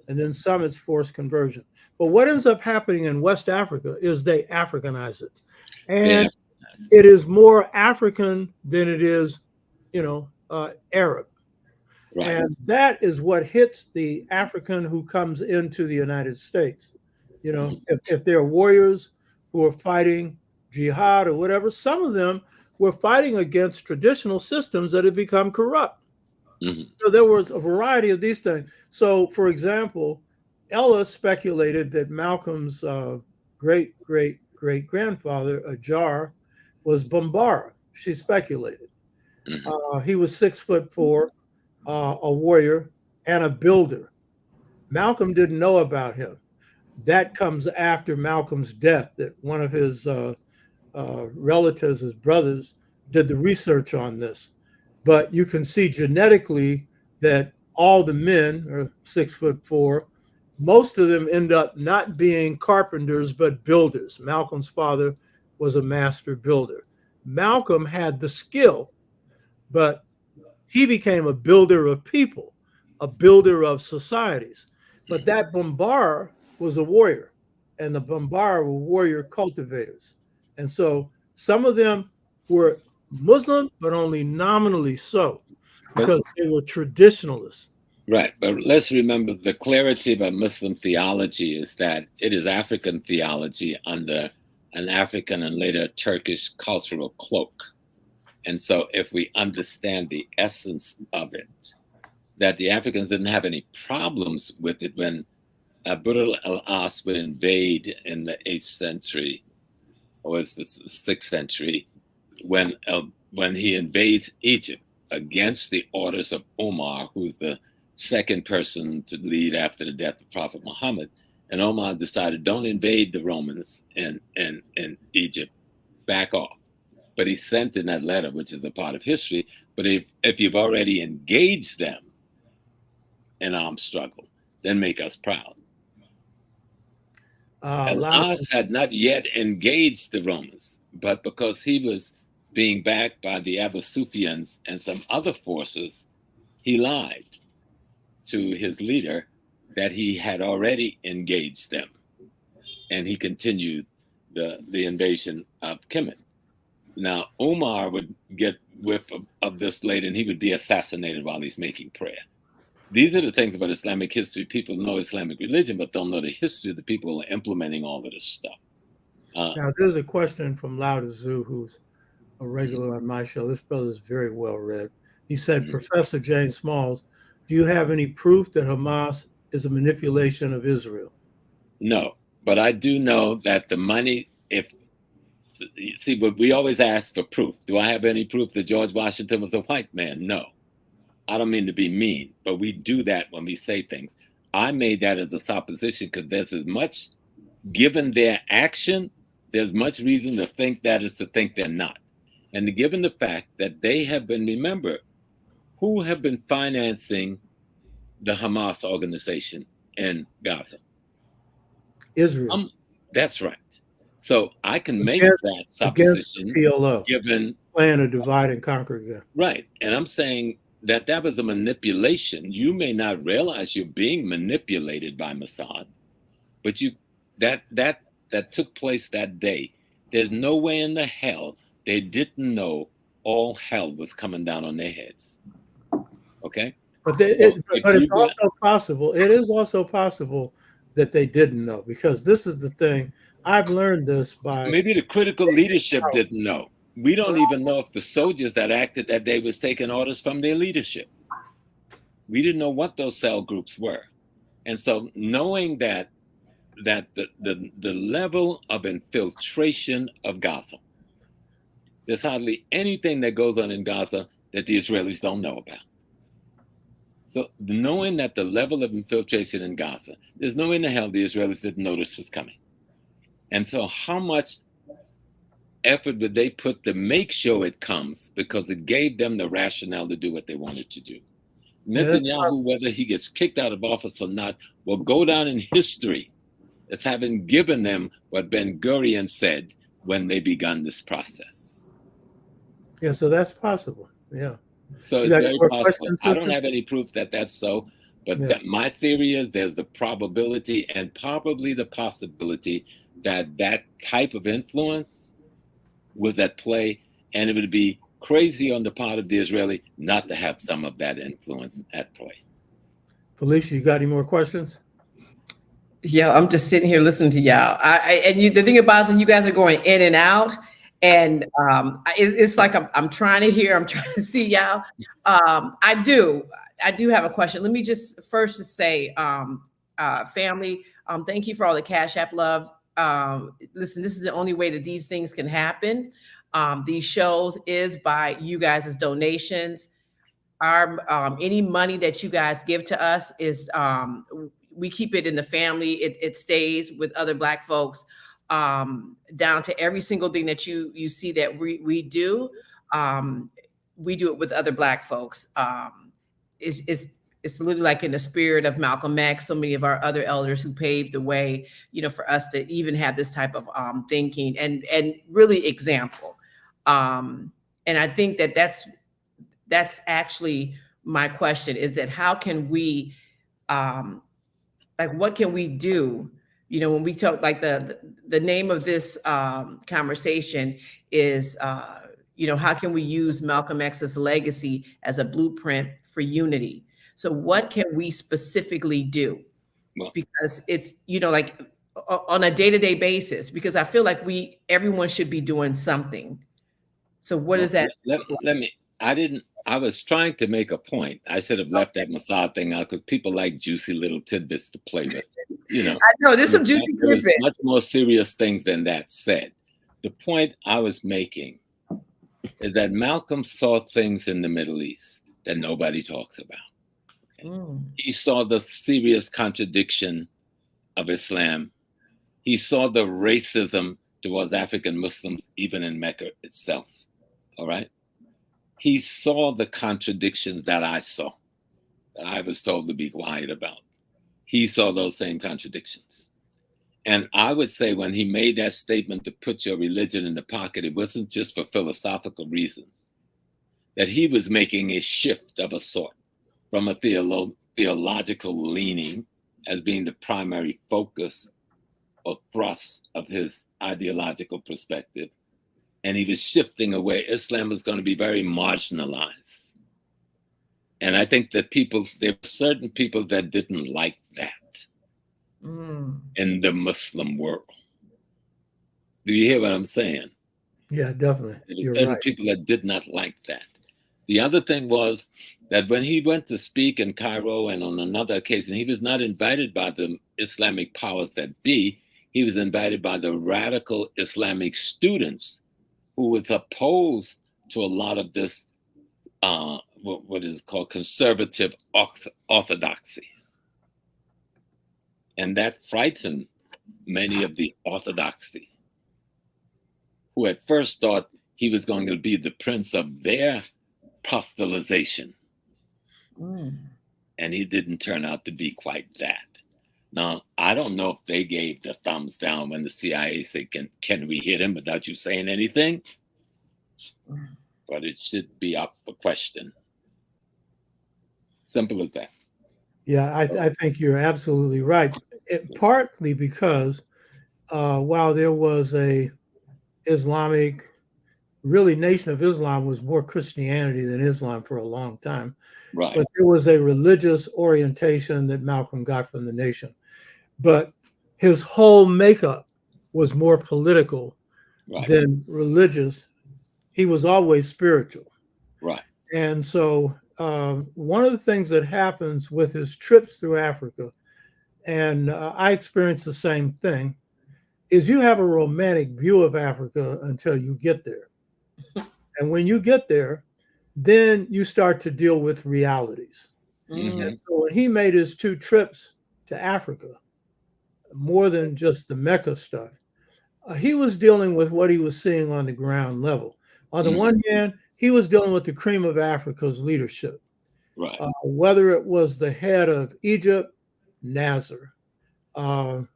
And then some is forced conversion. But what ends up happening in West Africa is they Africanize it. And it is more African than it is, Arab. Right. And that is what hits the African who comes into the United States. If there are warriors who are fighting jihad or whatever, some of them were fighting against traditional systems that had become corrupt. So there was a variety of these things. So, for example, Ella speculated that Malcolm's great-great-great-grandfather, Ajar, was Bambara. She speculated. He was 6'4", a warrior and a builder. Malcolm didn't know about him. That comes after Malcolm's death, that one of his relatives, his brothers, did the research on this. But you can see genetically that all the men are 6'4". Most of them end up not being carpenters, but builders. Malcolm's father was a master builder. Malcolm had the skill, but he became a builder of people, a builder of societies. But that Bambara was a warrior, and the Bambara were warrior cultivators. And so some of them were Muslim, but only nominally so, because they were traditionalists. Right, but let's remember the clarity about Muslim theology is that it is African theology under an African and later Turkish cultural cloak. And so if we understand the essence of it, that the Africans didn't have any problems with it when Abdul al-As would invade in the 8th century, or it's the 6th century, when he invades Egypt against the orders of Omar, who's the second person to lead after the death of Prophet Muhammad. And Omar decided, don't invade the Romans in Egypt, back off. But he sent in that letter, which is a part of history, but if you've already engaged them in armed struggle, then make us proud. Al-As had not yet engaged the Romans, but because he was being backed by the Abu Sufyans and some other forces, he lied to his leader that he had already engaged them. And he continued the invasion of Kemet. Now, Omar would get whiff of this later, and he would be assassinated while he's making prayer. These are the things about Islamic history. People know Islamic religion, but don't know the history of the people who are implementing all of this stuff. Now, there's a question from Loud Zoo, who's a regular on my show. This brother is very well read. He said, Professor James Smalls, do you have any proof that Hamas is a manipulation of Israel? No, but I do know that the money, but we always ask for proof. Do I have any proof that George Washington was a white man? No. I don't mean to be mean, but we do that when we say things. I made that as a supposition because there's as much, given their action, there's much reason to think that is to think they're not. And given the fact that they have been, remember, who have been financing the Hamas organization in Gaza? Israel. That's right. So I can make that supposition PLO, given plan to divide and conquer them. Right. And I'm saying that was a manipulation. You may not realize you're being manipulated by Mossad, but that took place that day, there's no way in the hell they didn't know all hell was coming down on their heads. Okay? But So but it's also possible. It is also possible that they didn't know, because this is the thing. I've learned this by maybe the critical leadership didn't know. We don't even know if the soldiers that acted that day was taking orders from their leadership. We didn't know what those cell groups were. And so knowing that the level of infiltration of Gaza, there's hardly anything that goes on in Gaza that the Israelis don't know about. So knowing that the level of infiltration in Gaza, there's no way in the hell the Israelis didn't know this was coming. And so how much effort would they put to make sure it comes, because it gave them the rationale to do what they wanted to do. Netanyahu, whether he gets kicked out of office or not, will go down in history as having given them what Ben-Gurion said when they begun this process. Yeah, so that's possible. Yeah. So it's very possible. I don't have any proof that that's so, but that my theory is there's the probability and probably the possibility that that type of influence was at play, and it would be crazy on the part of the Israeli not to have some of that influence at play. Felicia, you got any more questions? Yeah, I'm just sitting here listening to y'all. The thing about it, you guys are going in and out, and it's like I'm trying to hear, I'm trying to see y'all. I do have a question. Let me just first say, family, thank you for all the Cash App love. Listen, this is the only way that these things can happen. These shows is by you guys' donations. Our any money that you guys give to us is we keep it in the family. It stays with other Black folks, down to every single thing that you see that we do. We do it with other Black folks. It's literally like in the spirit of Malcolm X, so many of our other elders who paved the way, for us to even have this type of thinking and really example. And I think that's actually my question, is that how can we, what can we do? When we talk, like the name of this conversation is, how can we use Malcolm X's legacy as a blueprint for unity? So what can we specifically do? Because it's, on a day-to-day basis, because I feel like everyone should be doing something. So what is that? I was trying to make a point. I should have left that Mossad thing out, because people like juicy little tidbits to play with. I know there's some juicy tidbits. Much more serious things than that said. The point I was making is that Malcolm saw things in the Middle East that nobody talks about. He saw the serious contradiction of Islam. He saw the racism towards African Muslims, even in Mecca itself. All right. He saw the contradictions that I saw, that I was told to be quiet about. He saw those same contradictions. And I would say when he made that statement to put your religion in the pocket, it wasn't just for philosophical reasons, that he was making a shift of a sort from a theological leaning as being the primary focus or thrust of his ideological perspective. And he was shifting away. Islam was going to be very marginalized. And I think that there were certain people that didn't like that in the Muslim world. Do you hear what I'm saying? Yeah, definitely. There were certain people that did not like that. The other thing was that when he went to speak in Cairo and on another occasion, he was not invited by the Islamic powers that be. He was invited by the radical Islamic students who was opposed to a lot of this, what is called conservative orthodoxies. And that frightened many of the orthodoxy, who at first thought he was going to be the prince of their proselytization. And he didn't turn out to be quite that. Now, I don't know if they gave the thumbs down when the CIA said, can we hit him without you saying anything? But it should be up for question. Simple as that. Yeah, I think you're absolutely right. Partly because while there was a Islamic, really Nation of Islam was more Christianity than Islam for a long time. Right. But there was a religious orientation that Malcolm got from the nation. But his whole makeup was more political Right. than religious. He was always spiritual. Right. And so one of the things that happens with his trips through Africa, and I experienced the same thing, is you have a romantic view of Africa until you get there. And when you get there, then you start to deal with realities. And so when he made his 2 trips to Africa, more than just the Mecca stuff, he was dealing with what he was seeing on the ground level. On the one hand, he was dealing with the cream of Africa's leadership. Right. Whether it was the head of Egypt, Nasser, Kwame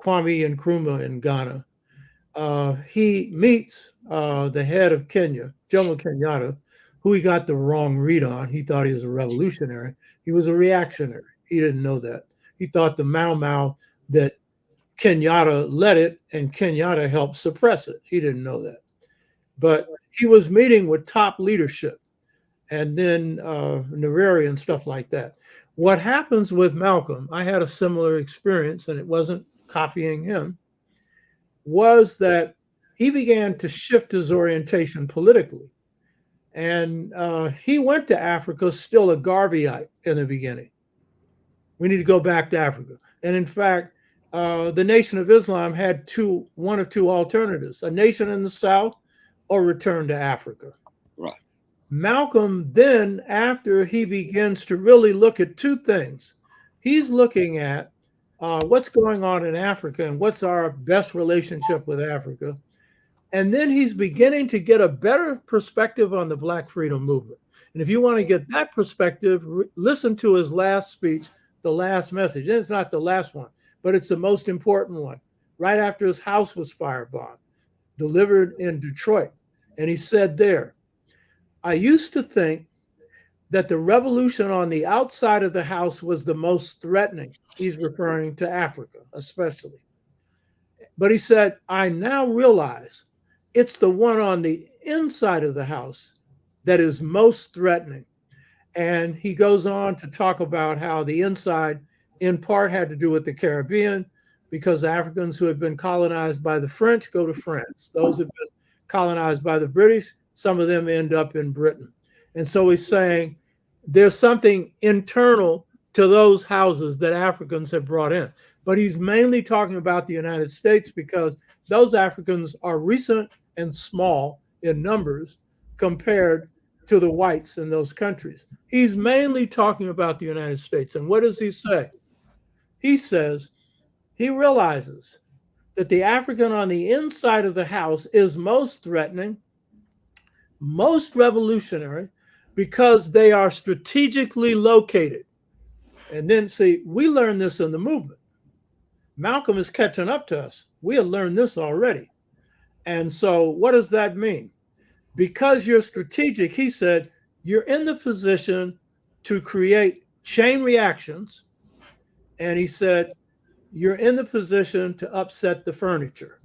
Nkrumah in Ghana, he meets the head of Kenya, Jomo Kenyatta, who he got the wrong read on. He thought he was a revolutionary. He was a reactionary. He didn't know that. He thought the Mau Mau that Kenyatta led it and Kenyatta helped suppress it. He didn't know that. But he was meeting with top leadership and then Nyerere and stuff like that. What happens with Malcolm, I had a similar experience, and it wasn't copying him, was that he began to shift his orientation politically. And he went to Africa still a Garveyite in the beginning. We need to go back to Africa. And in fact, the Nation of Islam had one of two alternatives: a nation in the South or return to Africa. Right. Malcolm then, after he begins to really look at 2 things, he's looking at what's going on in Africa and what's our best relationship with Africa. And then he's beginning to get a better perspective on the Black freedom movement. And if you want to get that perspective, listen to his last speech, the last message. And it's not the last one, but it's the most important one, right after his house was firebombed, delivered in Detroit. And he said there, "I used to think that the revolution on the outside of the house was the most threatening." He's referring to Africa, especially. But he said, "I now realize it's the one on the inside of the house that is most threatening." And he goes on to talk about how the inside, in part, had to do with the Caribbean, because Africans who had been colonized by the French go to France. Those who have been colonized by the British, some of them end up in Britain. And so he's saying there's something internal to those houses that Africans have brought in. But he's mainly talking about the United States because those Africans are recent and small in numbers compared to the whites in those countries. He's mainly talking about the United States. And what does he say? He says he realizes that the African on the inside of the house is most threatening, most revolutionary, because they are strategically located. And then, see, we learned this in the movement. Malcolm is catching up to us. We had learned this already. And so what does that mean? Because you're strategic, he said, you're in the position to create chain reactions. And he said, you're in the position to upset the furniture.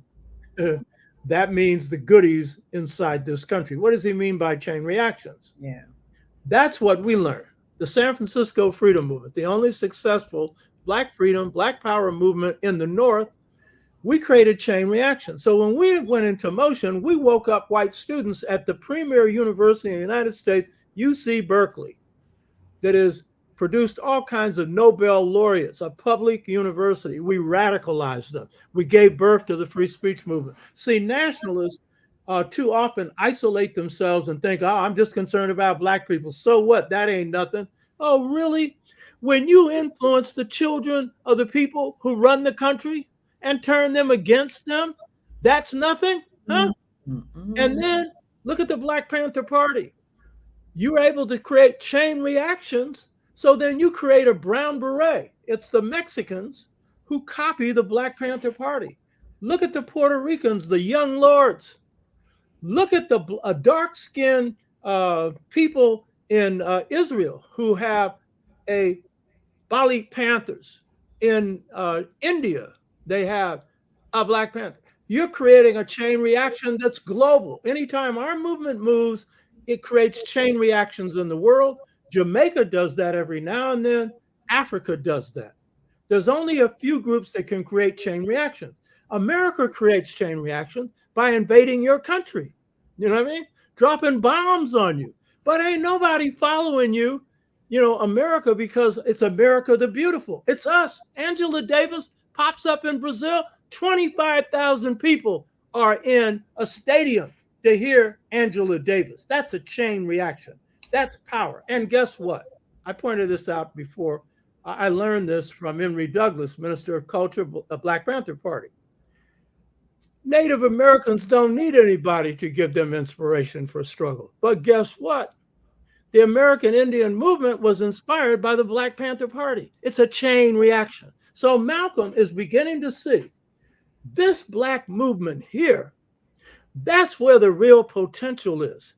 That means the goodies inside this country. What does he mean by chain reactions? Yeah. That's what we learned. The San Francisco Freedom Movement, the only successful Black freedom, Black power movement in the North, we created chain reaction. So when we went into motion, we woke up white students at the premier university in the United States, UC Berkeley, that has produced all kinds of Nobel laureates, a public university. We radicalized them. We gave birth to the free speech movement. See, nationalists too often isolate themselves and think, oh, I'm just concerned about Black people. So what? That ain't nothing. Oh, really? When you influence the children of the people who run the country and turn them against them, that's nothing, huh? Mm-hmm. And then look at the Black Panther Party. You were able to create chain reactions, so then you create a brown beret. It's the Mexicans who copy the Black Panther Party. Look at the Puerto Ricans, the young lords. Look at the dark-skinned people in Israel who have Bali Panthers. In India, they have a Black Panther. You're creating a chain reaction that's global. Anytime our movement moves, it creates chain reactions in the world. Jamaica does that every now and then. Africa does that. There's only a few groups that can create chain reactions. America creates chain reactions by invading your country. You know what I mean? Dropping bombs on you. But ain't nobody following you, America, because it's America the Beautiful. It's us. Angela Davis pops up in Brazil. 25,000 people are in a stadium to hear Angela Davis. That's a chain reaction. That's power. And guess what? I pointed this out before. I learned this from Emory Douglas, Minister of Culture, a Black Panther Party. Native Americans don't need anybody to give them inspiration for struggle. But guess what? The American Indian movement was inspired by the Black Panther Party. It's a chain reaction. So Malcolm is beginning to see this Black movement here. That's where the real potential is.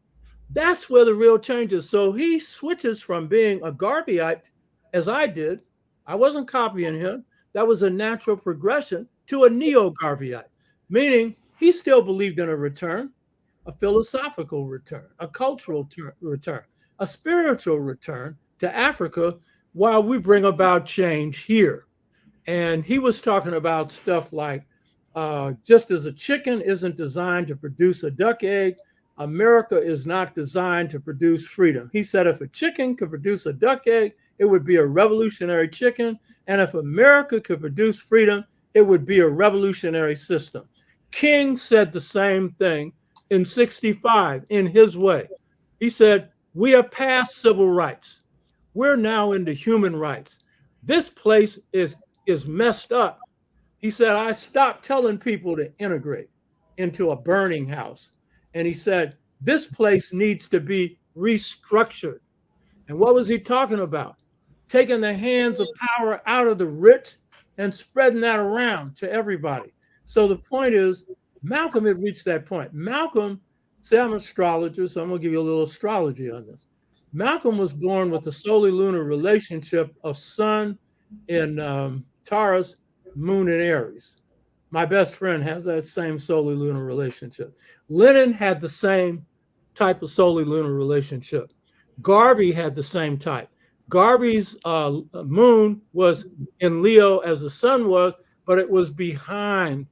That's where the real change is. So he switches from being a Garveyite, as I did. I wasn't copying him. That was a natural progression to a neo-Garveyite, meaning he still believed in a return, a philosophical return, a cultural return, a spiritual return to Africa while we bring about change here. And he was talking about stuff like, just as a chicken isn't designed to produce a duck egg, America is not designed to produce freedom. He said if a chicken could produce a duck egg, it would be a revolutionary chicken. And if America could produce freedom, it would be a revolutionary system. King said the same thing in 65 in his way. He said, we have passed civil rights. We're now into human rights. This place is messed up. He said, I stopped telling people to integrate into a burning house. And he said, this place needs to be restructured. And what was he talking about? Taking the hands of power out of the rich and spreading that around to everybody. So the point is, Malcolm had reached that point. Malcolm, say I'm an astrologer, so I'm going to give you a little astrology on this. Malcolm was born with the solar lunar relationship of Sun in Taurus, Moon in Aries. My best friend has that same solar lunar relationship. Lenin had the same type of solar lunar relationship. Garvey had the same type. Garvey's moon was in Leo as the sun was, but it was behind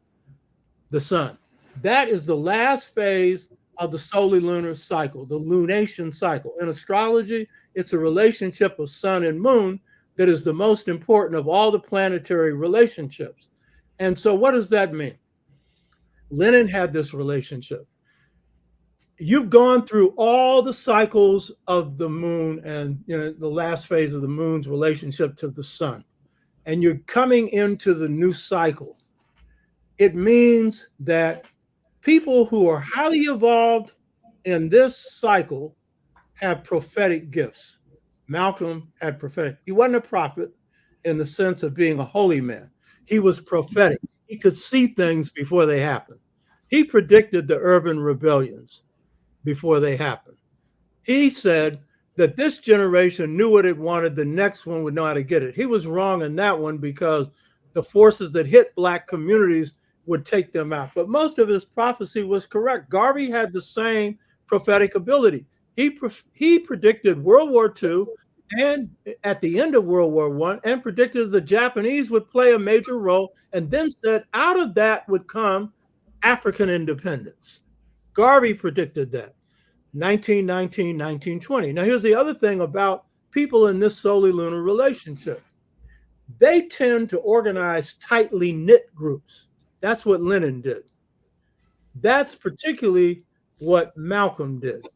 the sun. That is the last phase of the solar lunar cycle, the lunation cycle. In astrology, it's a relationship of sun and moon that is the most important of all the planetary relationships. And so what does that mean? Lenin had this relationship. You've gone through all the cycles of the moon and the last phase of the moon's relationship to the sun, and you're coming into the new cycle. It means that people who are highly evolved in this cycle have prophetic gifts. Malcolm had prophetic. He wasn't a prophet in the sense of being a holy man. He was prophetic. He could see things before they happened. He predicted the urban rebellions before they happened. He said that this generation knew what it wanted, the next one would know how to get it. He was wrong in that one because the forces that hit Black communities would take them out. But most of his prophecy was correct. Garvey had the same prophetic ability. He predicted World War II and at the end of World War I, and predicted the Japanese would play a major role, and then said out of that would come African independence. Garvey predicted that, 1919, 1920. Now, here's the other thing about people in this solar lunar relationship. They tend to organize tightly knit groups. That's what Lenin did. That's particularly what Malcolm did.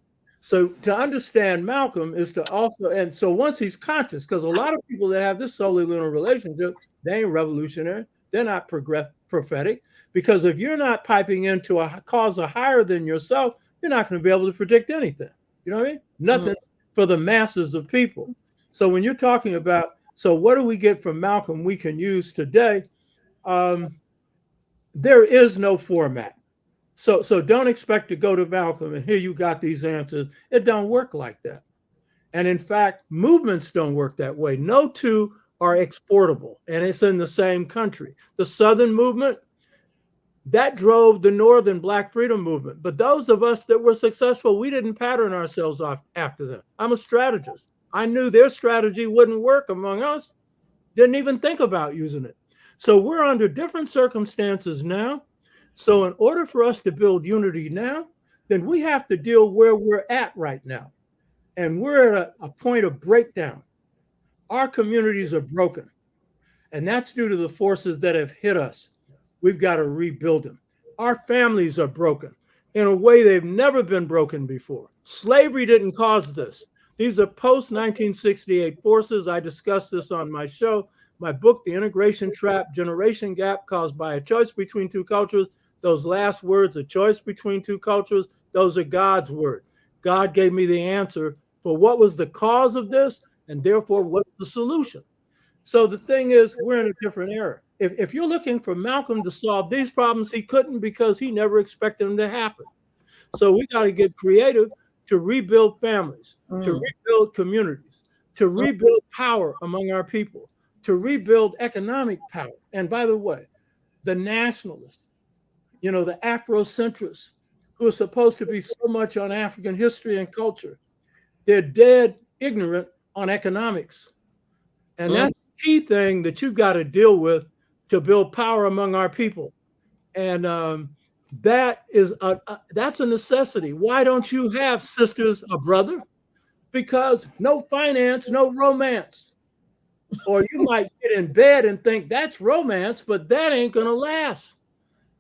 So to understand Malcolm is to also, and so once he's conscious, because a lot of people that have this solar lunar relationship, they ain't revolutionary. They're not prophetic, because if you're not piping into a cause higher than yourself, you're not going to be able to predict anything. You know what I mean? Nothing for the masses of people. So when you're talking about, so what do we get from Malcolm we can use today? There is no format. So don't expect to go to Malcolm and here you got these answers. It don't work like that. And in fact, movements don't work that way. No two are exportable, and it's in the same country. The Southern movement, That drove the Northern Black Freedom Movement. But those of us that were successful, we didn't pattern ourselves off after them. I'm a strategist. I knew their strategy wouldn't work among us. Didn't even think about using it. So we're under different circumstances now. So in order for us to build unity now, then we have to deal where we're at right now. And we're at a point of breakdown. Our communities are broken. And that's due to the forces that have hit us. We've got to rebuild them. Our families are broken in a way they've never been broken before. Slavery didn't cause this. These are post-1968 forces. I discussed this on my show. My book, The Integration Trap, Generation Gap Caused by a Choice Between Two Cultures. Those last words, a choice between two cultures, those are God's words. God gave me the answer for what was the cause of this, and therefore what's the solution. So the thing is, we're in a different era. If you're looking for Malcolm to solve these problems, he couldn't because he never expected them to happen. So we got to get creative to rebuild families, to rebuild communities, to rebuild power among our people, to rebuild economic power. And by the way, the nationalists, you know, the Afrocentrists who are supposed to be so much on African history and culture, they're dead ignorant on economics. And that's the key thing that you've got to deal with to build power among our people. And that's a necessity. Why don't you have sisters or brother? Because no finance, no romance. Or you might get in bed and think that's romance, but that ain't gonna last.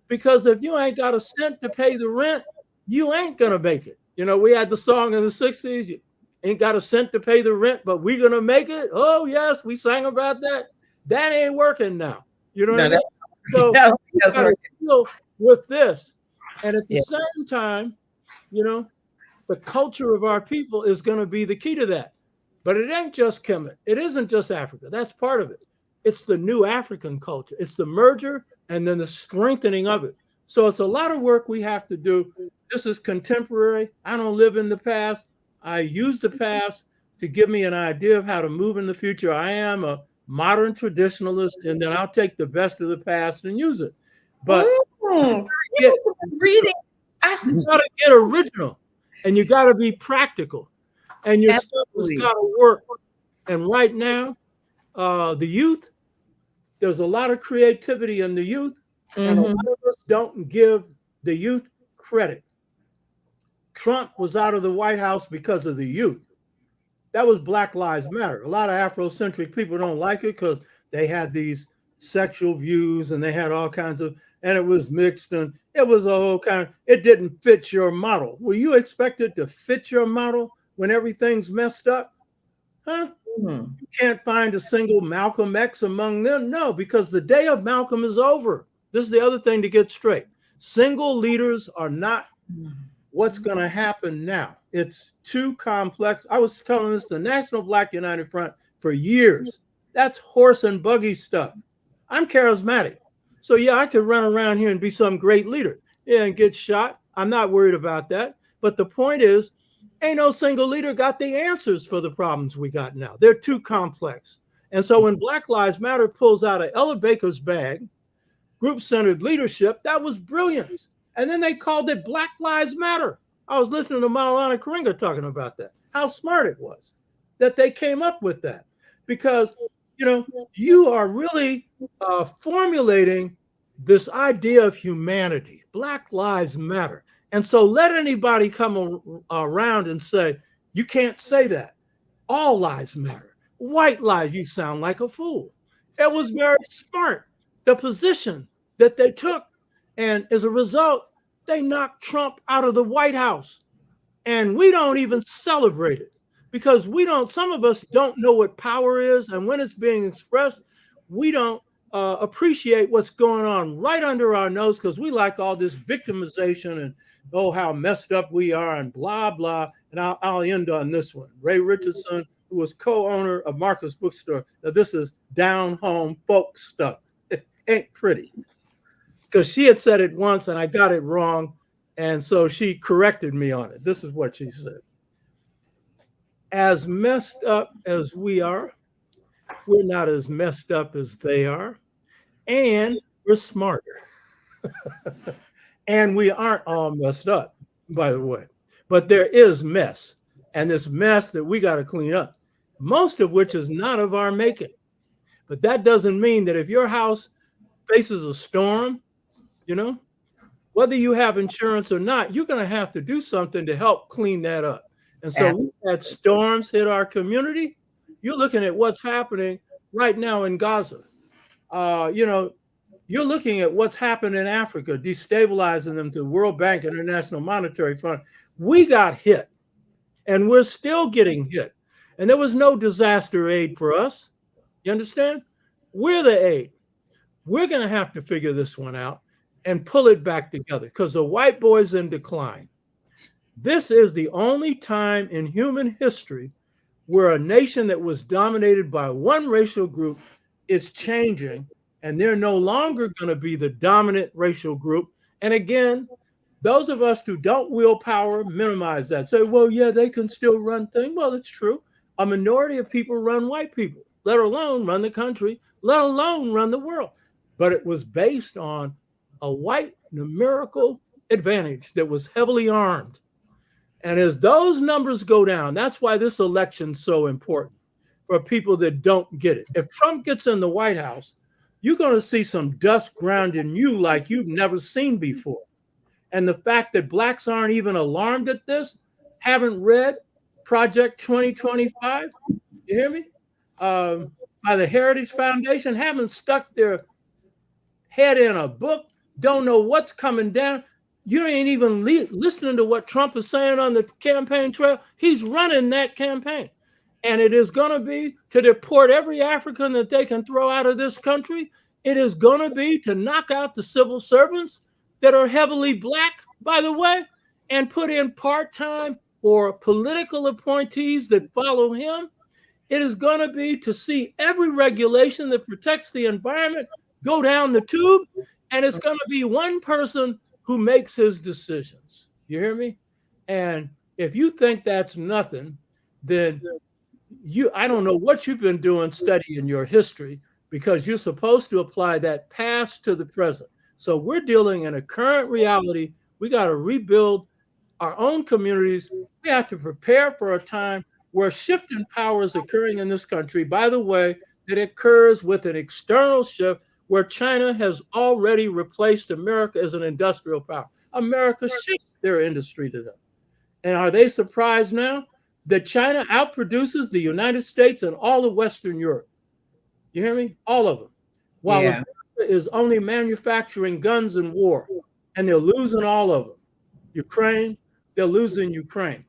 Because if you ain't got a cent to pay the rent, you ain't gonna make it. You know, we had the song in the 60s, you ain't got a cent to pay the rent, but we gonna make it. Oh yes, we sang about that. That ain't working now. You know what I mean? So we gotta deal with this. And at the same time, you know, the culture of our people is going to be the key to that. But it ain't just Kemet. It isn't just Africa. That's part of it. It's the new African culture. It's the merger and then the strengthening of it. So it's a lot of work we have to do. This is contemporary. I don't live in the past. I use the past to give me an idea of how to move in the future. I am a modern traditionalist, and then I'll take the best of the past and use it. But you gotta get original, and you gotta be practical, and your stuff has gotta work. And right now, the youth, there's a lot of creativity in the youth, and a lot of us don't give the youth credit. Trump was out of the White House because of the youth. That was Black Lives Matter. A lot of Afrocentric people don't like it because they had these sexual views and they had all kinds of, and it was mixed and it was a whole kind of, it didn't fit your model. Were you expected to fit your model when everything's messed up? Huh? You can't find a single Malcolm X among them. No, because the day of Malcolm is over. This is the other thing to get straight. Single leaders are not what's going to happen now. It's too complex. I was telling this to the National Black United Front for years. That's horse and buggy stuff. I'm charismatic. So yeah, I could run around here and be some great leader. Yeah, and get shot. I'm not worried about that. But the point is, ain't no single leader got the answers for the problems we got now. They're too complex. And so when Black Lives Matter pulls out of Ella Baker's bag, group-centered leadership, that was brilliance. And then they called it Black Lives Matter. I was listening to Maulana Karenga talking about that, how smart it was that they came up with that. Because, you know, you are really formulating this idea of humanity. Black Lives Matter. And so let anybody come around and say, you can't say that. All lives matter. White lives, you sound like a fool. It was very smart, the position that they took. And as a result, they knocked Trump out of the White House. And we don't even celebrate it because some of us don't know what power is. And when it's being expressed, we don't appreciate what's going on right under our nose because we like all this victimization and, oh, how messed up we are and blah, blah. And I'll end on this one. Ray Richardson, who was co-owner of Marcus Bookstore. Now, this is down-home folk stuff. It ain't pretty. Because she had said it once and I got it wrong. And so she corrected me on it. This is what she said. As messed up as we are, we're not as messed up as they are. And we're smarter. And we aren't all messed up, by the way. But there is mess. And this mess that we got to clean up, most of which is not of our making. But that doesn't mean that if your house faces a storm, you know, whether you have insurance or not, you're going to have to do something to help clean that up. And so we've had storms hit our community. You're looking at what's happening right now in Gaza. You know, you're looking at what's happened in Africa, destabilizing them to the World Bank, International Monetary Fund. We got hit, and we're still getting hit. And there was no disaster aid for us. You understand? We're the aid. We're going to have to figure this one out and pull it back together because the white boy's in decline. This is the only time in human history where a nation that was dominated by one racial group is changing, and they're no longer going to be the dominant racial group. And again, those of us who don't wield power minimize that. Say, well, yeah, they can still run things. Well, it's true. A minority of people run white people, let alone run the country, let alone run the world. But it was based on a white numerical advantage that was heavily armed. And as those numbers go down, that's why this election's so important for people that don't get it. If Trump gets in the White House, you're going to see some dust grounding you like you've never seen before. And the fact that blacks aren't even alarmed at this, haven't read Project 2025, you hear me? By the Heritage Foundation, haven't stuck their head in a book, don't know what's coming down. You ain't even listening to what Trump is saying on the campaign trail. He's running that campaign. And it is going to be to deport every African that they can throw out of this country. It is going to be to knock out the civil servants that are heavily black, by the way, and put in part-time or political appointees that follow him. It is going to be to see every regulation that protects the environment go down the tube. And it's going to be one person who makes his decisions. You hear me? And if you think that's nothing, then I don't know what you've been doing studying your history, because you're supposed to apply that past to the present. So we're dealing in a current reality. We got to rebuild our own communities. We have to prepare for a time where shifting power is occurring in this country. By the way, it occurs with an external shift where China has already replaced America as an industrial power. America shipped their industry to them. And are they surprised now that China outproduces the United States and all of Western Europe? You hear me? All of them. While America is only manufacturing guns and war, and they're losing all of them. Ukraine, they're losing Ukraine.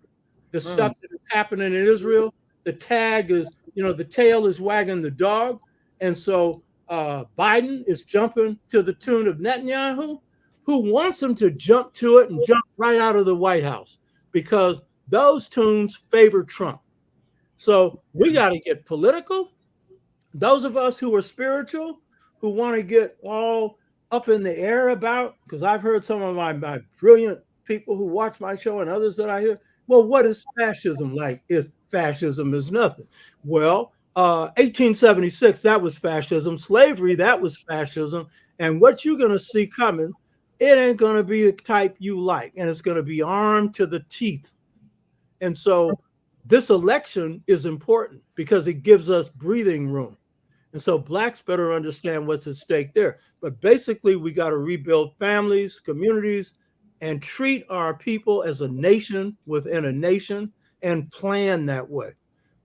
The stuff that is happening in Israel, the tag is, the tail is wagging the dog. And so Biden is jumping to the tune of Netanyahu, who wants him to jump to it and jump right out of the White House, because those tunes favor Trump. So we got to get political. Those of us who are spiritual, who want to get all up in the air about, because I've heard some of my brilliant people who watch my show and others that I hear, well, what is fascism like? Fascism is nothing. Well, 1876, that was fascism. Slavery, that was fascism. And what you're going to see coming, it ain't going to be the type you like. And it's going to be armed to the teeth. And so this election is important because it gives us breathing room. And so blacks better understand what's at stake there. But basically, we got to rebuild families, communities, and treat our people as a nation within a nation and plan that way.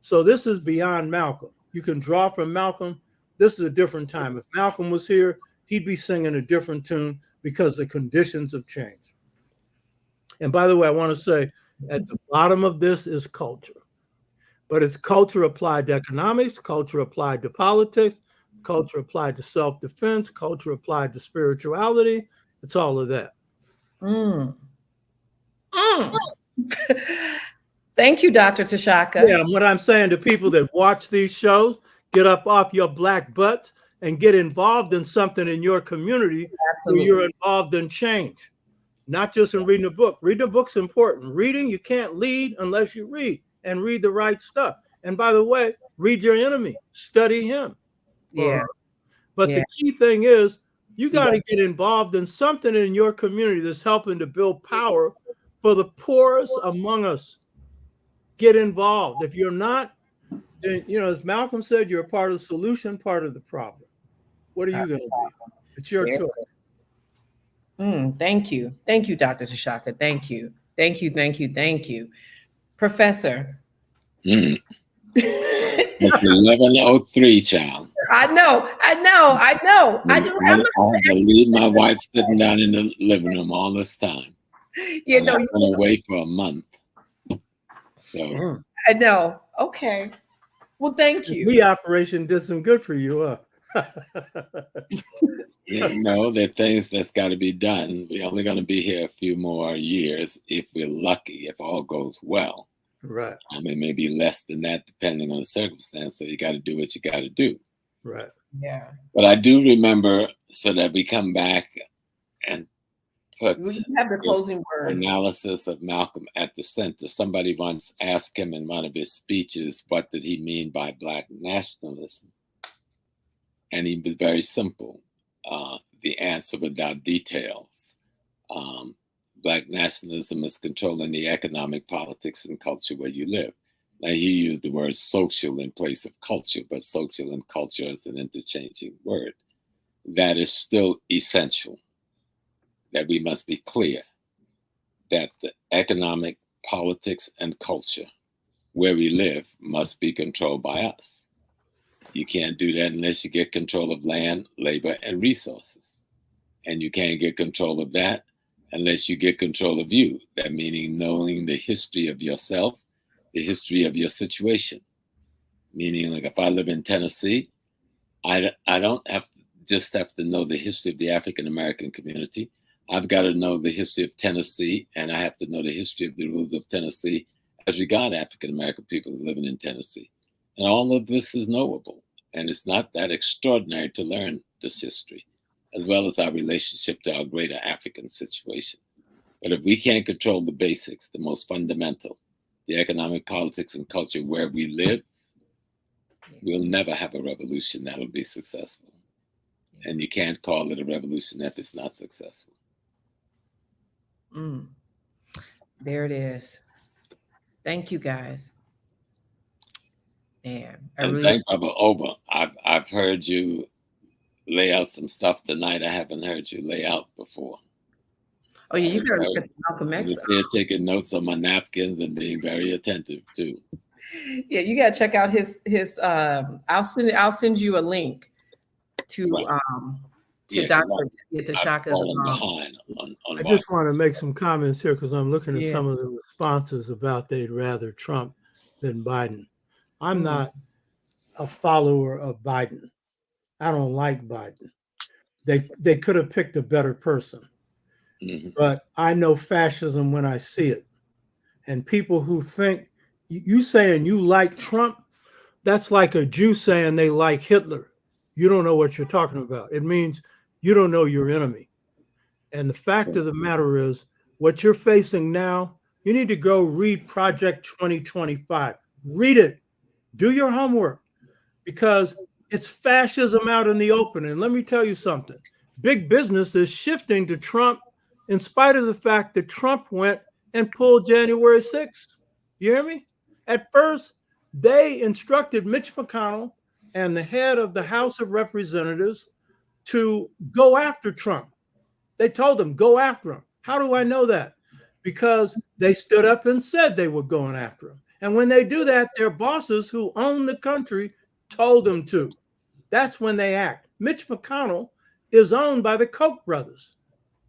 So this is beyond Malcolm. You can draw from Malcolm. This is a different time. If Malcolm was here, he'd be singing a different tune because the conditions have changed. And by the way, I want to say at the bottom of this is culture. But it's culture applied to economics, culture applied to politics, culture applied to self-defense, culture applied to spirituality. It's all of that. Thank you, Dr. Tashaka. Yeah, what I'm saying to people that watch these shows, get up off your black butts and get involved in something in your community where you're involved in change, not just in reading a book. Reading a book's important. Reading, you can't lead unless you read, and read the right stuff. And by the way, read your enemy, study him. Yeah. But the key thing is, You got to get involved in something in your community that's helping to build power for the poorest among us. Get involved. If you're not, then, as Malcolm said, you're a part of the solution, part of the problem. What are you going to be? It's your choice. Thank you. Thank you, Dr. Tashaka. Thank you. Thank you. Thank you. Thank you. Professor. It's 11:03, child. I know. I have to leave my wife sitting down in the living room all this time. Yeah, no, I've been away for a month. So I know. Okay. Well, thank you. The operation did some good for you, No, there are things that's got to be done. We're only going to be here a few more years if we're lucky, if all goes well. Right. I mean, maybe less than that, depending on the circumstance. So you got to do what you got to do. Right. Yeah. But I do remember, so that we come back and put We have the closing words. Analysis of Malcolm at the center. Somebody once asked him in one of his speeches, what did he mean by Black nationalism? And he was very simple. The answer without details. Black nationalism is controlling the economic, politics, and culture where you live. Now, he used the word social in place of culture, but social and culture is an interchanging word. That is still essential, that we must be clear that the economic, politics, and culture where we live must be controlled by us. You can't do that unless you get control of land, labor, and resources. And you can't get control of that unless you get control of you. That meaning knowing the history of yourself, the history of your situation. Meaning, like, if I live in Tennessee, I don't have to know the history of the African American community. I've got to know the history of Tennessee, and I have to know the history of the rules of Tennessee as regard African American people living in Tennessee. And all of this is knowable. And it's not that extraordinary to learn this history, as well as our relationship to our greater African situation. But if we can't control the basics, the most fundamental, the economic, politics, and culture where we live, we'll never have a revolution that'll be successful. And you can't call it a revolution if it's not successful. There it is. Thank you, guys. Man, thank Baba Oba. I've heard you lay out some stuff tonight I haven't heard you lay out before. Oh, yeah, you got to look at Malcolm X. They're taking notes on my napkins and being very attentive too. Yeah, you got to check out his. I'll send you a link to Dr. Tashaka's. I just want to make some comments here because I'm looking at some of the responses about they'd rather Trump than Biden. I'm not a follower of Biden. I don't like Biden. They could have picked a better person. But I know fascism when I see it. And people who think you saying you like Trump, that's like a Jew saying they like Hitler. You don't know what you're talking about. It means you don't know your enemy. And the fact of the matter is, what you're facing now, you need to go read Project 2025. Read it. Do your homework, because it's fascism out in the open. And let me tell you something. Big business is shifting to Trump in spite of the fact that Trump went and pulled January 6th. You hear me? At first, they instructed Mitch McConnell and the head of the House of Representatives to go after Trump. They told him, go after him. How do I know that? Because they stood up and said they were going after him. And when they do that, their bosses who own the country told them to. That's when they act. Mitch McConnell is owned by the Koch brothers.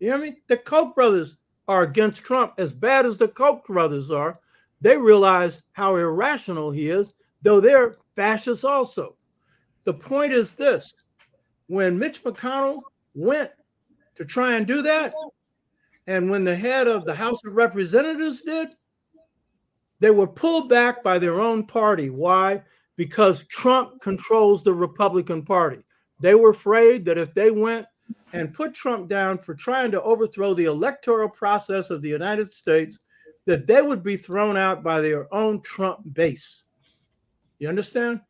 You hear me? The Koch brothers are against Trump. As bad as the Koch brothers are, they realize how irrational he is, though they're fascists also. The point is this. When Mitch McConnell went to try and do that, and when the head of the House of Representatives did, they were pulled back by their own party. Why? Because Trump controls the Republican Party. They were afraid that if they went and put Trump down for trying to overthrow the electoral process of the United States, that they would be thrown out by their own Trump base. You understand?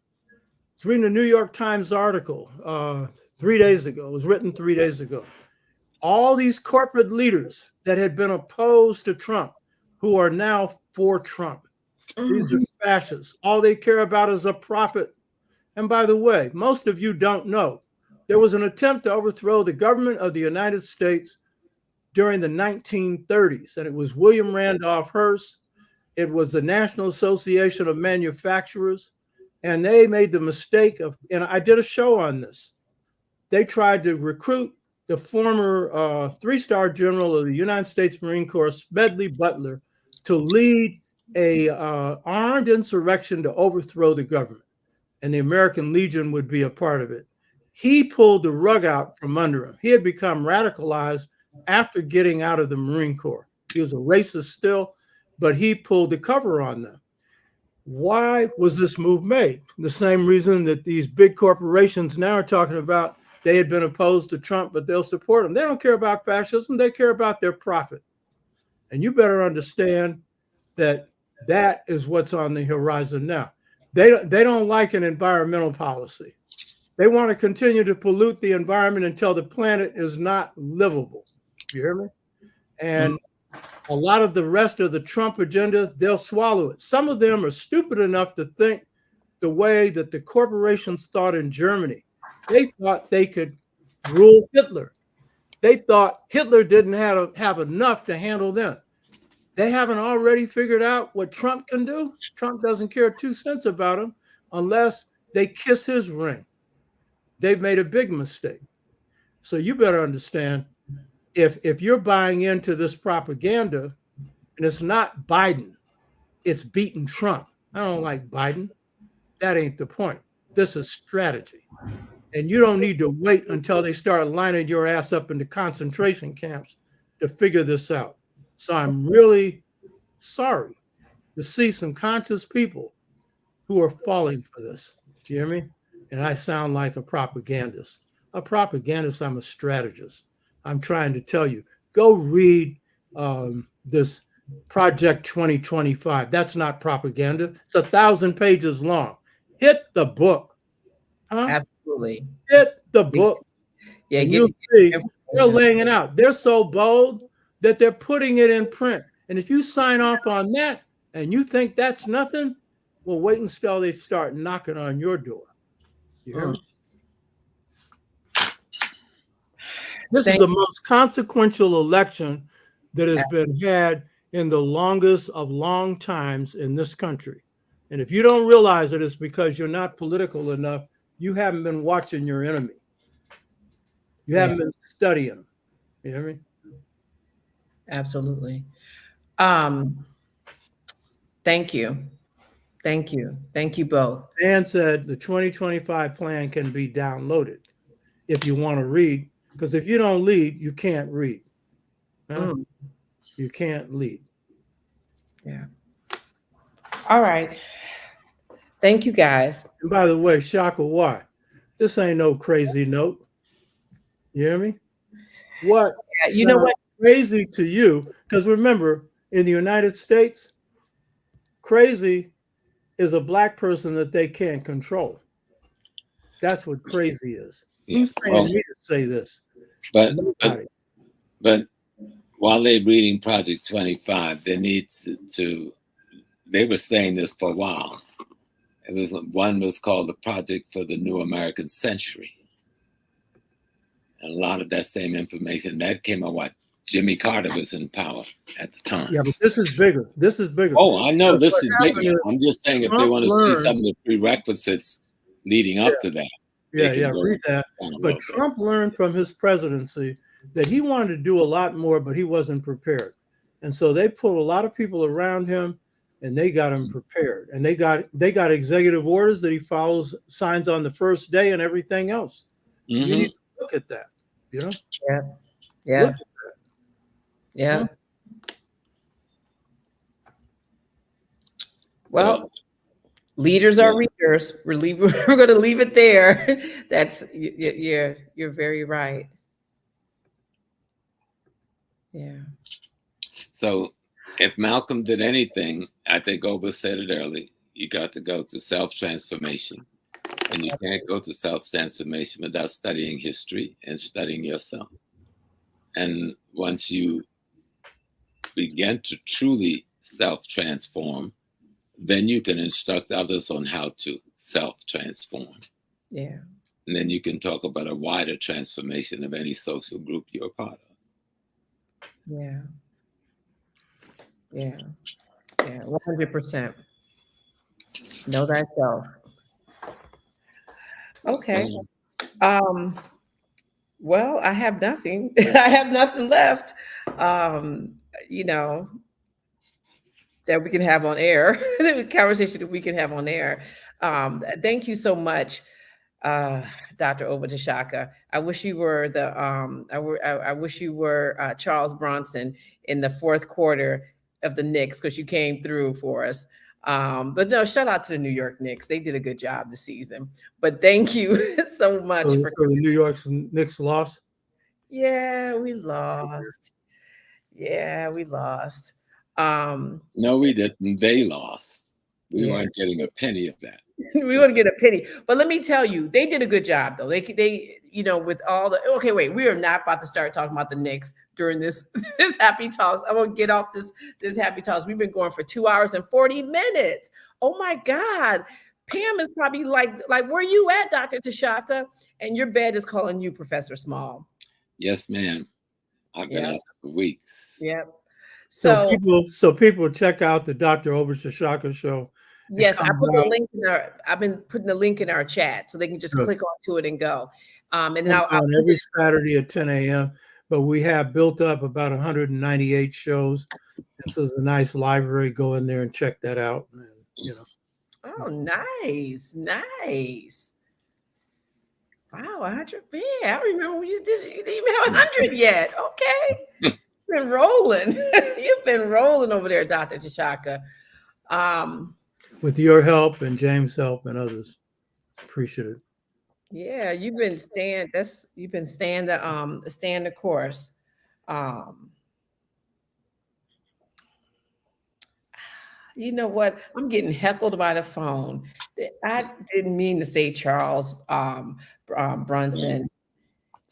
was reading a New York Times article 3 days ago. It was written 3 days ago. All these corporate leaders that had been opposed to Trump, who are now for Trump. These are fascists. All they care about is a profit. And by the way, most of you don't know, there was an attempt to overthrow the government of the United States during the 1930s, and it was William Randolph Hearst. It was the National Association of Manufacturers, and they made the mistake of, and I did a show on this. They tried to recruit the former 3-star general of the United States Marine Corps, Smedley Butler, to lead a armed insurrection to overthrow the government, and the American Legion would be a part of it. He pulled the rug out from under him. He had become radicalized after getting out of the Marine Corps. He was a racist still, but he pulled the cover on them. Why was this move made? The same reason that these big corporations now are talking about they had been opposed to Trump, but they'll support him. They don't care about fascism. They care about their profit. And you better understand that that is what's on the horizon now. They don't like an environmental policy. They want to continue to pollute the environment until the planet is not livable. You hear me? And a lot of the rest of the Trump agenda, they'll swallow it. Some of them are stupid enough to think the way that the corporations thought in Germany. They thought they could rule Hitler. They thought Hitler didn't have enough to handle them. They haven't already figured out what Trump can do. Trump doesn't care 2 cents about him unless they kiss his ring. They've made a big mistake. So you better understand, if you're buying into this propaganda, and it's not Biden, it's beating Trump. I don't like Biden. That ain't the point. This is strategy. And you don't need to wait until they start lining your ass up into concentration camps to figure this out. So I'm really sorry to see some conscious people who are falling for this. Do you hear me? And I sound like a propagandist. A propagandist, I'm a strategist. I'm trying to tell you, go read this Project 2025. That's not propaganda. It's 1,000 pages long. Hit the book. Huh? Absolutely. Hit the book. Yeah, and you'll see they're laying it out. They're so bold that they're putting it in print. And if you sign off on that and you think that's nothing, well, wait until they start knocking on your door. You hear me? This is the most consequential election that has been had in the longest of long times in this country. And if you don't realize it, it's because you're not political enough. You haven't been watching your enemy. You haven't been studying them. You hear me? Absolutely. Thank you. Thank you. Thank you both. Dan said the 2025 plan can be downloaded if you want to read, because if you don't lead, you can't read. Huh? You can't lead. Yeah. All right. Thank you, guys. And by the way, Shaka, why? This ain't no crazy note. You hear me? What? You know what? Crazy to you, because remember, in the United States, crazy is a black person that they can't control. That's what crazy is. Yeah. Who's paying me to say this? But while they're reading Project 25, they need to they were saying this for a while. One was called the Project for the New American Century. And a lot of that same information that came out what Jimmy Carter was in power at the time. Yeah, but this is bigger. This is bigger. Oh, I know this is bigger. I'm just saying if they want to see some of the prerequisites leading up to that. Yeah, read that. But Trump learned from his presidency that he wanted to do a lot more, but he wasn't prepared. And so they pulled a lot of people around him and they got him prepared. And they got executive orders that he follows, signs on the first day and everything else. You need to look at that, you know? Yeah. Yeah. Yeah. Well, leaders are readers. We're going to leave it there. That's you're very right. Yeah. So if Malcolm did anything, I think Oba said it early, you got to go to self-transformation. And you can't go to self-transformation without studying history and studying yourself. And once you begin to truly self-transform, then you can instruct others on how to self-transform. Yeah. And then you can talk about a wider transformation of any social group you're a part of. Yeah. Yeah. Yeah. 100%. Know thyself. Okay. Well, I have nothing. I have nothing left. You know, that we can have on air, the conversation that we can have on air. Thank you so much, Dr. Obachashaka. I wish you were I wish you were Charles Bronson in the fourth quarter of the Knicks, because you came through for us. But no, shout out to the New York Knicks. They did a good job this season. But thank you so much So for the New York Knicks lost. Yeah, we lost. Yeah, we lost. No, we didn't. They lost. We Yeah. weren't getting a penny of that. We want to get a pity. But let me tell you, they did a good job though. They with all the okay, wait, we are not about to start talking about the Knicks during this this happy talks. I won't get off this happy talks. We've been going for 2 hours and 40 minutes. Oh my God. Pam is probably like where you at, Dr. Tashaka? And your bed is calling you Professor Small. Yes, ma'am. I've been up for weeks. Yep. So people check out the Dr. Obachashaka show. Yes, I put the link in I've been putting the link in our chat so they can just click onto it and go. And then I'll on every Saturday at 10 a.m. But we have built up about 198 shows. This is a nice library. Go in there and check that out. And, Oh, nice. Wow, 100. Yeah, I remember when you didn't even have 100 yet. Okay. You've been rolling. You've been rolling over there, Dr. Tashaka. With your help and James' help and others. Appreciate it. Yeah, you've been staying the course. You know what? I'm getting heckled by the phone. I didn't mean to say Charles Brunson.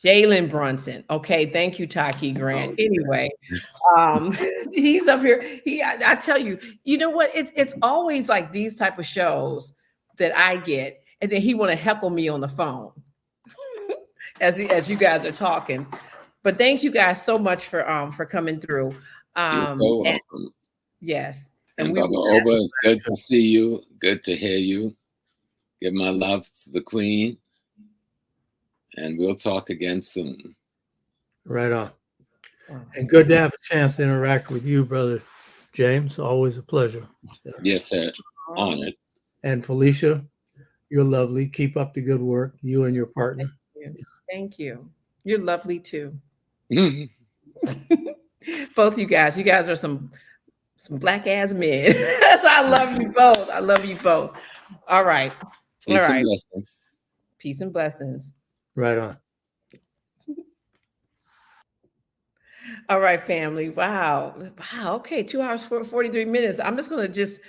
Jalen Brunson. Okay, thank you, Taki Grant. Anyway, he's up here. I tell you, you know what? It's always like these type of shows that I get, and then he want to heckle me on the phone as you guys are talking. But thank you guys so much for coming through. You're so welcome. Yes. And Baba Oba, it's good to see you. Good to hear you. Give my love to the Queen. And we'll talk again soon. Right on. And good to have a chance to interact with you, Brother James. Always a pleasure. Yes, sir. Honored. And Felicia, you're lovely. Keep up the good work, you and your partner. Thank you. You're lovely too. Both you guys. You guys are some black ass men. So I love you both. I love you both. All right. Peace and blessings. Peace and blessings. Right on. All right, family. Wow. Okay, 2 hours 43 minutes. I'm just gonna just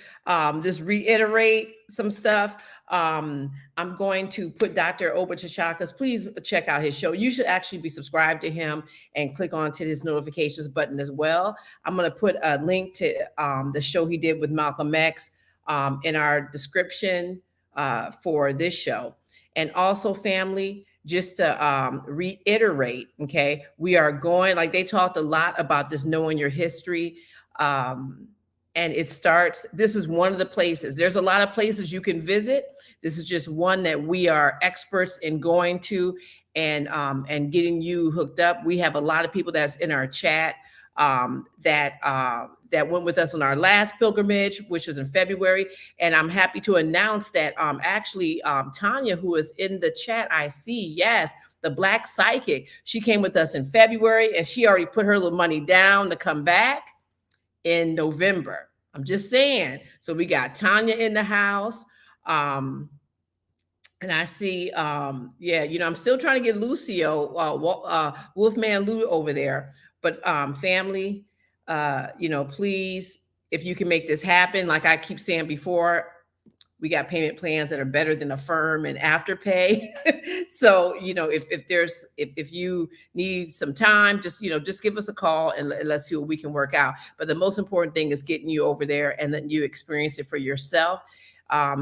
reiterate some stuff. I'm going to put Dr. Obachashaka's. Please check out his show. You should actually be subscribed to him and click on to his notifications button as well. I'm gonna put a link to the show he did with Malcolm X in our description for this show. And also, family, just to reiterate, okay, we are going, like they talked a lot about this knowing your history. And it starts, this is one of the places. There's a lot of places you can visit. This is just one that we are experts in going to and getting you hooked up. We have a lot of people that's in our chat that went with us on our last pilgrimage, which was in February. And I'm happy to announce that actually Tanya, who is in the chat, I see, yes, the Black Psychic, she came with us in February and she already put her little money down to come back in November. I'm just saying. So we got Tanya in the house. And I see, I'm still trying to get Lucio, Wolfman Lou over there. But family, please, if you can make this happen, like I keep saying before, We got payment plans that are better than Affirm and Afterpay. So, if you need some time, just give us a call and let's see what we can work out. But the most important thing is getting you over there and then you experience it for yourself.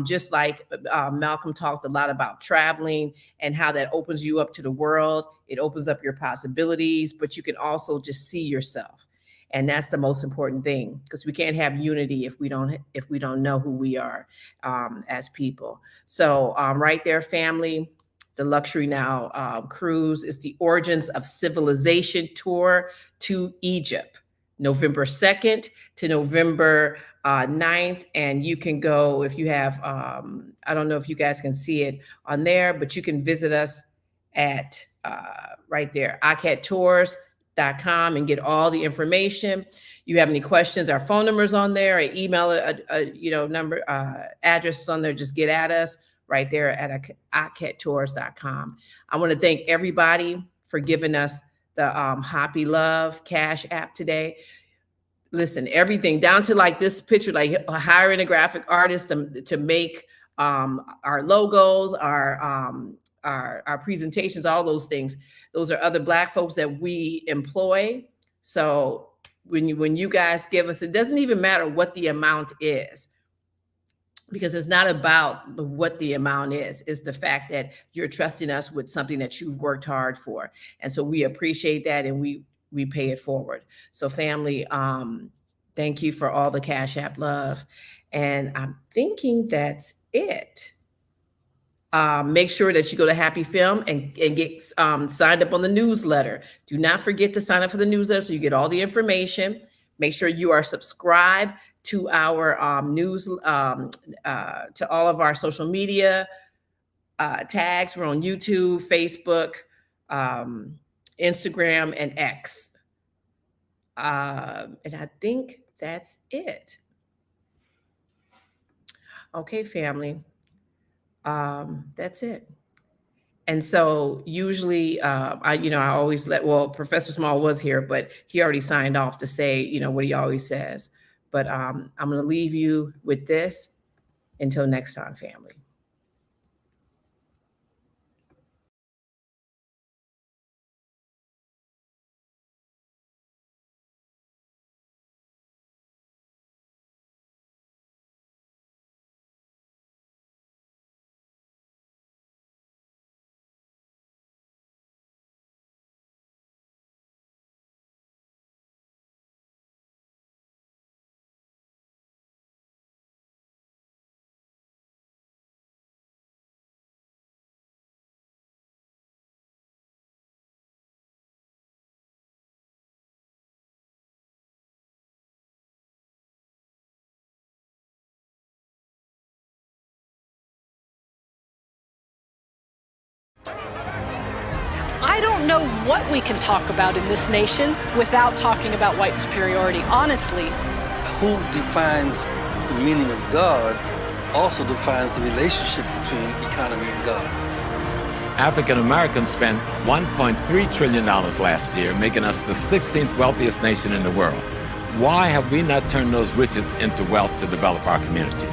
Just like Malcolm talked a lot about traveling and how that opens you up to the world. It opens up your possibilities, but you can also just see yourself. And that's the most important thing, because we can't have unity if we don't know who we are as people. So right there, family, the Luxury Now cruise is the Origins of Civilization tour to Egypt, November 2nd to November 9th. And you can go if you have, I don't know if you guys can see it on there, but you can visit us at right there, ACATtours.com, and get all the information. You have any questions, our phone number's on there, our email number, address is on there. Just get at us right there at ACATtours.com. I want to thank everybody for giving us the Hoppy Love Cash App today. Listen, everything down to like this picture, like hiring a graphic artist to make our logos, our presentations, all those things. Those are other Black folks that we employ. So when you guys give us, it doesn't even matter what the amount is, because it's not about what the amount is. It's the fact that you're trusting us with something that you've worked hard for. And so we appreciate that, and we pay it forward. So family, thank you for all the Cash App love. And I'm thinking that's it. Make sure that you go to HAPIFILM and get signed up on the newsletter. Do not forget to sign up for the newsletter so you get all the information. Make sure you are subscribed to our news, to all of our social media tags. We're on YouTube, Facebook, Instagram, and X. And I think that's it. Okay, family. That's it. And so usually I always Professor Small was here, but he already signed off to say, what he always says. But I'm going to leave you with this until next time, family. I don't know what we can talk about in this nation without talking about white superiority. Honestly, Who defines the meaning of God also defines the relationship between economy and God. African Americans spent $1.3 trillion last year, making us the 16th wealthiest nation in the world. Why have we not turned those riches into wealth to develop our community?